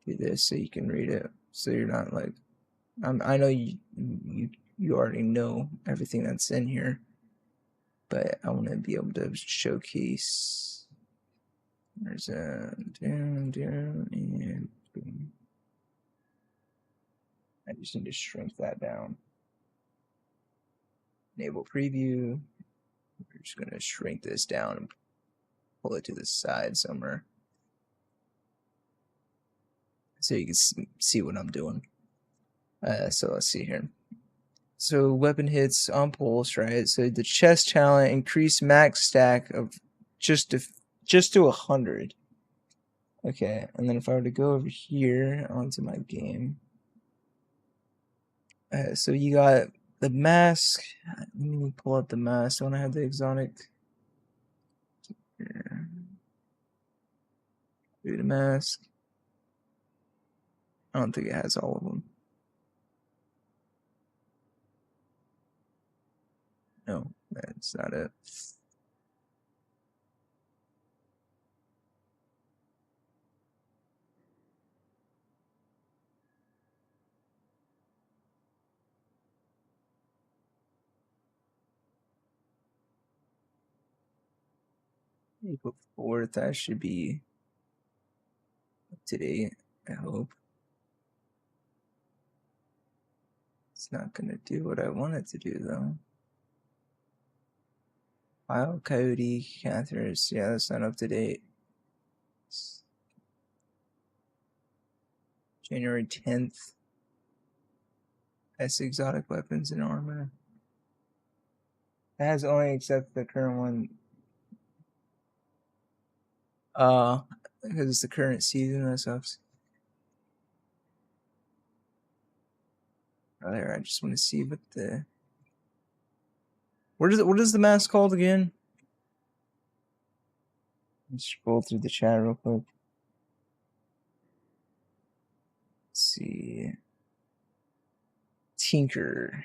Speaker 1: do this so you can read it. So you're not like I know you already know everything that's in here, but I want to be able to showcase. There's a down, and boom. I just need to shrink that down. Enable preview. We're just gonna shrink this down and pull it to the side somewhere, so you can see what I'm doing. So let's see here. So weapon hits on pulse, right? So the chest challenge increase max stack of just to 100. Okay, and then if I were to go over here onto my game, so you got the mask. Let me pull up the mask. I want to have the exotic. Here. Do the mask. I don't think it has all of them. No, that's not it. April 4th, that should be up to date, I hope. It's not gonna do what I want it to do though. Wild Coyote, Cathars, yeah, that's not up to date. January 10th. S exotic weapons and armor. It has only except the current one. Because it's the current season, that sucks. There, I just want to see what the. What is the mask called again? Let's scroll through the chat real quick. Let's see. Tinker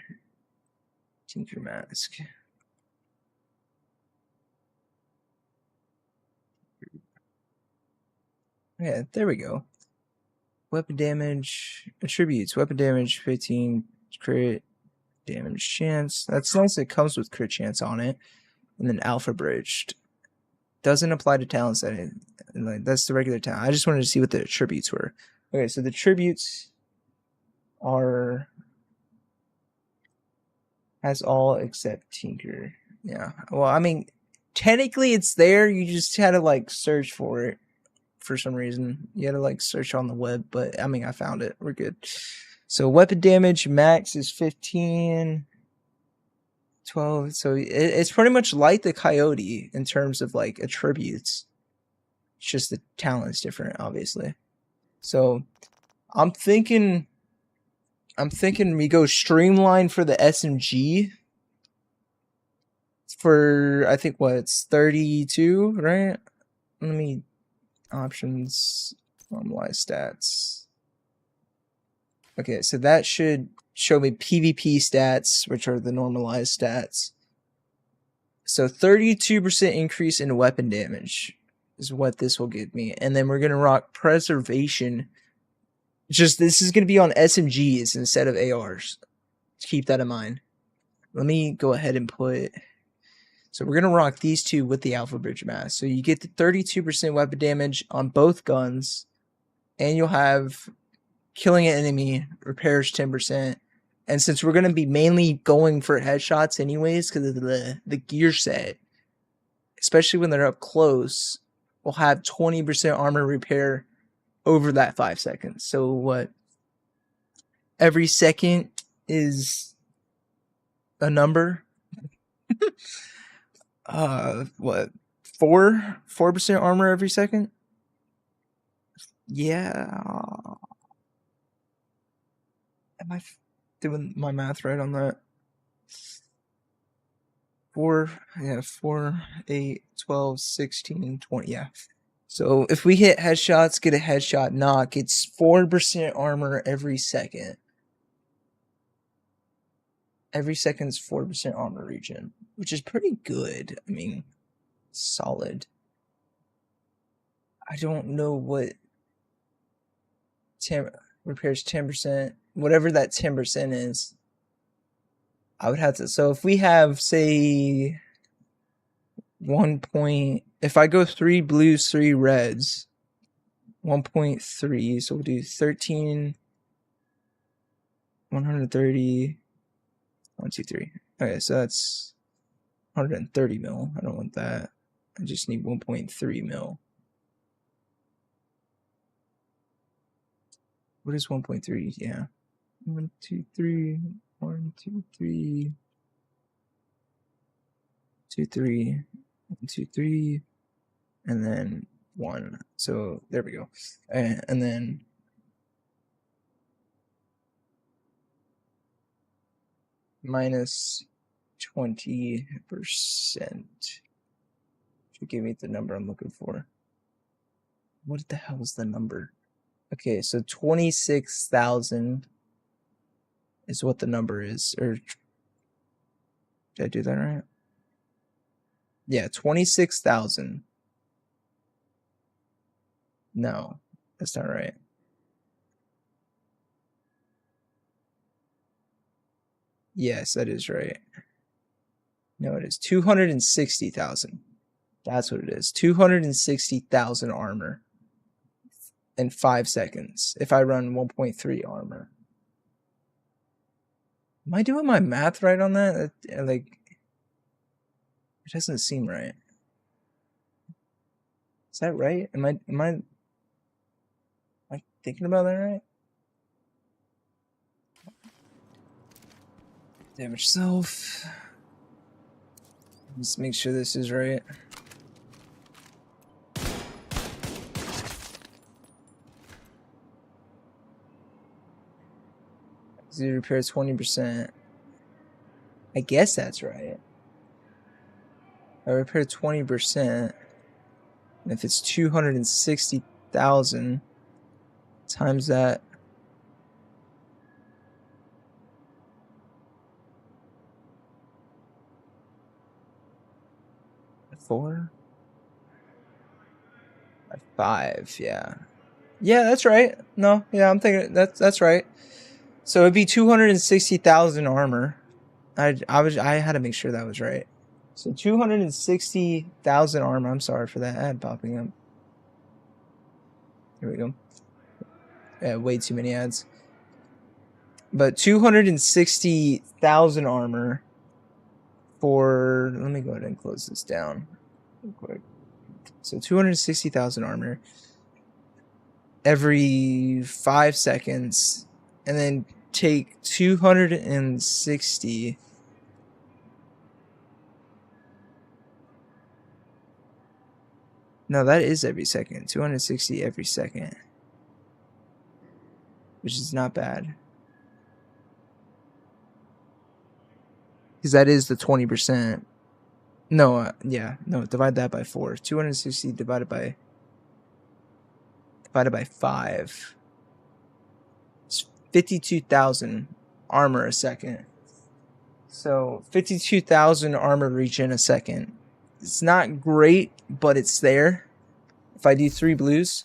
Speaker 1: mask. Yeah, there we go. Weapon damage attributes. Weapon damage 15 crit damage chance. That's nice. It comes with crit chance on it. And then alpha bridged. Doesn't apply to talents that like that's the regular talent. I just wanted to see what the attributes were. Okay, so the attributes are has all except Tinker. Yeah. Well, I mean, technically it's there. You just had to like search for it for some reason. You had to like search on the web, but I mean, I found it. We're good. So weapon damage max is 15, 12. So it's pretty much like the Coyote in terms of like attributes. It's just the talent's different, obviously. So I'm thinking we go streamline for the SMG for, I think, what, it's 32, right? Let me, options, normalize stats. Okay, so that should show me PvP stats, which are the normalized stats. So 32% increase in weapon damage is what this will give me. And then we're going to rock preservation. Just this is going to be on SMGs instead of ARs. Keep that in mind. Let me go ahead and put. So we're going to rock these two with the Alpha Bridge mask. So you get the 32% weapon damage on both guns. And you'll have killing an enemy, repairs 10%. And since we're going to be mainly going for headshots anyways, because of the gear set, especially when they're up close, we'll have 20% armor repair over that 5 seconds. So what? Every second is a number. What? 4% armor every second? Yeah. Am I doing my math right on that? 4, 8, 12, 16, 20, yeah. So if we hit headshots, get a headshot knock, it's 4% armor every second. Every second's 4% armor regen, which is pretty good. I mean, solid. I don't know what repairs 10%, whatever that 10% is, I would have to. So if we have, say, if I go 3 blues, 3 reds, 1.3, so we'll do 13, 130, 1, 2, 3. Okay, so that's 130 mil. I don't want that. I just need 1.3 mil. What is 1.3? Yeah. 1, 2, 3. 1, 2, 3. 2, 3. 1, 2, 3. And then 1. So there we go. And then minus 20%. Should give me the number I'm looking for. What the hell is the number? Okay, so 26,000 is what the number is. Or did I do that right? Yeah, 26,000. No, that's not right. Yes, that is right. No, it is 260,000. That's what it is. 260,000 armor in 5 seconds if I run 1.3 armor. Am I doing my math right on that? Like, it doesn't seem right. Is that right? Am I thinking about that right? Damage self. Let's make sure this is right. Zero repair 20%. I guess that's right. I repair 20%. And if it's 260,000 times that. Four? 5, yeah. Yeah, that's right. No, yeah, I'm thinking that's right. So it'd be 260,000 armor. I had to make sure that was right. So 260,000 armor. I'm sorry for that ad popping up. Here we go. Yeah, way too many ads. But 260,000 armor for. Let me go ahead and close this down real quick. So 260,000 armor every 5 seconds, and then take 260. No, that is every second. 260 every second, which is not bad. Because that is the 20%. No, yeah, no, divide that by 4. 260 divided by 5. It's 52,000 armor a second. So 52,000 armor regen a second. It's not great, but it's there. If I do 3 blues,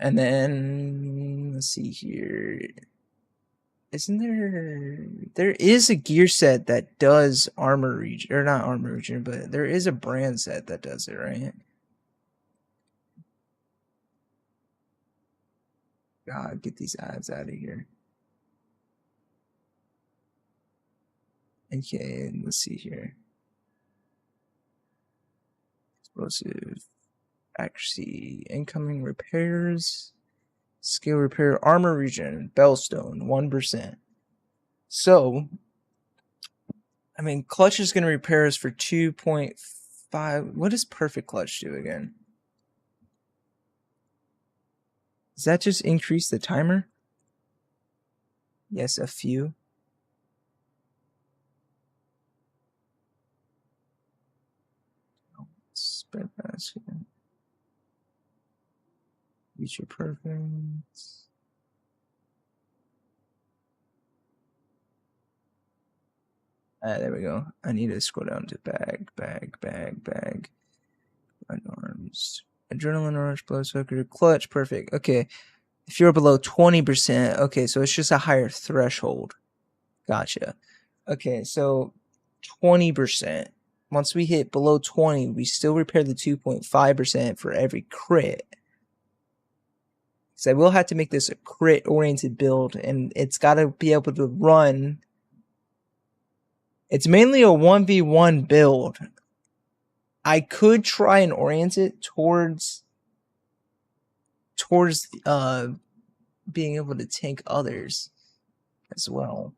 Speaker 1: and then let's see here. Isn't there is a gear set that does armor regen, or not armor regen, but there is a brand set that does it, right? God, get these ads out of here. Okay, let's see here. Explosive accuracy, incoming repairs, skill repair, armor regen, Bellstone, 1%. So, I mean, clutch is going to repair us for 2.5. What does perfect clutch do again? Does that just increase the timer? Yes, a few. Spread basket. Future perfect. There we go. I need to scroll down to bag. Arms. Adrenaline rush, blood sucker, clutch, perfect. Okay. If you're below 20%, okay, so it's just a higher threshold. Gotcha. Okay, so 20%. Once we hit below 20, we still repair the 2.5% for every crit. So I will have to make this a crit-oriented build, and it's got to be able to run. It's mainly a 1v1 build. I could try and orient it towards being able to tank others as well.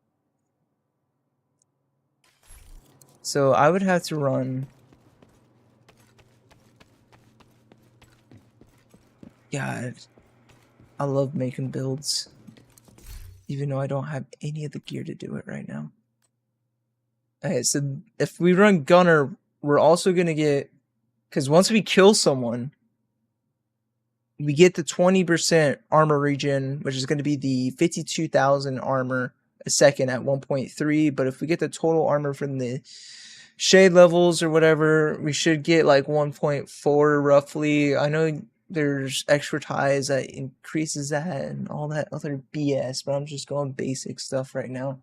Speaker 1: So I would have to run. God, I love making builds, even though I don't have any of the gear to do it right now. Okay, so if we run Gunner, we're also gonna get, because once we kill someone, we get the 20% armor regen, which is going to be the 52,000 armor a second at 1.3. But if we get the total armor from the shade levels or whatever, we should get like 1.4 roughly. I know there's extra ties that increases that and all that other BS, but I'm just going basic stuff right now.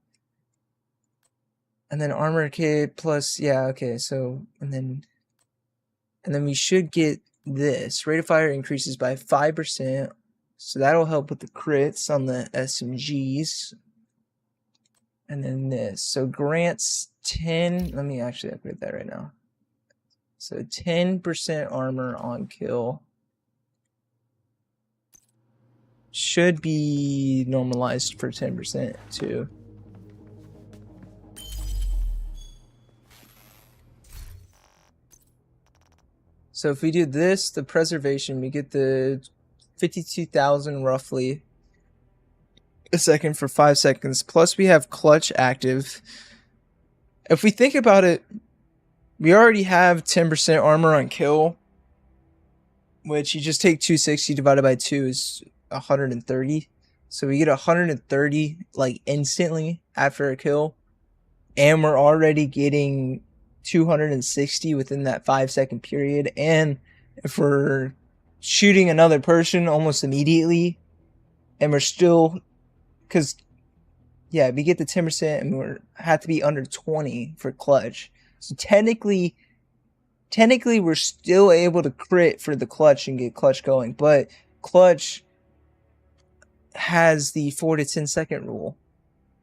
Speaker 1: And then armor kit plus, yeah, okay, so, and then we should get this. Rate of fire increases by 5%, so that'll help with the crits on the SMGs. And then this, so grants 10, let me actually upgrade that right now. So 10% armor on kill. Should be normalized for 10% too. So if we do this, the preservation, we get the 52,000 roughly a second for 5 seconds. Plus we have clutch active. If we think about it, we already have 10% armor on kill, which you just take 260 divided by 2 is 130. So we get 130 like instantly after a kill. And we're already getting 260 within that 5-second period. And if we're shooting another person almost immediately, and we're still, because yeah, we get the 10% and we have to be under 20 for clutch. So technically we're still able to crit for the clutch and get clutch going, but clutch has the 4 to 10 second rule.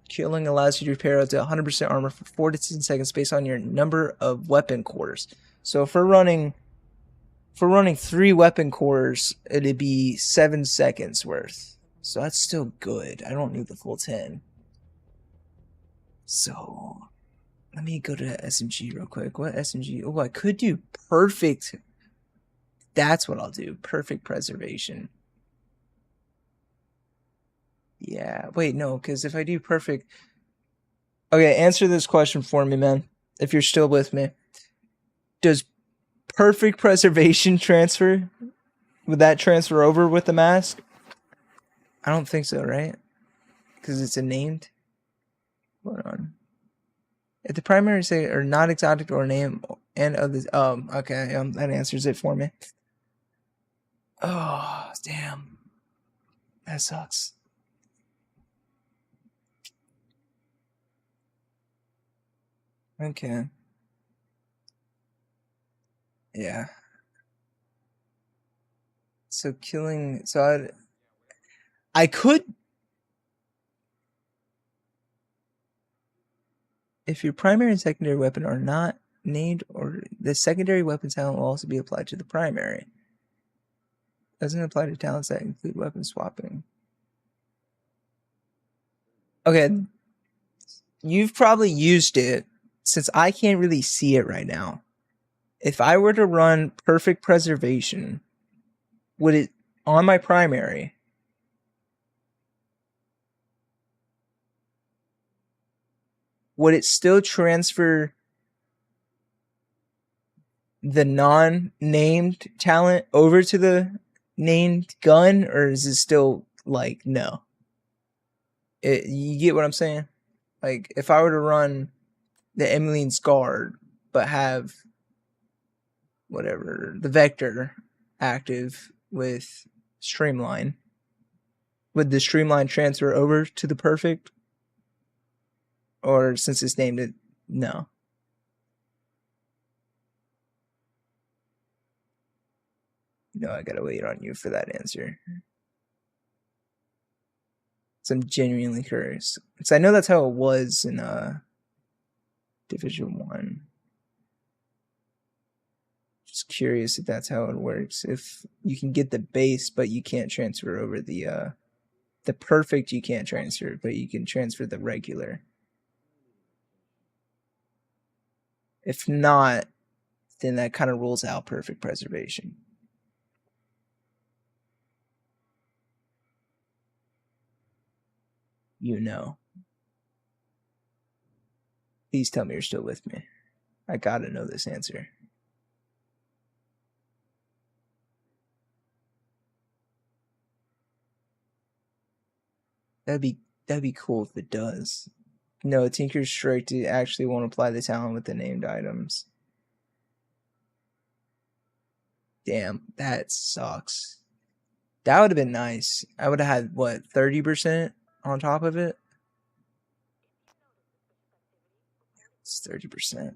Speaker 1: Killing allows you to repair up to 100% armor for 4 to 10 seconds based on your number of weapon cores. So if we're running 3 weapon cores, it'd be 7 seconds worth. So that's still good. I don't need the full 10. So let me go to SMG real quick. What SMG? Oh, I could do perfect. That's what I'll do. Perfect preservation. Yeah, wait, no, because if I do perfect... Okay, answer this question for me, man, if you're still with me. Does perfect preservation transfer? Would that transfer over with the mask? I don't think so, right? Because it's a named? Hold on. If the primary say or not exotic or name and others... okay, that answers it for me. Oh, damn. That sucks. Okay. Yeah. So killing, so I could, if your primary and secondary weapon are not named, or the secondary weapon talent will also be applied to the primary. Doesn't apply to talents that include weapon swapping. Okay. You've probably used it. Since I can't really see it right now, if I were to run perfect preservation, would it, on my primary, would it still transfer the non-named talent over to the named gun, or is it still like, no? You get what I'm saying? Like, if I were to run the Emmeline's Guard, but have whatever, the Vector active with Streamline, would the streamline transfer over to the perfect? Or since it's named it, no. No, I gotta wait on you for that answer. So I'm genuinely curious. Because I know that's how it was in Division 1. Just curious if that's how it works. If you can get the base, but you can't transfer over the perfect, you can't transfer, but you can transfer the regular. If not, then that kind of rules out perfect preservation. You know. Please tell me you're still with me. I gotta know this answer. That'd be cool if it does. No, Tinker's Strike to actually won't apply the talent with the named items. Damn, that sucks. That would have been nice. I would have had, what, 30% on top of it? It's 30%.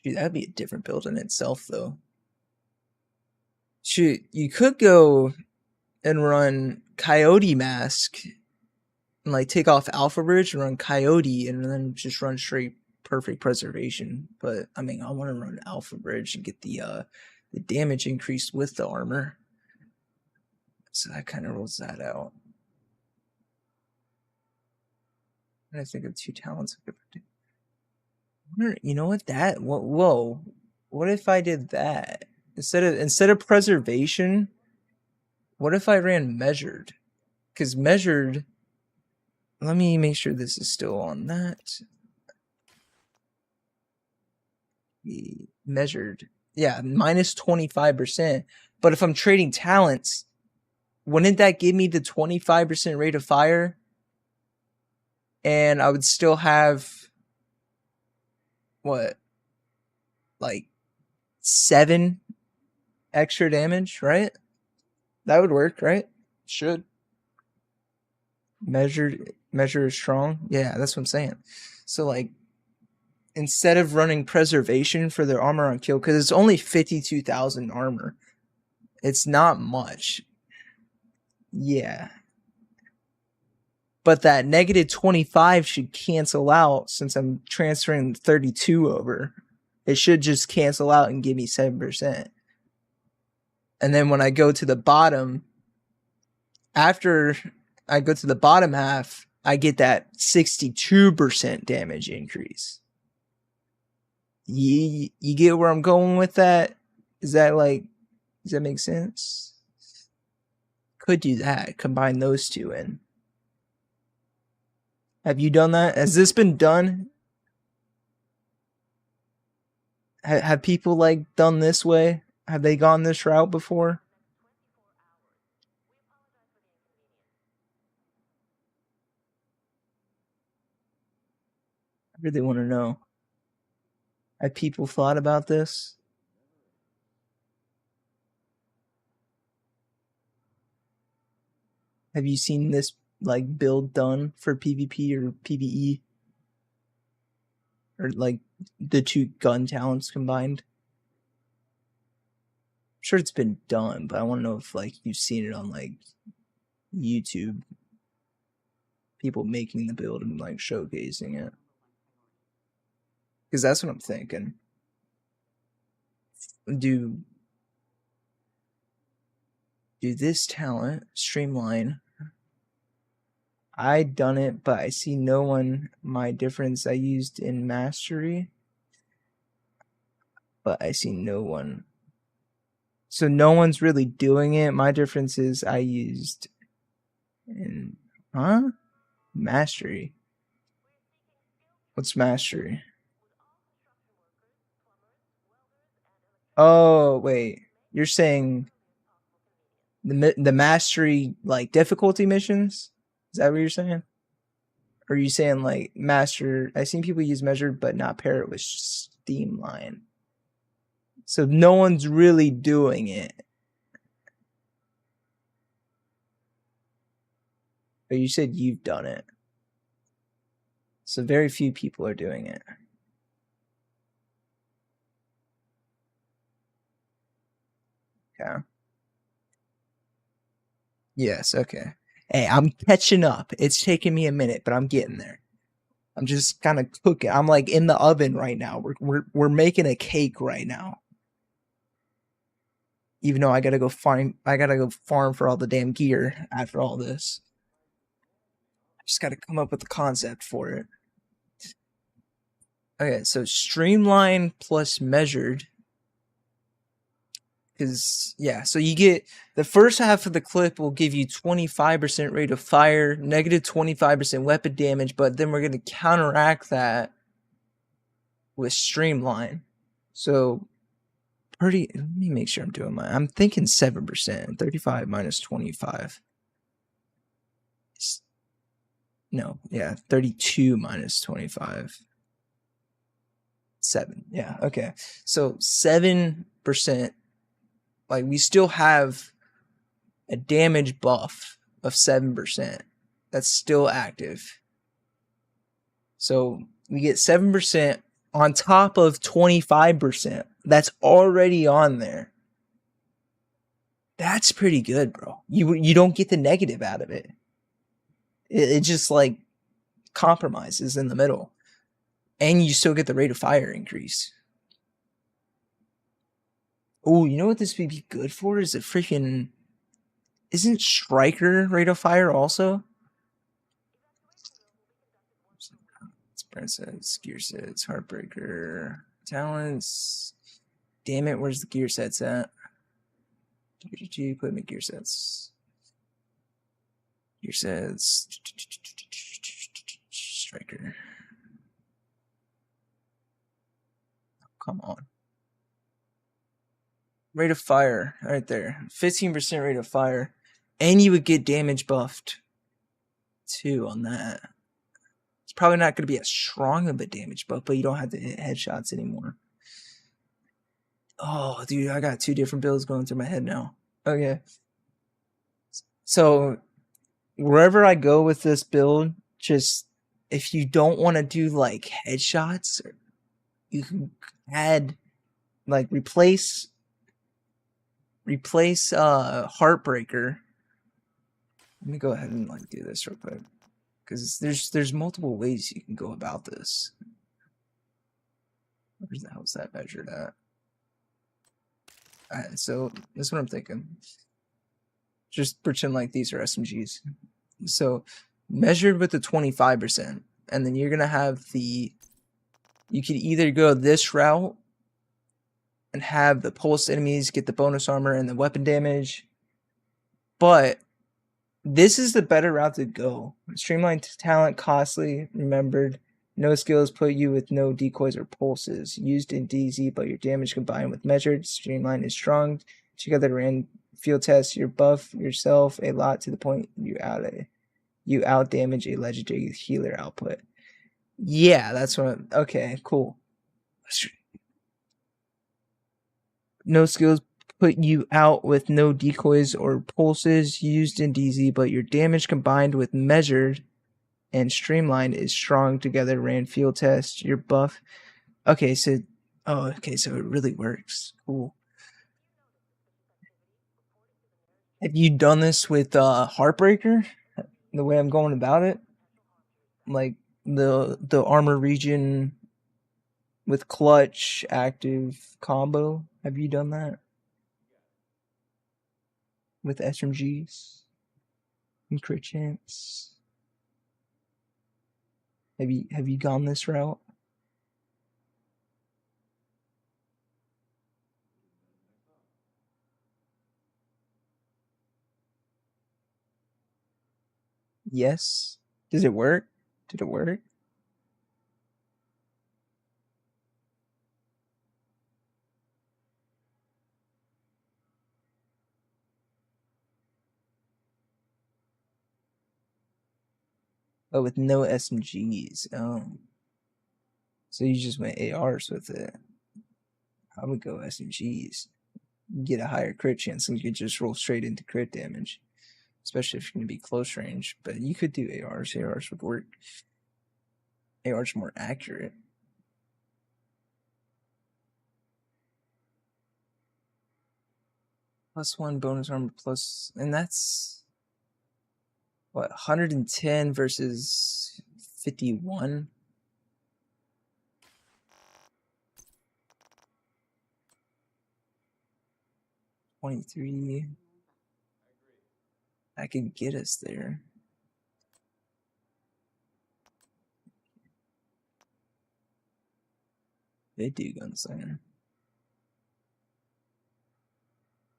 Speaker 1: Dude, that'd be a different build in itself, though. Shoot, you could go and run Coyote Mask and like take off Alpha Bridge and run Coyote and then just run straight perfect preservation. But I mean, I want to run Alpha Bridge and get the damage increased with the armor. So that kind of rules that out. And I think of 2 talents I could do. You know what? Whoa. What if I did that? Instead of preservation, what if I ran measured? Because measured, let me make sure this is still on that. Measured, yeah, minus 25%. But if I'm trading talents, wouldn't that give me the 25% rate of fire? And I would still have, what, like 7 extra damage, right? That would work, right? Should. Measure is strong. Yeah, that's what I'm saying. So like, instead of running preservation for their armor on kill, because it's only 52,000 armor, it's not much. Yeah. But that negative 25 should cancel out since I'm transferring 32 over. It should just cancel out and give me 7%. And then when I go to the bottom, after I go to the bottom half, I get that 62% damage increase. You get where I'm going with that? Is that like, does that make sense? Could do that. Combine those two in. Have you done that? Has this been done? Have people like done this way? Have they gone this route before? I really want to know. Have people thought about this? Have you seen this like build done for PvP or PvE? Or like the 2 gun talents combined? I'm sure it's been done, but I want to know if like you've seen it on like YouTube. People making the build and like showcasing it. Because that's what I'm thinking. Do this talent, Streamline. I done it, but I see no one. My difference I used in Mastery. But I see no one. So no one's really doing it. My difference is I used in Mastery. What's Mastery? Oh, wait. You're saying the Mastery like difficulty missions? Is that what you're saying? Or are you saying like Master? I've seen people use Measured but not pair it with Streamline. So no one's really doing it. But you said you've done it. So very few people are doing it. Okay. Yes, okay. Hey, I'm catching up. It's taking me a minute, but I'm getting there. I'm just kind of cooking. I'm like in the oven right now. We're making a cake right now. Even though I gotta go farm for all the damn gear after all this. I just gotta come up with the concept for it. Okay, so streamline plus measured. Because, yeah, so you get the first half of the clip will give you 25% rate of fire, negative 25% weapon damage, but then we're going to counteract that with streamline. So, let me make sure I'm doing I'm thinking 7%, 35 minus 25. No, yeah, 32 minus 25. 7, yeah, okay. So, 7%. Like, we still have a damage buff of 7%. That's still active. So we get 7% on top of 25%. That's already on there. That's pretty good, bro. You don't get the negative out of it. It just like compromises in the middle. And you still get the rate of fire increase. Oh, you know what this would be good for? Is it freaking... Isn't Striker rate of fire also? Sprint sets, gear sets, Heartbreaker, talents. Damn it, where's the gear sets at? GG, put them in gear sets. Gear sets. Striker. Come on. Rate of fire, right there. 15% rate of fire. And you would get damage buffed, too, on that. It's probably not going to be as strong of a damage buff, but you don't have to hit headshots anymore. Oh, dude, I got 2 different builds going through my head now. Okay. So, wherever I go with this build, just, if you don't want to do, like, headshots, you can add, like, replace Heartbreaker. Let me go ahead and like do this real quick, because there's multiple ways you can go about this. Where the hell is that measured at? Alright, so this is what I'm thinking. Just pretend like these are SMGs. So measured with the 25%, and then you're gonna have you could either go this route and have the pulse enemies get the bonus armor and the weapon damage. But this is the better route to go. Streamlined talent, costly, remembered. No skills put you with no decoys or pulses. Used in DZ, but your damage combined with measured. Streamline is strong. Together ran field test. You buff yourself a lot to the point you out damage a legendary healer output. Yeah, that's what okay, cool. No skills put you out with no decoys or pulses used in DZ, but your damage combined with measured and streamlined is strong. Together ran field test. Your buff. Okay, so it really works. Cool. Have you done this with Heartbreaker? The way I'm going about it? Like the armor region with clutch active combo. Have you done that with SMGs and crit chance? Have you gone this route? Yes. Does it work? Did it work? Oh, with no SMGs. Oh. So you just went ARs with it. I would go SMGs. Get a higher crit chance, and you could just roll straight into crit damage, especially if you're going to be close range. But you could do ARs. ARs would work. ARs more accurate. +1 bonus armor plus, and that's what, 110 versus 51. $23. That could get us there. They do gunslinger.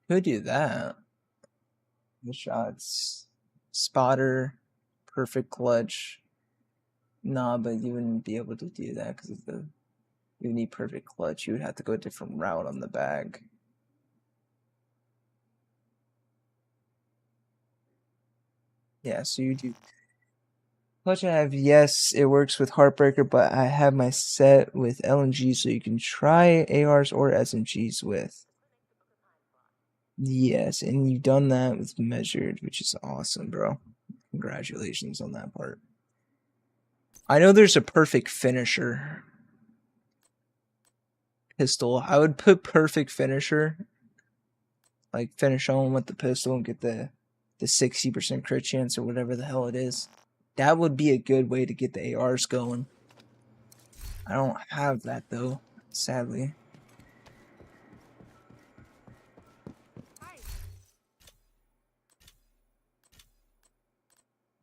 Speaker 1: Could do that. The shots. Spotter. Perfect clutch. Nah, but you wouldn't be able to do that because of the. You need perfect clutch. You would have to go a different route on the bag. Yeah, so you do. Clutch I have, yes, it works with Heartbreaker, but I have my set with LMG, so you can try ARs or SMGs with. Yes, and you've done that with Measured, which is awesome, bro. Congratulations on that part. I know there's a perfect finisher pistol. I would put perfect finisher, like finish on with the pistol and get the 60% crit chance or whatever the hell it is. That would be a good way to get the ARs going. I don't have that though, sadly.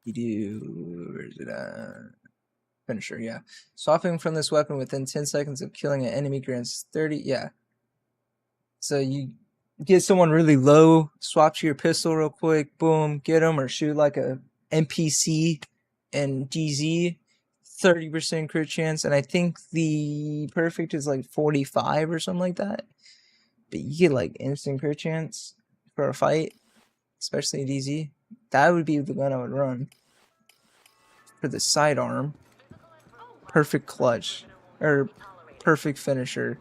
Speaker 1: You do, where is it at? Finisher, yeah. Swapping from this weapon within 10 seconds of killing an enemy grants 30, yeah. So you get someone really low, swap to your pistol real quick, boom, get them, or shoot like a NPC and DZ, 30% crit chance, and I think the perfect is like 45 or something like that. But you get like instant crit chance for a fight, especially DZ. That would be the gun I would run. For the sidearm, perfect clutch, or perfect finisher.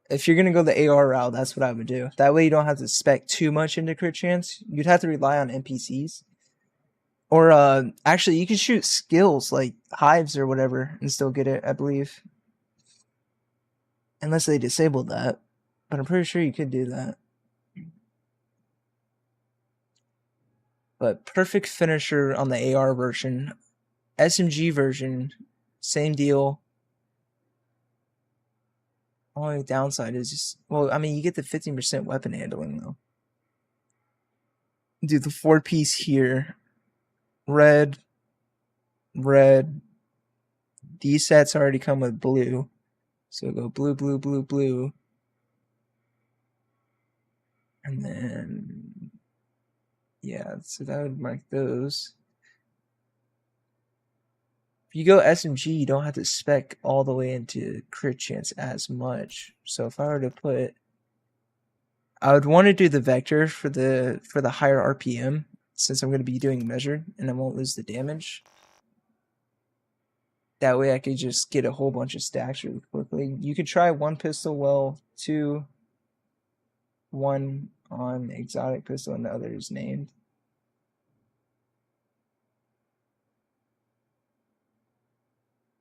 Speaker 1: If you're gonna go the AR route, that's what I would do. That way you don't have to spec too much into crit chance. You'd have to rely on NPCs. Or actually you can shoot skills like hives or whatever and still get it, I believe. Unless they disabled that. But I'm pretty sure you could do that. But perfect finisher on the AR version. SMG version, same deal. Only downside is just, well, I mean, you get the 15% weapon handling though. Do the 4-piece here. Red. These sets already come with blue. So go blue, blue, blue, blue. And then, yeah, so that would mark those. If you go SMG, you don't have to spec all the way into crit chance as much. So if I were to put, I would want to do the vector for the higher RPM, since I'm going to be doing measured and I won't lose the damage. That way I could just get a whole bunch of stacks really quickly. You could try one pistol well, two, one on exotic pistol and the other is named.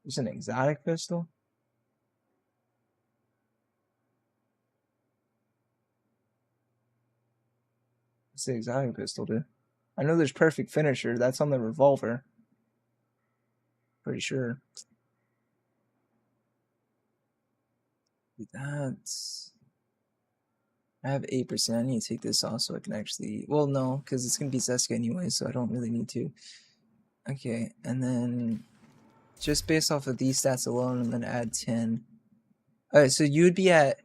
Speaker 1: There's an exotic pistol? What's the exotic pistol do? I know there's perfect finisher. That's on the revolver. Pretty sure. That's... I have 8%. I need to take this off so I can actually... Well, no, because it's going to be Zeska anyway, so I don't really need to. Okay, and then... Just based off of these stats alone, and then add 10. Alright, so you would be at...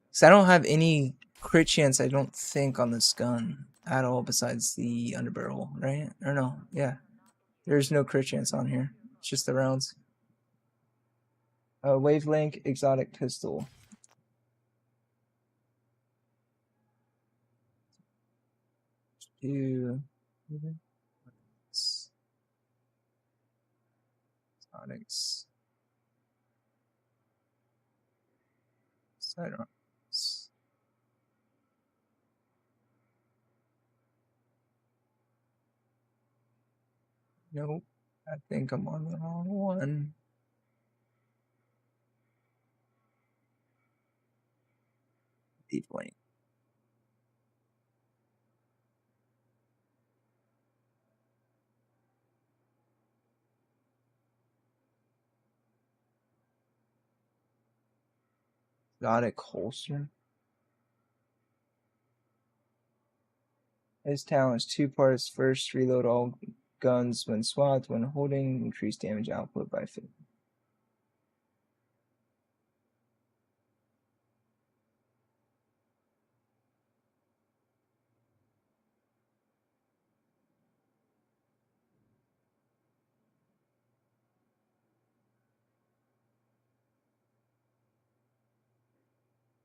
Speaker 1: Because I don't have any crit chance, I don't think, on this gun at all besides the underbarrel, right? Or no, yeah. There's no crit chance on here. It's just the rounds. Wavelength exotic pistol. Exotics. don't. Nope. I think I'm on the wrong one. Deep lane. Exotic holster. His talent is 2 parts. First, reload all guns when swapped. When holding, increase damage output by 50.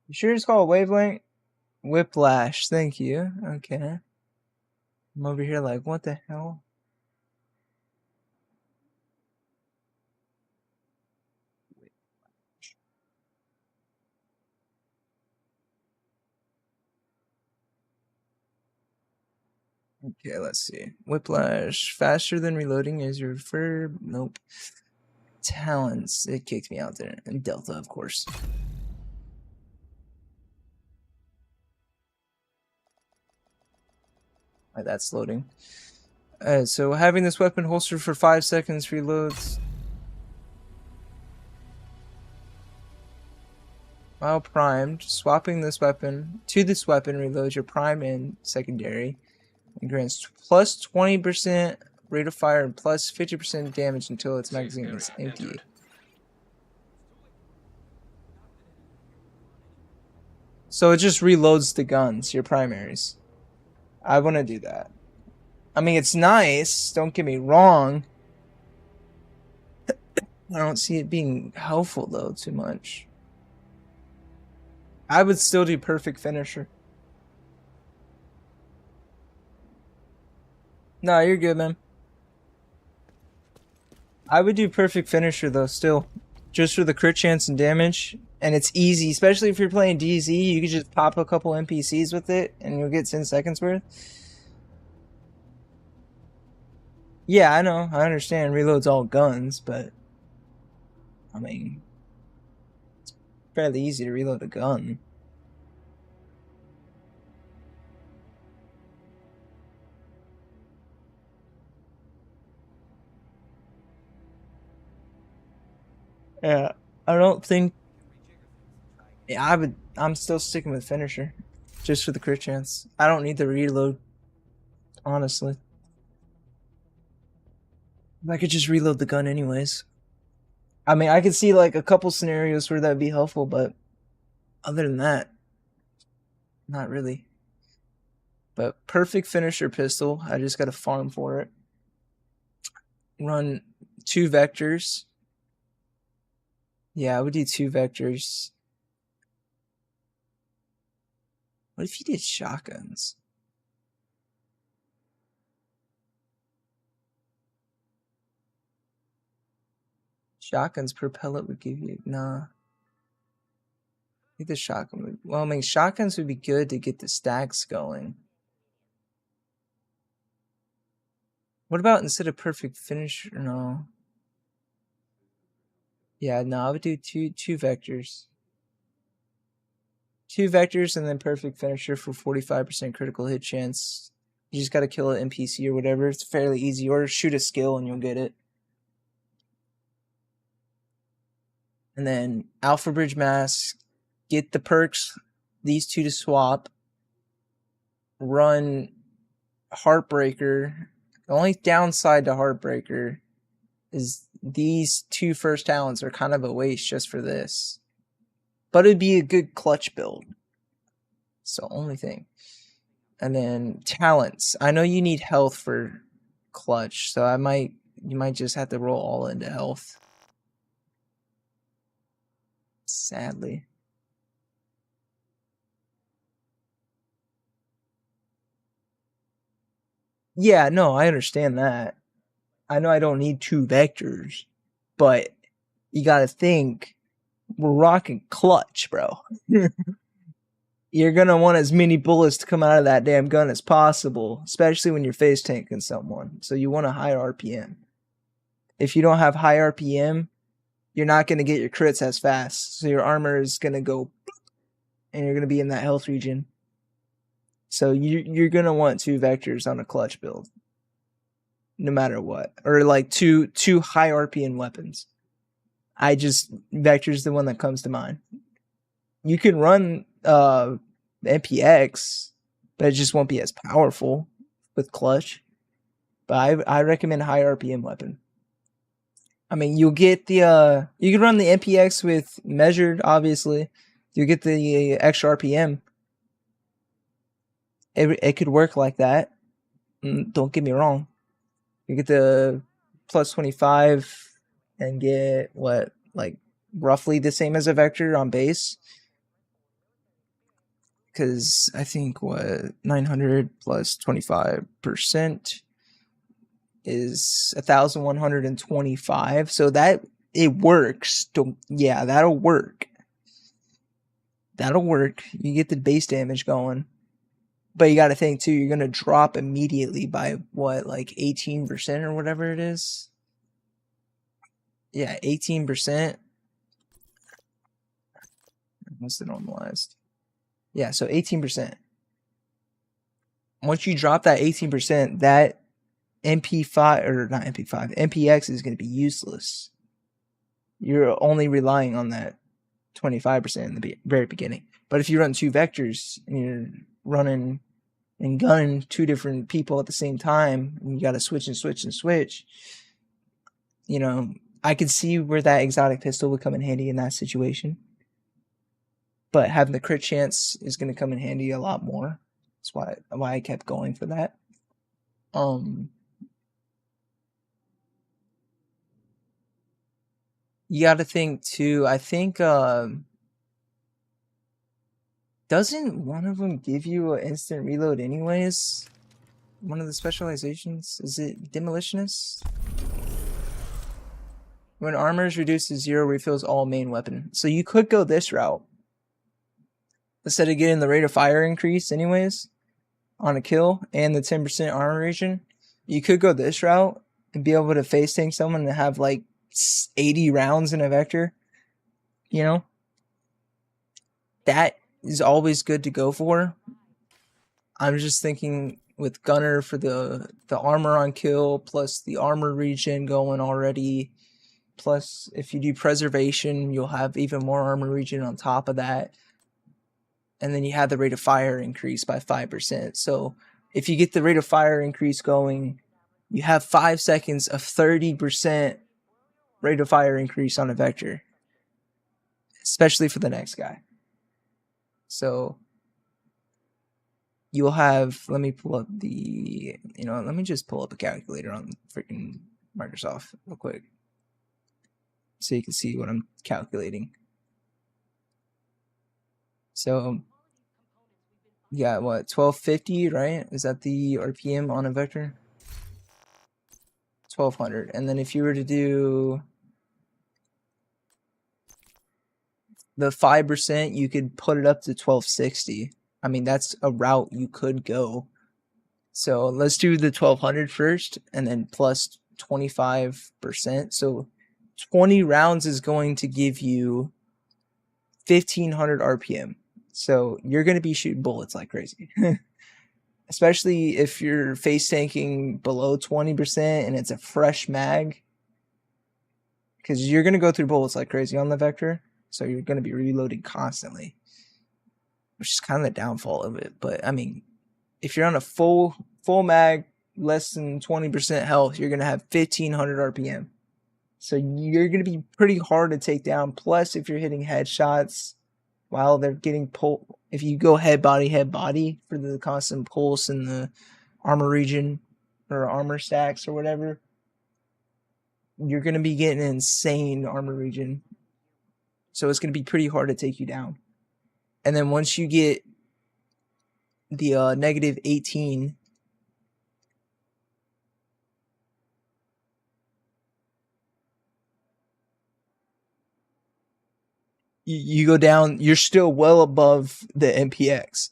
Speaker 1: You sure it's called Wavelength? Whiplash, thank you. Okay. I'm over here like, what the hell? Okay, let's see. Whiplash. Faster than reloading is your verb. Nope. Talents. It kicked me out there. And Delta, of course. Alright, that's loading. So having this weapon holstered for 5 seconds reloads. While primed, swapping this weapon to this weapon reloads your prime and secondary. And grants plus 20% rate of fire and plus 50% damage until its magazine is empty. So it just reloads the guns, your primaries. I want to do that. I mean, it's nice, don't get me wrong. I don't see it being helpful, though, too much. I would still do perfect finisher. No, you're good, man. I would do perfect finisher, though, still. Just for the crit chance and damage. And it's easy, especially if you're playing DZ. You can just pop a couple NPCs with it, and you'll get 10 seconds worth. Yeah, I know. I understand. Reloads all guns, but... I mean... It's fairly easy to reload a gun. Yeah, I don't think... Yeah, I'm still sticking with finisher. Just for the crit chance. I don't need the reload. Honestly. I could just reload the gun anyways. I mean, I could see like a couple scenarios where that would be helpful, but other than that, not really. But perfect finisher pistol. I just got to farm for it. Run 2 vectors. Yeah, I would do 2 vectors. What if you did shotguns? Shotguns per pellet would give you... Nah. I think the shotgun would... Well, I mean, shotguns would be good to get the stacks going. What about instead of perfect finish? No. Yeah, no, I would do two vectors. 2 vectors and then perfect finisher for 45% critical hit chance. You just gotta kill an NPC or whatever. It's fairly easy. Or shoot a skill and you'll get it. And then Alpha Bridge Mask. Get the perks. These 2 to swap. Run Heartbreaker. The only downside to Heartbreaker is these 2 first talents are kind of a waste just for this. But it'd be a good clutch build. It's the only thing. And then talents. I know you need health for clutch, so you might just have to roll all into health. Sadly. Yeah, no, I understand that. I know I don't need 2 vectors, but you gotta think we're rocking clutch, bro. You're gonna want as many bullets to come out of that damn gun as possible, especially when you're face tanking someone. So you want a high RPM. If you don't have high RPM, you're not gonna get your crits as fast. So your armor is gonna go, and you're gonna be in that health region. So you're gonna want 2 vectors on a clutch build, no matter what, or like two high RPM weapons. Vector's the one that comes to mind. You can run MPX, but it just won't be as powerful with clutch. But I recommend high RPM weapon. I mean, you'll get the you can run the MPX with measured, obviously. You get the extra RPM. It could work like that. Don't get me wrong. You get the plus 25 and get what, like roughly the same as a vector on base. Because I think what 900 plus 25% is 1,125. So that it works. Yeah, that'll work. That'll work. You get the base damage going. But you got to think too, you're going to drop immediately by what, like 18% or whatever it is? Yeah, 18%. What's the normalized? Yeah, so 18%. Once you drop that 18%, that MP5, or not MP5, MPX is going to be useless. You're only relying on that 25% in the very beginning. But if you run 2 vectors and you're running and gunning 2 different people at the same time, and you got to switch and switch and switch, you know, I could see where that exotic pistol would come in handy in that situation. But having the crit chance is going to come in handy a lot more. That's why I kept going for that. You got to think too. I think doesn't one of them give you an instant reload anyways? One of the specializations? Is it Demolitionist? When armor is reduced to 0, refills all main weapon. So you could go this route. Instead of getting the rate of fire increase anyways on a kill and the 10% armor region, you could go this route and be able to face tank someone and have like 80 rounds in a vector. You know? That is always good to go for. I'm just thinking with Gunner for the armor on kill plus the armor regen going already. Plus, if you do preservation, you'll have even more armor regen on top of that. And then you have the rate of fire increase by 5%. So if you get the rate of fire increase going, you have 5 seconds of 30% rate of fire increase on a vector. Especially for the next guy. So you'll have, let me pull up the, let me just pull up a calculator on freaking Microsoft real quick. So you can see what I'm calculating. So you got what, 1250, right? Is that the RPM on a vector? 1200. And then if you were to do the 5%, you could put it up to 1260. I mean, that's a route you could go. So let's do the 1200 first and then plus 25%. So 20 rounds is going to give you 1500 RPM. So you're going to be shooting bullets like crazy. Especially if you're face tanking below 20% and it's a fresh mag. Because you're going to go through bullets like crazy on the vector. So you're going to be reloading constantly. Which is kind of the downfall of it. But I mean, if you're on a full mag, less than 20% health, you're going to have 1500 RPM. So you're going to be pretty hard to take down. Plus, if you're hitting headshots while they're getting pulled, if you go head body for the constant pulse in the armor region or armor stacks or whatever, you're going to be getting an insane armor region. So it's going to be pretty hard to take you down. And then once you get the negative 18, you go down, you're still well above the MPX.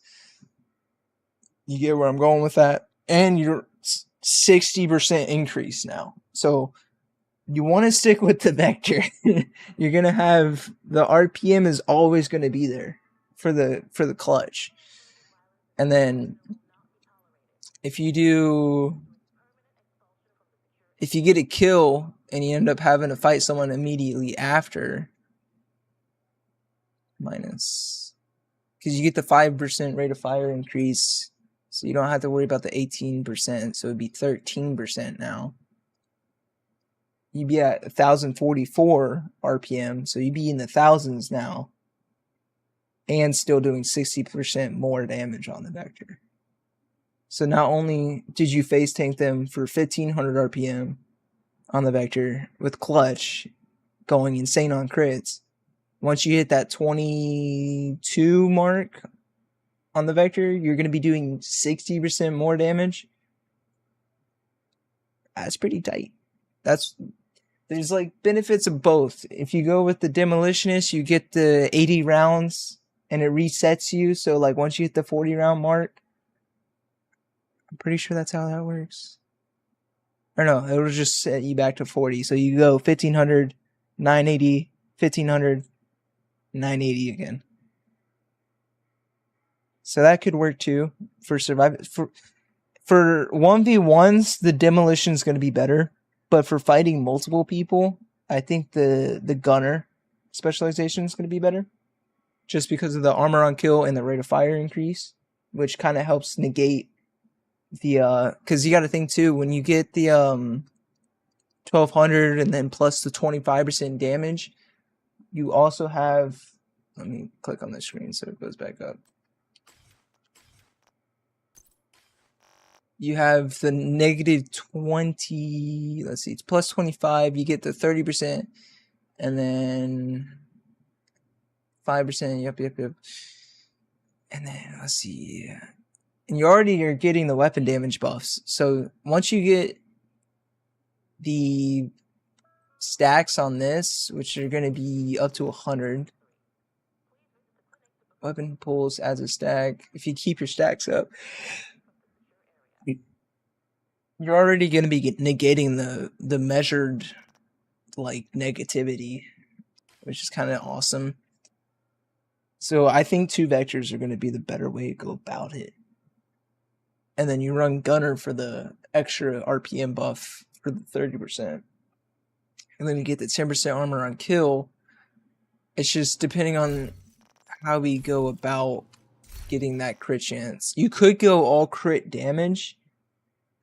Speaker 1: You get where I'm going with that? And you're 60% increase now. So you want to stick with the Vector. You're going to have the RPM is always going to be there for the clutch. And then if you get a kill and you end up having to fight someone immediately after, minus, because you get the 5% rate of fire increase, so you don't have to worry about the 18%, so it'd be 13% now. You'd be at 1044 RPM, so you'd be in the thousands now, and still doing 60% more damage on the Vector. So not only did you face tank them for 1500 RPM on the Vector with clutch going insane on crits, once you hit that 22 mark on the Vector, you're going to be doing 60% more damage. That's pretty tight. There's like benefits of both. If you go with the Demolitionist, you get the 80 rounds and it resets you. So like once you hit the 40 round mark, I'm pretty sure that's how that works. Or no, it'll just set you back to 40. So you go 1500, 980, 1500, 980 again. So that could work too for survival. For 1v1s, the Demolition is going to be better. But for fighting multiple people, I think the Gunner specialization is going to be better. Just because of the armor on kill and the rate of fire increase, which kind of helps negate the because you got to think too, when you get the 1200 and then plus the 25% damage, you also have, let me click on the screen so it goes back up. You have the negative 20, let's see, it's plus 25, you get the 30%, and then 5%, yep. And then, let's see, and you're getting the weapon damage buffs. So once you get the stacks on this, which are going to be up to 100, weapon pulls as a stack, if you keep your stacks up, you're already going to be negating the measured like negativity, which is kind of awesome. So I think 2 Vectors are going to be the better way to go about it. And then you run Gunner for the extra RPM buff for the 30%. And then you get the 10% armor on kill. It's just depending on how we go about getting that crit chance. You could go all crit damage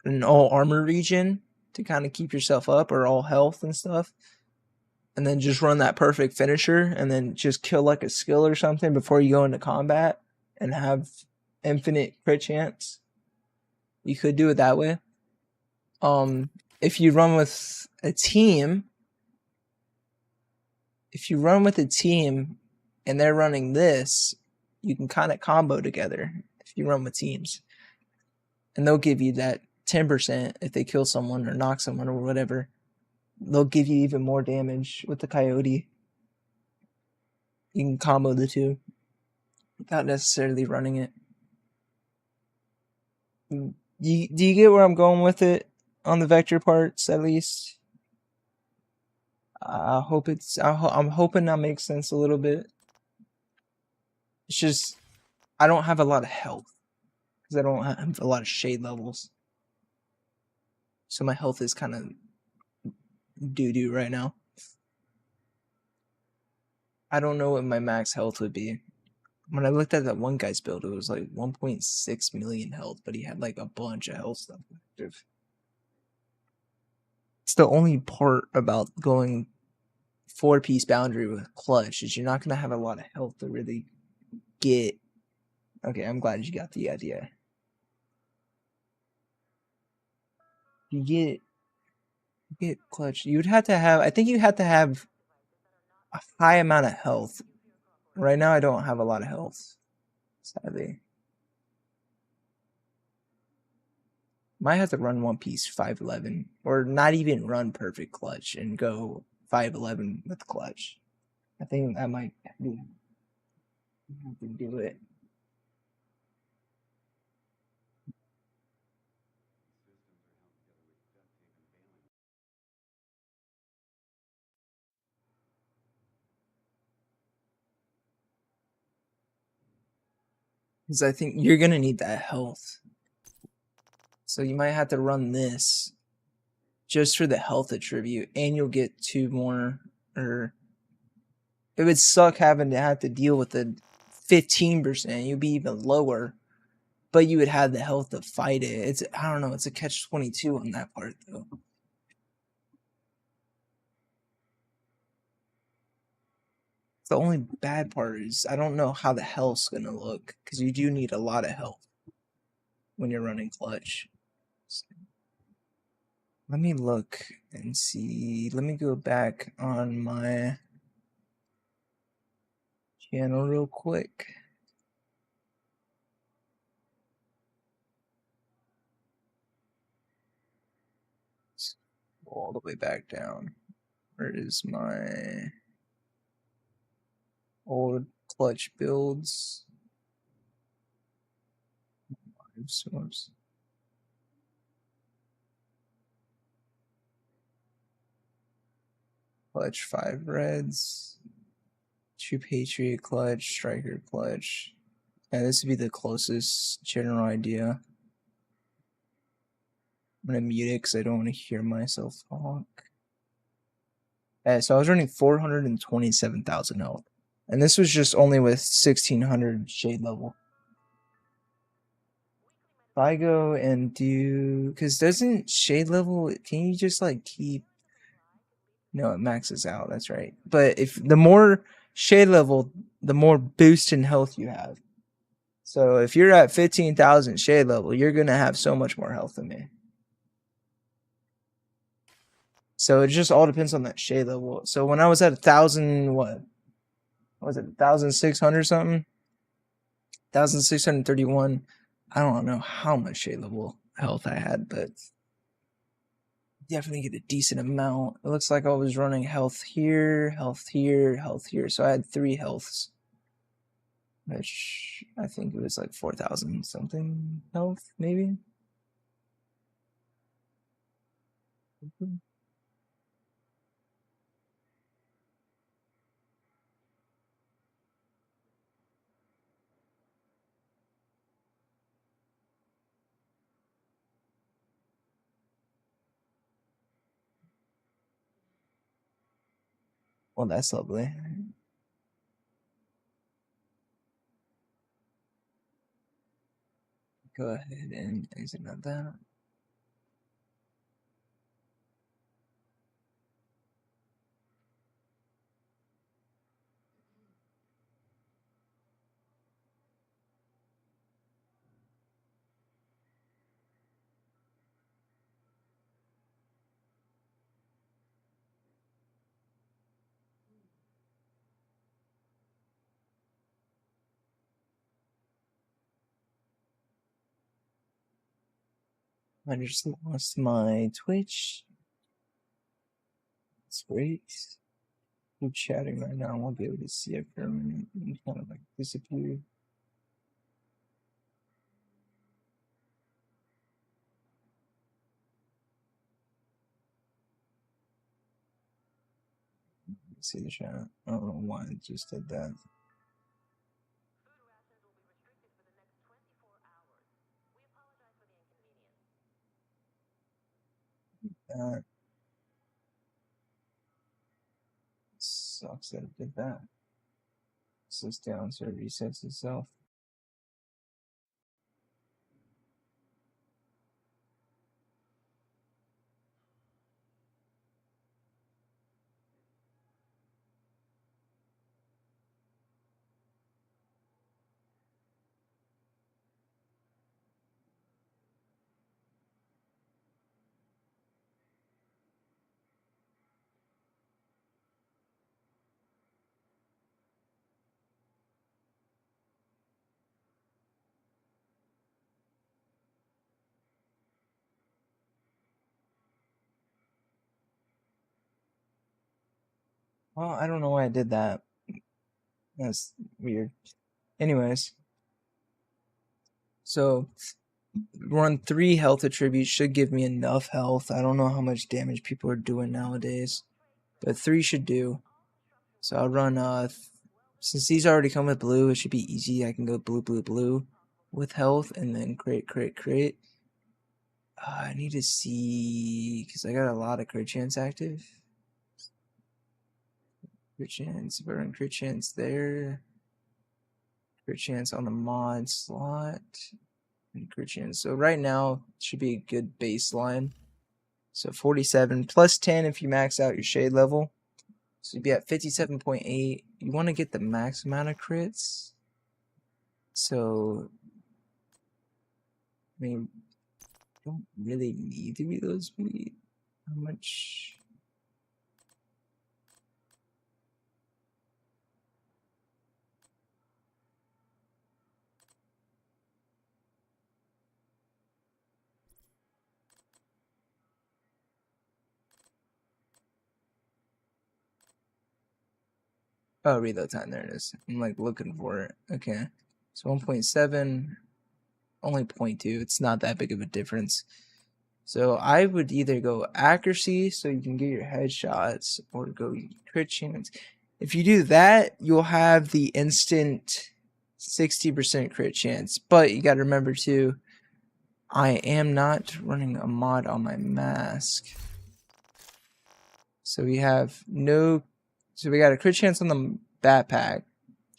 Speaker 1: and all armor region to kind of keep yourself up, or all health and stuff, and then just run that perfect finisher and then just kill like a skill or something before you go into combat and have infinite crit chance. You could do it that way. If you run with a team, and they're running this, you can kind of combo together if you run with teams, and they'll give you that 10% if they kill someone or knock someone or whatever. They'll give you even more damage with the Coyote. You can combo the two without necessarily running it. Do you get where I'm going with it on the Vector parts, at least? I'm hoping that makes sense a little bit. It's just I don't have a lot of health because I don't have a lot of shade levels. So my health is kind of doo-doo right now. I don't know what my max health would be. When I looked at that one guy's build, it was like 1.6 million health, but he had like a bunch of health stuff active. It's the only part about going 4-piece boundary with clutch is you're not going to have a lot of health to really get. Okay, I'm glad you got the idea. You get clutch. You'd have to have, I think you have to have a high amount of health. Right now I don't have a lot of health, sadly. Might have to run 1-piece 511, or not even run perfect clutch and go 511 with clutch. I think I might have to do it. Because I think you're gonna need that health. So you might have to run this just for the health attribute, and you'll get 2 more. Or it would suck having to have to deal with the 15%. You'd be even lower, but you would have the health to fight it. It's, I don't know, it's a catch-22 on that part though. The only bad part is I don't know how the health's gonna look, because you do need a lot of health when you're running clutch. So, let me look and see. Let me go back on my channel real quick. Let's go all the way back down. Where is my old clutch builds? Source. Clutch 5 reds, 2 Patriot clutch, striker clutch. Yeah, this would be the closest general idea. I'm gonna mute it because I don't want to hear myself talk. So I was running 427,000 health, and this was just only with 1600 shade level. If I go and do, because doesn't shade level, can you just like keep? No, it maxes out. That's right. But if the more shade level, the more boost in health you have. So if you're at 15,000 shade level, you're gonna have so much more health than me. So it just all depends on that shade level. So when I was at 1,000, what was it, 1,600 something? 1,631. I don't know how much shade level health I had, but definitely get a decent amount. It looks like I was running health here, health here, health here. So I had 3 healths, which I think it was like 4,000 something health, maybe. Well, that's lovely. Go ahead and exit that. I just lost my Twitch. It's great. I'm chatting right now. I won't be able to see it for a minute. It kind of like disappeared. See the chat. I don't know why it just did that. That sucks that it did that. Sits down so it resets itself. Well, I don't know why I did that. That's weird. Anyways, so run 3 health attributes should give me enough health. I don't know how much damage people are doing nowadays, but 3 should do. So I'll run since these already come with blue, it should be easy. I can go blue, blue, blue with health, and then crate. I need to see because I got a lot of crit chance active. Crit chance, if I run crit chance there, crit chance on the mod slot, and crit chance. So right now should be a good baseline. So 47 plus 10 if you max out your shade level. So you'd be at 57.8. You want to get the max amount of crits. So, I mean, you don't really need to reload speed. How much? Oh, reload time. There it is. I'm like looking for it. Okay. So 1.7, only 0.2. It's not that big of a difference. So I would either go accuracy so you can get your headshots, or go crit chance. If you do that, you'll have the instant 60% crit chance. But you got to remember too, I am not running a mod on my mask. So we have no. So we got a crit chance on the backpack,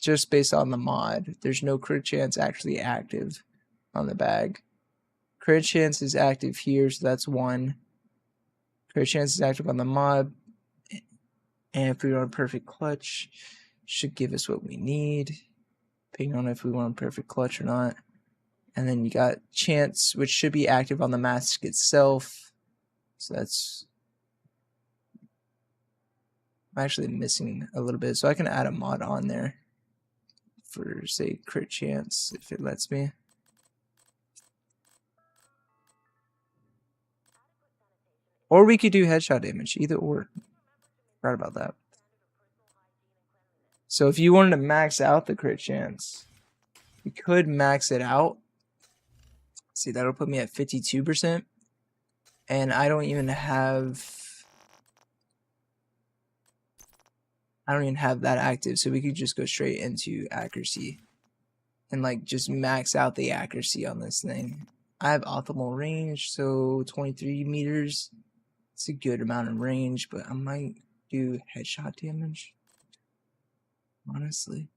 Speaker 1: just based on the mod. There's no crit chance actually active on the bag. Crit chance is active here, so that's 1. Crit chance is active on the mod. And if we run perfect clutch, should give us what we need, depending on if we want perfect clutch or not. And then you got chance, which should be active on the mask itself. So that's... I'm actually missing a little bit, so I can add a mod on there for, say, crit chance, if it lets me. Or we could do headshot damage, either or. Forgot about that. So if you wanted to max out the crit chance, you could max it out. See, that'll put me at 52%. And I don't even have that active, so we could just go straight into accuracy and like just max out the accuracy on this thing. I have optimal range, so 23 meters. It's a good amount of range, but I might do headshot damage, honestly.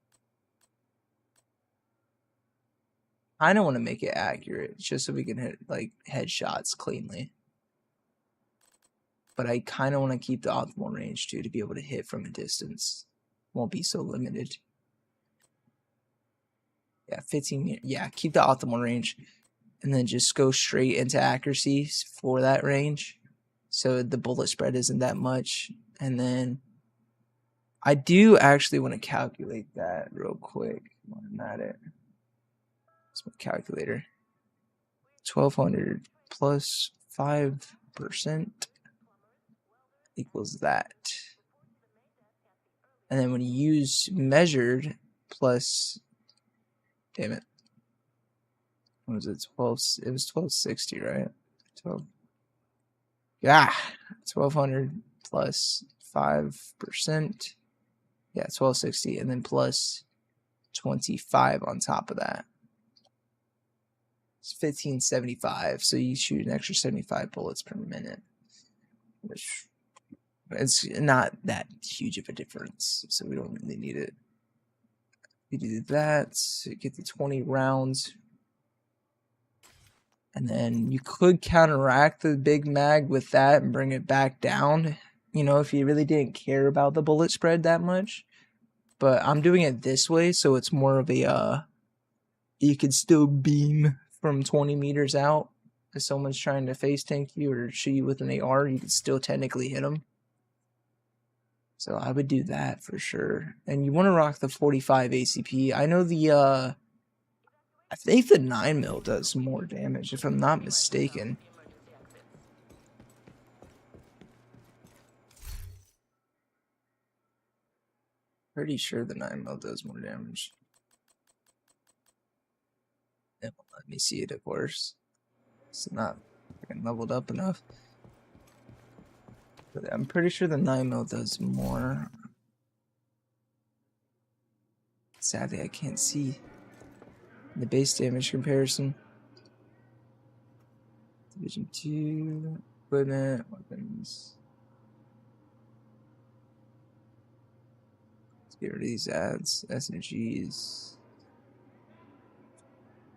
Speaker 1: I don't want to make it accurate just so we can hit like headshots cleanly. But I kind of want to keep the optimal range too, to be able to hit from a distance. Won't be so limited. Yeah, 15. Yeah, keep the optimal range. And then just go straight into accuracy for that range. So the bullet spread isn't that much. And then I do actually want to calculate that real quick while I'm at it. It's my calculator. 1200 plus 5% equals that. And then when you use measured plus, damn it, what was it? 12. It was 1260, right? 12. Yeah, 1200 plus 5%. Yeah, 1260, and then plus 25 on top of that. It's 1575. So you shoot an extra 75 bullets per minute, which it's not that huge of a difference. So we don't really need it. We do that, get the 20 rounds. And then you could counteract the big mag with that and bring it back down, you know, if you really didn't care about the bullet spread that much. But I'm doing it this way, so it's more of a, you could still beam from 20 meters out. If someone's trying to face tank you or shoot you with an AR, you could still technically hit them. So I would do that for sure. And you want to rock the 45 ACP. I know the, I think the 9mm does more damage, if I'm not mistaken. Pretty sure the 9mm does more damage. It won't let me see it, of course. It's not freaking leveled up enough. But I'm pretty sure the 9mm does more. Sadly, I can't see the base damage comparison. Division 2, equipment, weapons. Let's get rid of these ads, SMGs.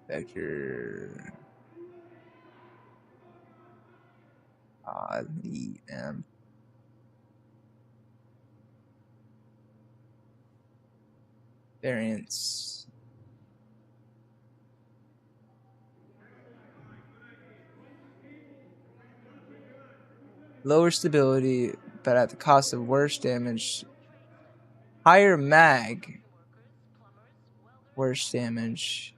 Speaker 1: Vector. The M. Variants. Lower stability, but at the cost of worse damage. Higher mag. Worse damage.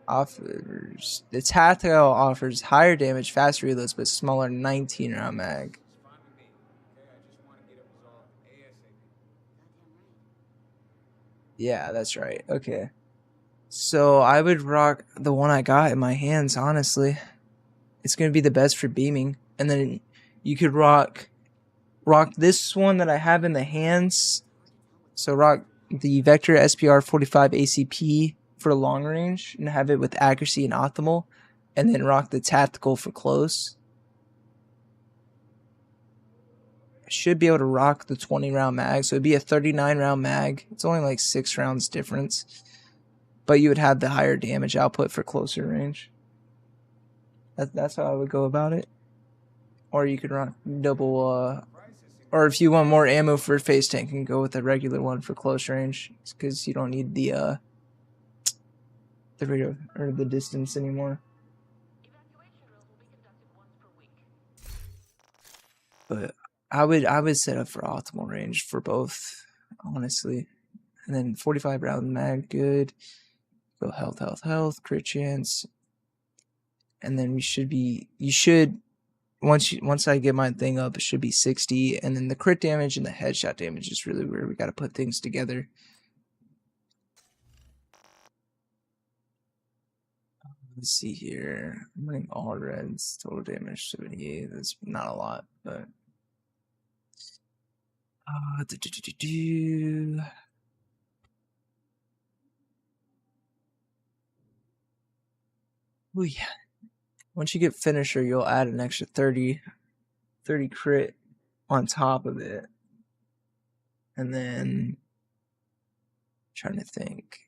Speaker 1: Offers. The tactical offers higher damage, faster reloads, but smaller 19-round mag. Yeah, that's right. Okay. So I would rock the one I got in my hands, honestly. It's going to be the best for beaming. And then you could rock this one that I have in the hands. So rock the Vector SPR 45 ACP for long range and have it with accuracy and optimal. And then rock the tactical for close. I should be able to rock the 20-round mag. So it'd be a 39-round mag. It's only like 6 rounds difference. But you would have the higher damage output for closer range. That's how I would go about it. Or you could run double, or if you want more ammo for face tank, you can go with a regular one for close range. Because you don't need the rate or the distance anymore. But I would set up for optimal range for both, honestly. And then 45 round mag, good. Go health, crit chance. And then once I get my thing up, it should be 60. And then the crit damage and the headshot damage is really where we got to put things together. Let's see here. I'm running all reds. Total damage 78. That's not a lot, but oh yeah. Once you get finisher, you'll add an extra 30 crit on top of it. And then trying to think.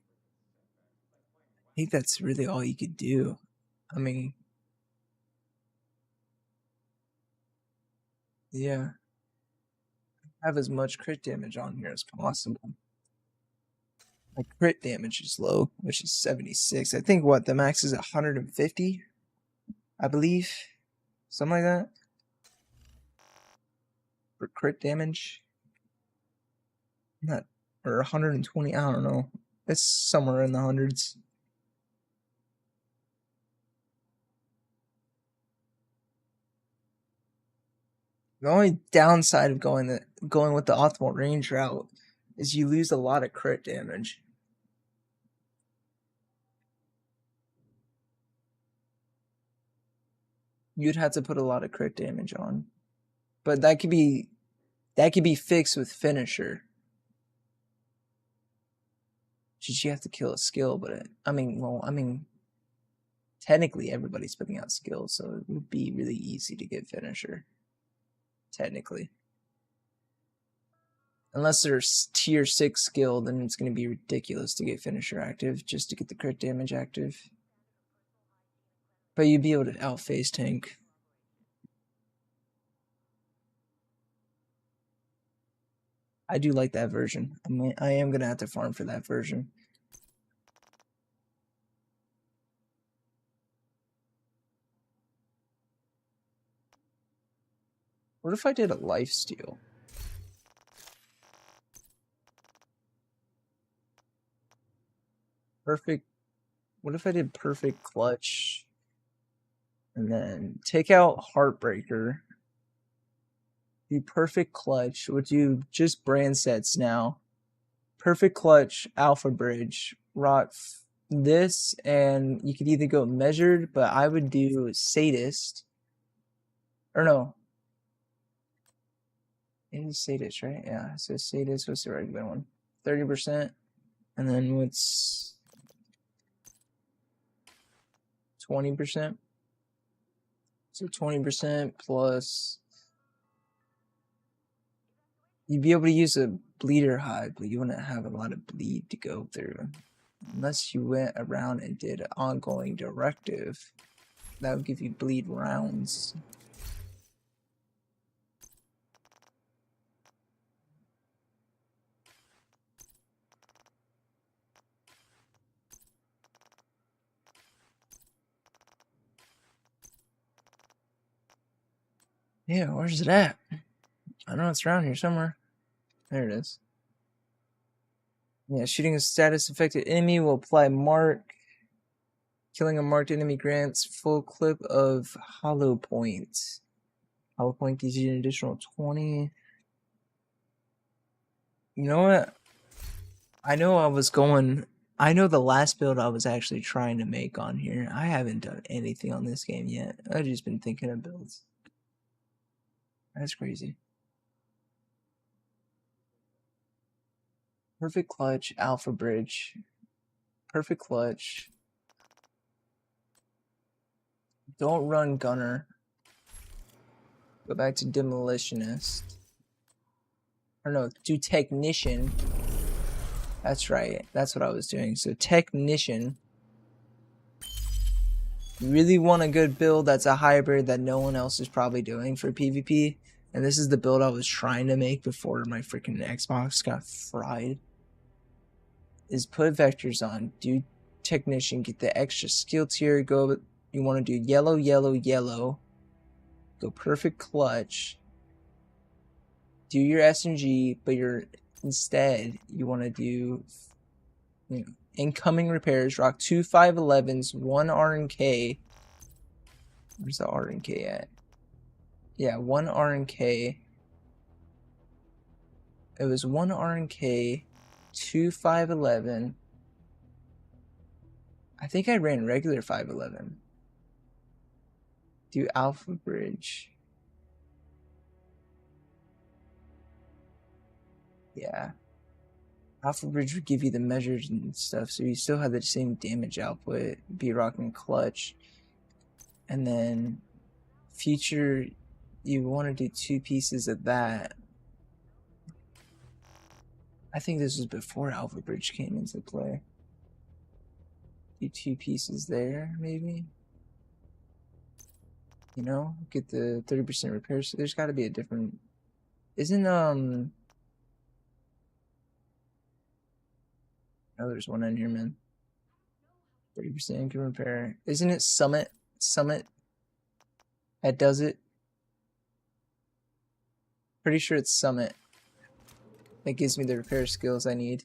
Speaker 1: I think that's really all you could do. I mean, yeah. Have as much crit damage on here as possible. My crit damage is low, which is 76. I think the max is 150, I believe. Something like that. For crit damage. Or 120, I don't know. It's somewhere in the hundreds. The only downside of going with the optimal range route is you lose a lot of crit damage. You'd have to put a lot of crit damage on. But that could be fixed with finisher. Just you have to kill a skill, but technically everybody's putting out skills, so it would be really easy to get finisher. Technically. Unless there's tier 6 skill, then it's going to be ridiculous to get finisher active just to get the crit damage active. But you'd be able to outface tank. I do like that version. I am going to have to farm for that version. What if I did a lifesteal? Perfect. What if I did perfect clutch? And then take out Heartbreaker. The perfect clutch. We'll do just brand sets now. Perfect clutch, Alpha Bridge, rock this, and you could either go measured, but I would do sadist. Or no. It is sadist, right? Yeah, so sadist, what's the regular one? 30%. And then what's 20%? So 20% plus. You'd be able to use a bleeder hide, but you wouldn't have a lot of bleed to go through. Unless you went around and did an ongoing directive. That would give you bleed rounds. Yeah, where's it at? I know it's around here somewhere. There it is. Yeah, shooting a status affected enemy will apply mark. Killing a marked enemy grants full clip of hollow point. Hollow point gives you an additional 20. You know what? I know the last build I was actually trying to make on here. I haven't done anything on this game yet. I've just been thinking of builds. That's crazy. Perfect clutch, Alpha Bridge. Perfect clutch. Don't run gunner. Go back to demolitionist. Or no, do technician. That's right. That's what I was doing. So technician. You really want a good build that's a hybrid that no one else is probably doing for PvP. And this is the build I was trying to make before my freaking Xbox got fried. Is put vectors on, do technician, get the extra skill tier, go, you want to do yellow, yellow, yellow, go perfect clutch, do your SMG, but instead you want to do, incoming repairs, rock 2 511s, 1 RNK, where's the RNK at? Yeah, 1 RNK, it was 1 RNK, 2 511. I think I ran regular 511. Do Alpha Bridge. Yeah. Alpha Bridge would give you the measures and stuff, so you still have the same damage output, be rocking clutch. And then future, you want to do 2 pieces of that. I think this was before Alpha Bridge came into play. Do 2 pieces there, maybe? You know, get the 30% repairs. So there's got to be a different... Isn't, Oh, there's one in here, man. 30% income repair. Isn't it Summit? Summit that does it? Pretty sure it's Summit. That gives me the repair skills I need.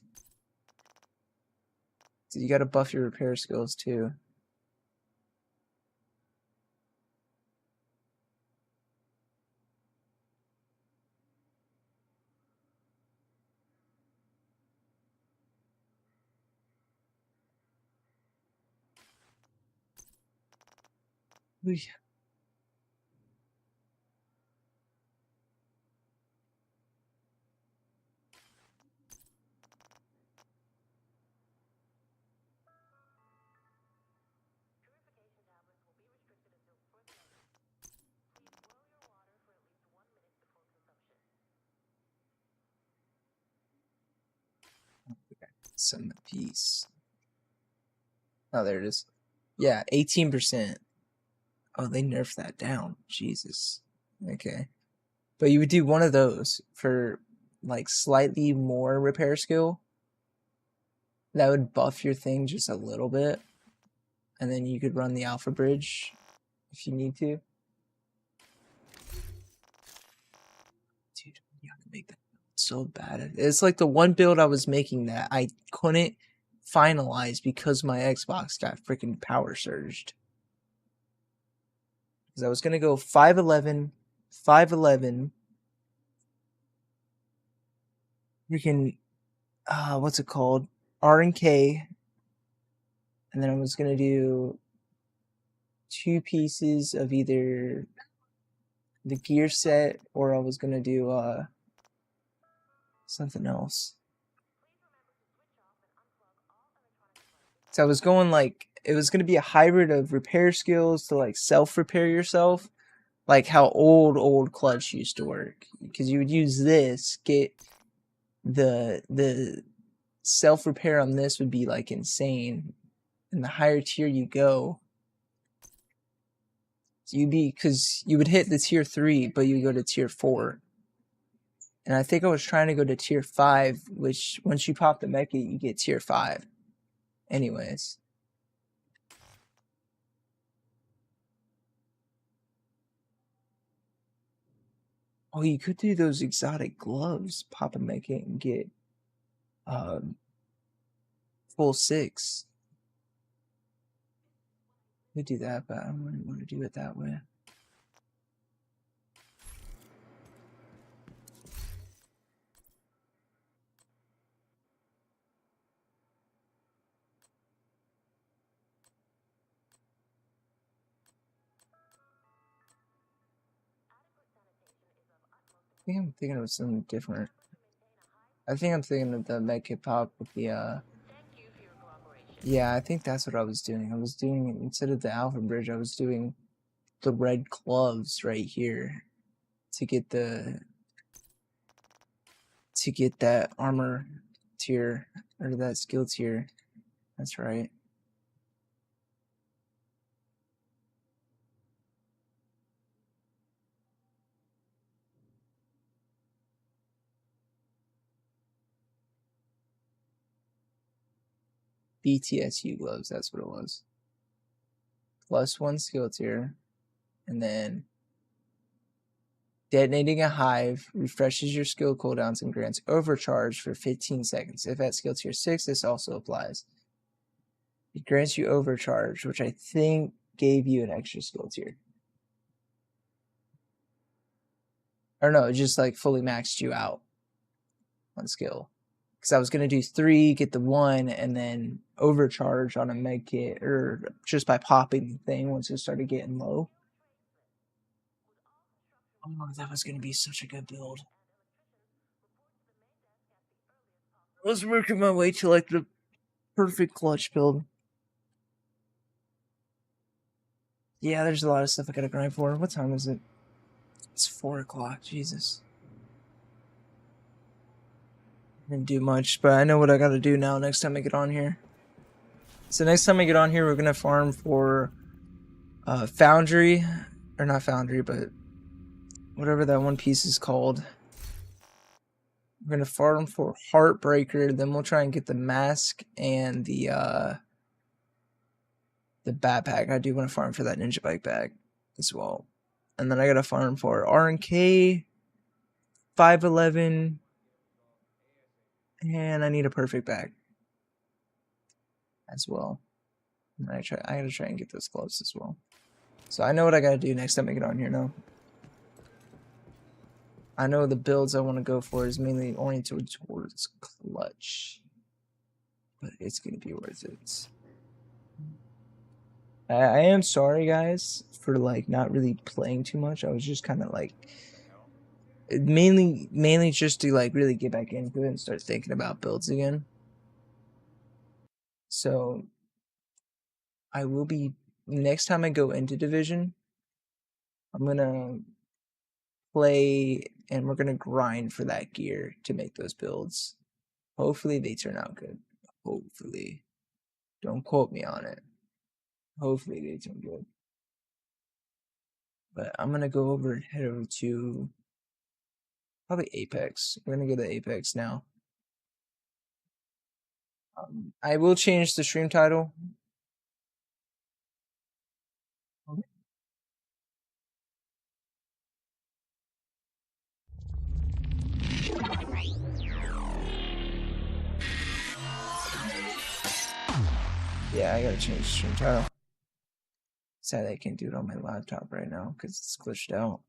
Speaker 1: So you gotta buff your repair skills too. Ooh. Some piece. Oh, there it is. Yeah, 18%. Oh, they nerfed that down. Jesus. Okay. But you would do one of those for like slightly more repair skill. That would buff your thing just a little bit. And then you could run the Alpha Bridge if you need to. Dude, you have to make that so bad. It's like the one build I was making that I couldn't finalize because my Xbox got freaking power surged. Because I was going to go 511, 511, freaking what's it called? R and K. And then I was gonna do 2 pieces of either the gear set or I was gonna do something else. So I was going like it was gonna be a hybrid of repair skills to like self-repair yourself, like how old clutch used to work. Because you would use this, get the self-repair on this would be like insane. And the higher tier you go, because you would hit the tier 3, but you would go to tier 4. And I think I was trying to go to tier 5, which once you pop the mecha, you get tier 5. Anyways. Oh, you could do those exotic gloves, pop a mecha and get full 6. Could do that, but I don't really want to do it that way. I think I'm thinking of something different. I think I'm thinking of the mecha pop with the yeah, I think that's what I was doing. I was doing, instead of the Alpha Bridge, I was doing the red gloves right here to get that armor tier, or that skill tier. That's right. BTSU gloves, that's what it was. +1 skill tier, and then detonating a hive refreshes your skill cooldowns and grants overcharge for 15 seconds. If at skill tier 6, this also applies. It grants you overcharge, which I think gave you an extra skill tier. Or no, it just like fully maxed you out on skill. Because I was going to do 3, get the 1, and then overcharge on a med kit, or just by popping the thing once it started getting low. Oh, that was going to be such a good build. I was working my way to like the perfect clutch build. Yeah, there's a lot of stuff I gotta grind for. What time is it? It's 4 o'clock. Jesus. Didn't do much, but I know what I gotta do now next time I get on here. So next time I get on here, we're gonna farm for Foundry, or not Foundry, but whatever that one piece is called. We're gonna farm for Heartbreaker, then we'll try and get the mask and the backpack. I do want to farm for that ninja bike bag as well. And then I gotta farm for R&K, 511, and I need a perfect bag as well. And I gotta try and get those gloves as well. So I know what I gotta do next time I get on here now. I know the builds I want to go for is mainly oriented towards clutch, but it's gonna be worth it. I am sorry, guys, for like not really playing too much. I was just kind of like mainly just to like really get back into it and start thinking about builds again. So I will be, next time I go into Division, I'm gonna play and we're gonna grind for that gear to make those builds. Hopefully they turn out good. Hopefully. Don't quote me on it. Hopefully they turn good. But I'm gonna go over and head over to probably Apex. We're gonna go to Apex now. I will change the stream title. Okay. Yeah, I gotta change the stream title. Sadly, I can't do it on my laptop right now because it's glitched out.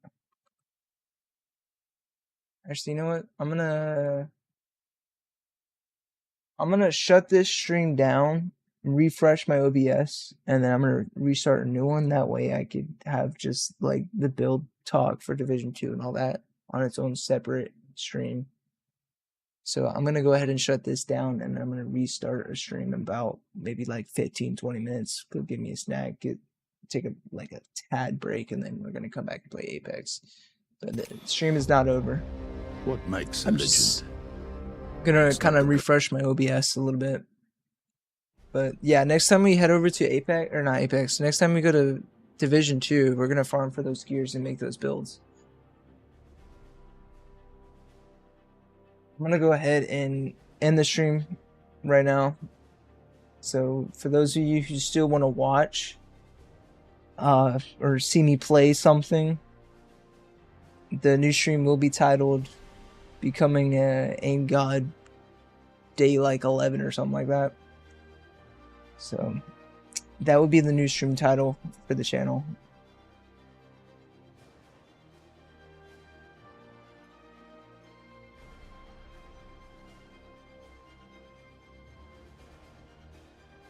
Speaker 1: Actually, you know what? I'm gonna I'm gonna shut this stream down, refresh my OBS, and then I'm gonna restart a new one. That way I could have just like the build talk for Division 2 and all that on its own separate stream. So I'm gonna go ahead and shut this down, and I'm gonna restart a stream in about maybe like 15-20 minutes. Go give me a snack, take a tad break, and then we're gonna come back and play Apex. But the stream is not over.
Speaker 12: What makes a
Speaker 1: I'm
Speaker 12: legend?
Speaker 1: just gonna kind of refresh my OBS a little bit. But yeah, next time we head over to Apex, or not Apex, next time we go to Division 2, we're gonna farm for those gears and make those builds. I'm gonna go ahead and end the stream right now. So for those of you who still want to watch or see me play something, the new stream will be titled Becoming a Aim God Day like 11 or something like that. So that would be the new stream title for the channel.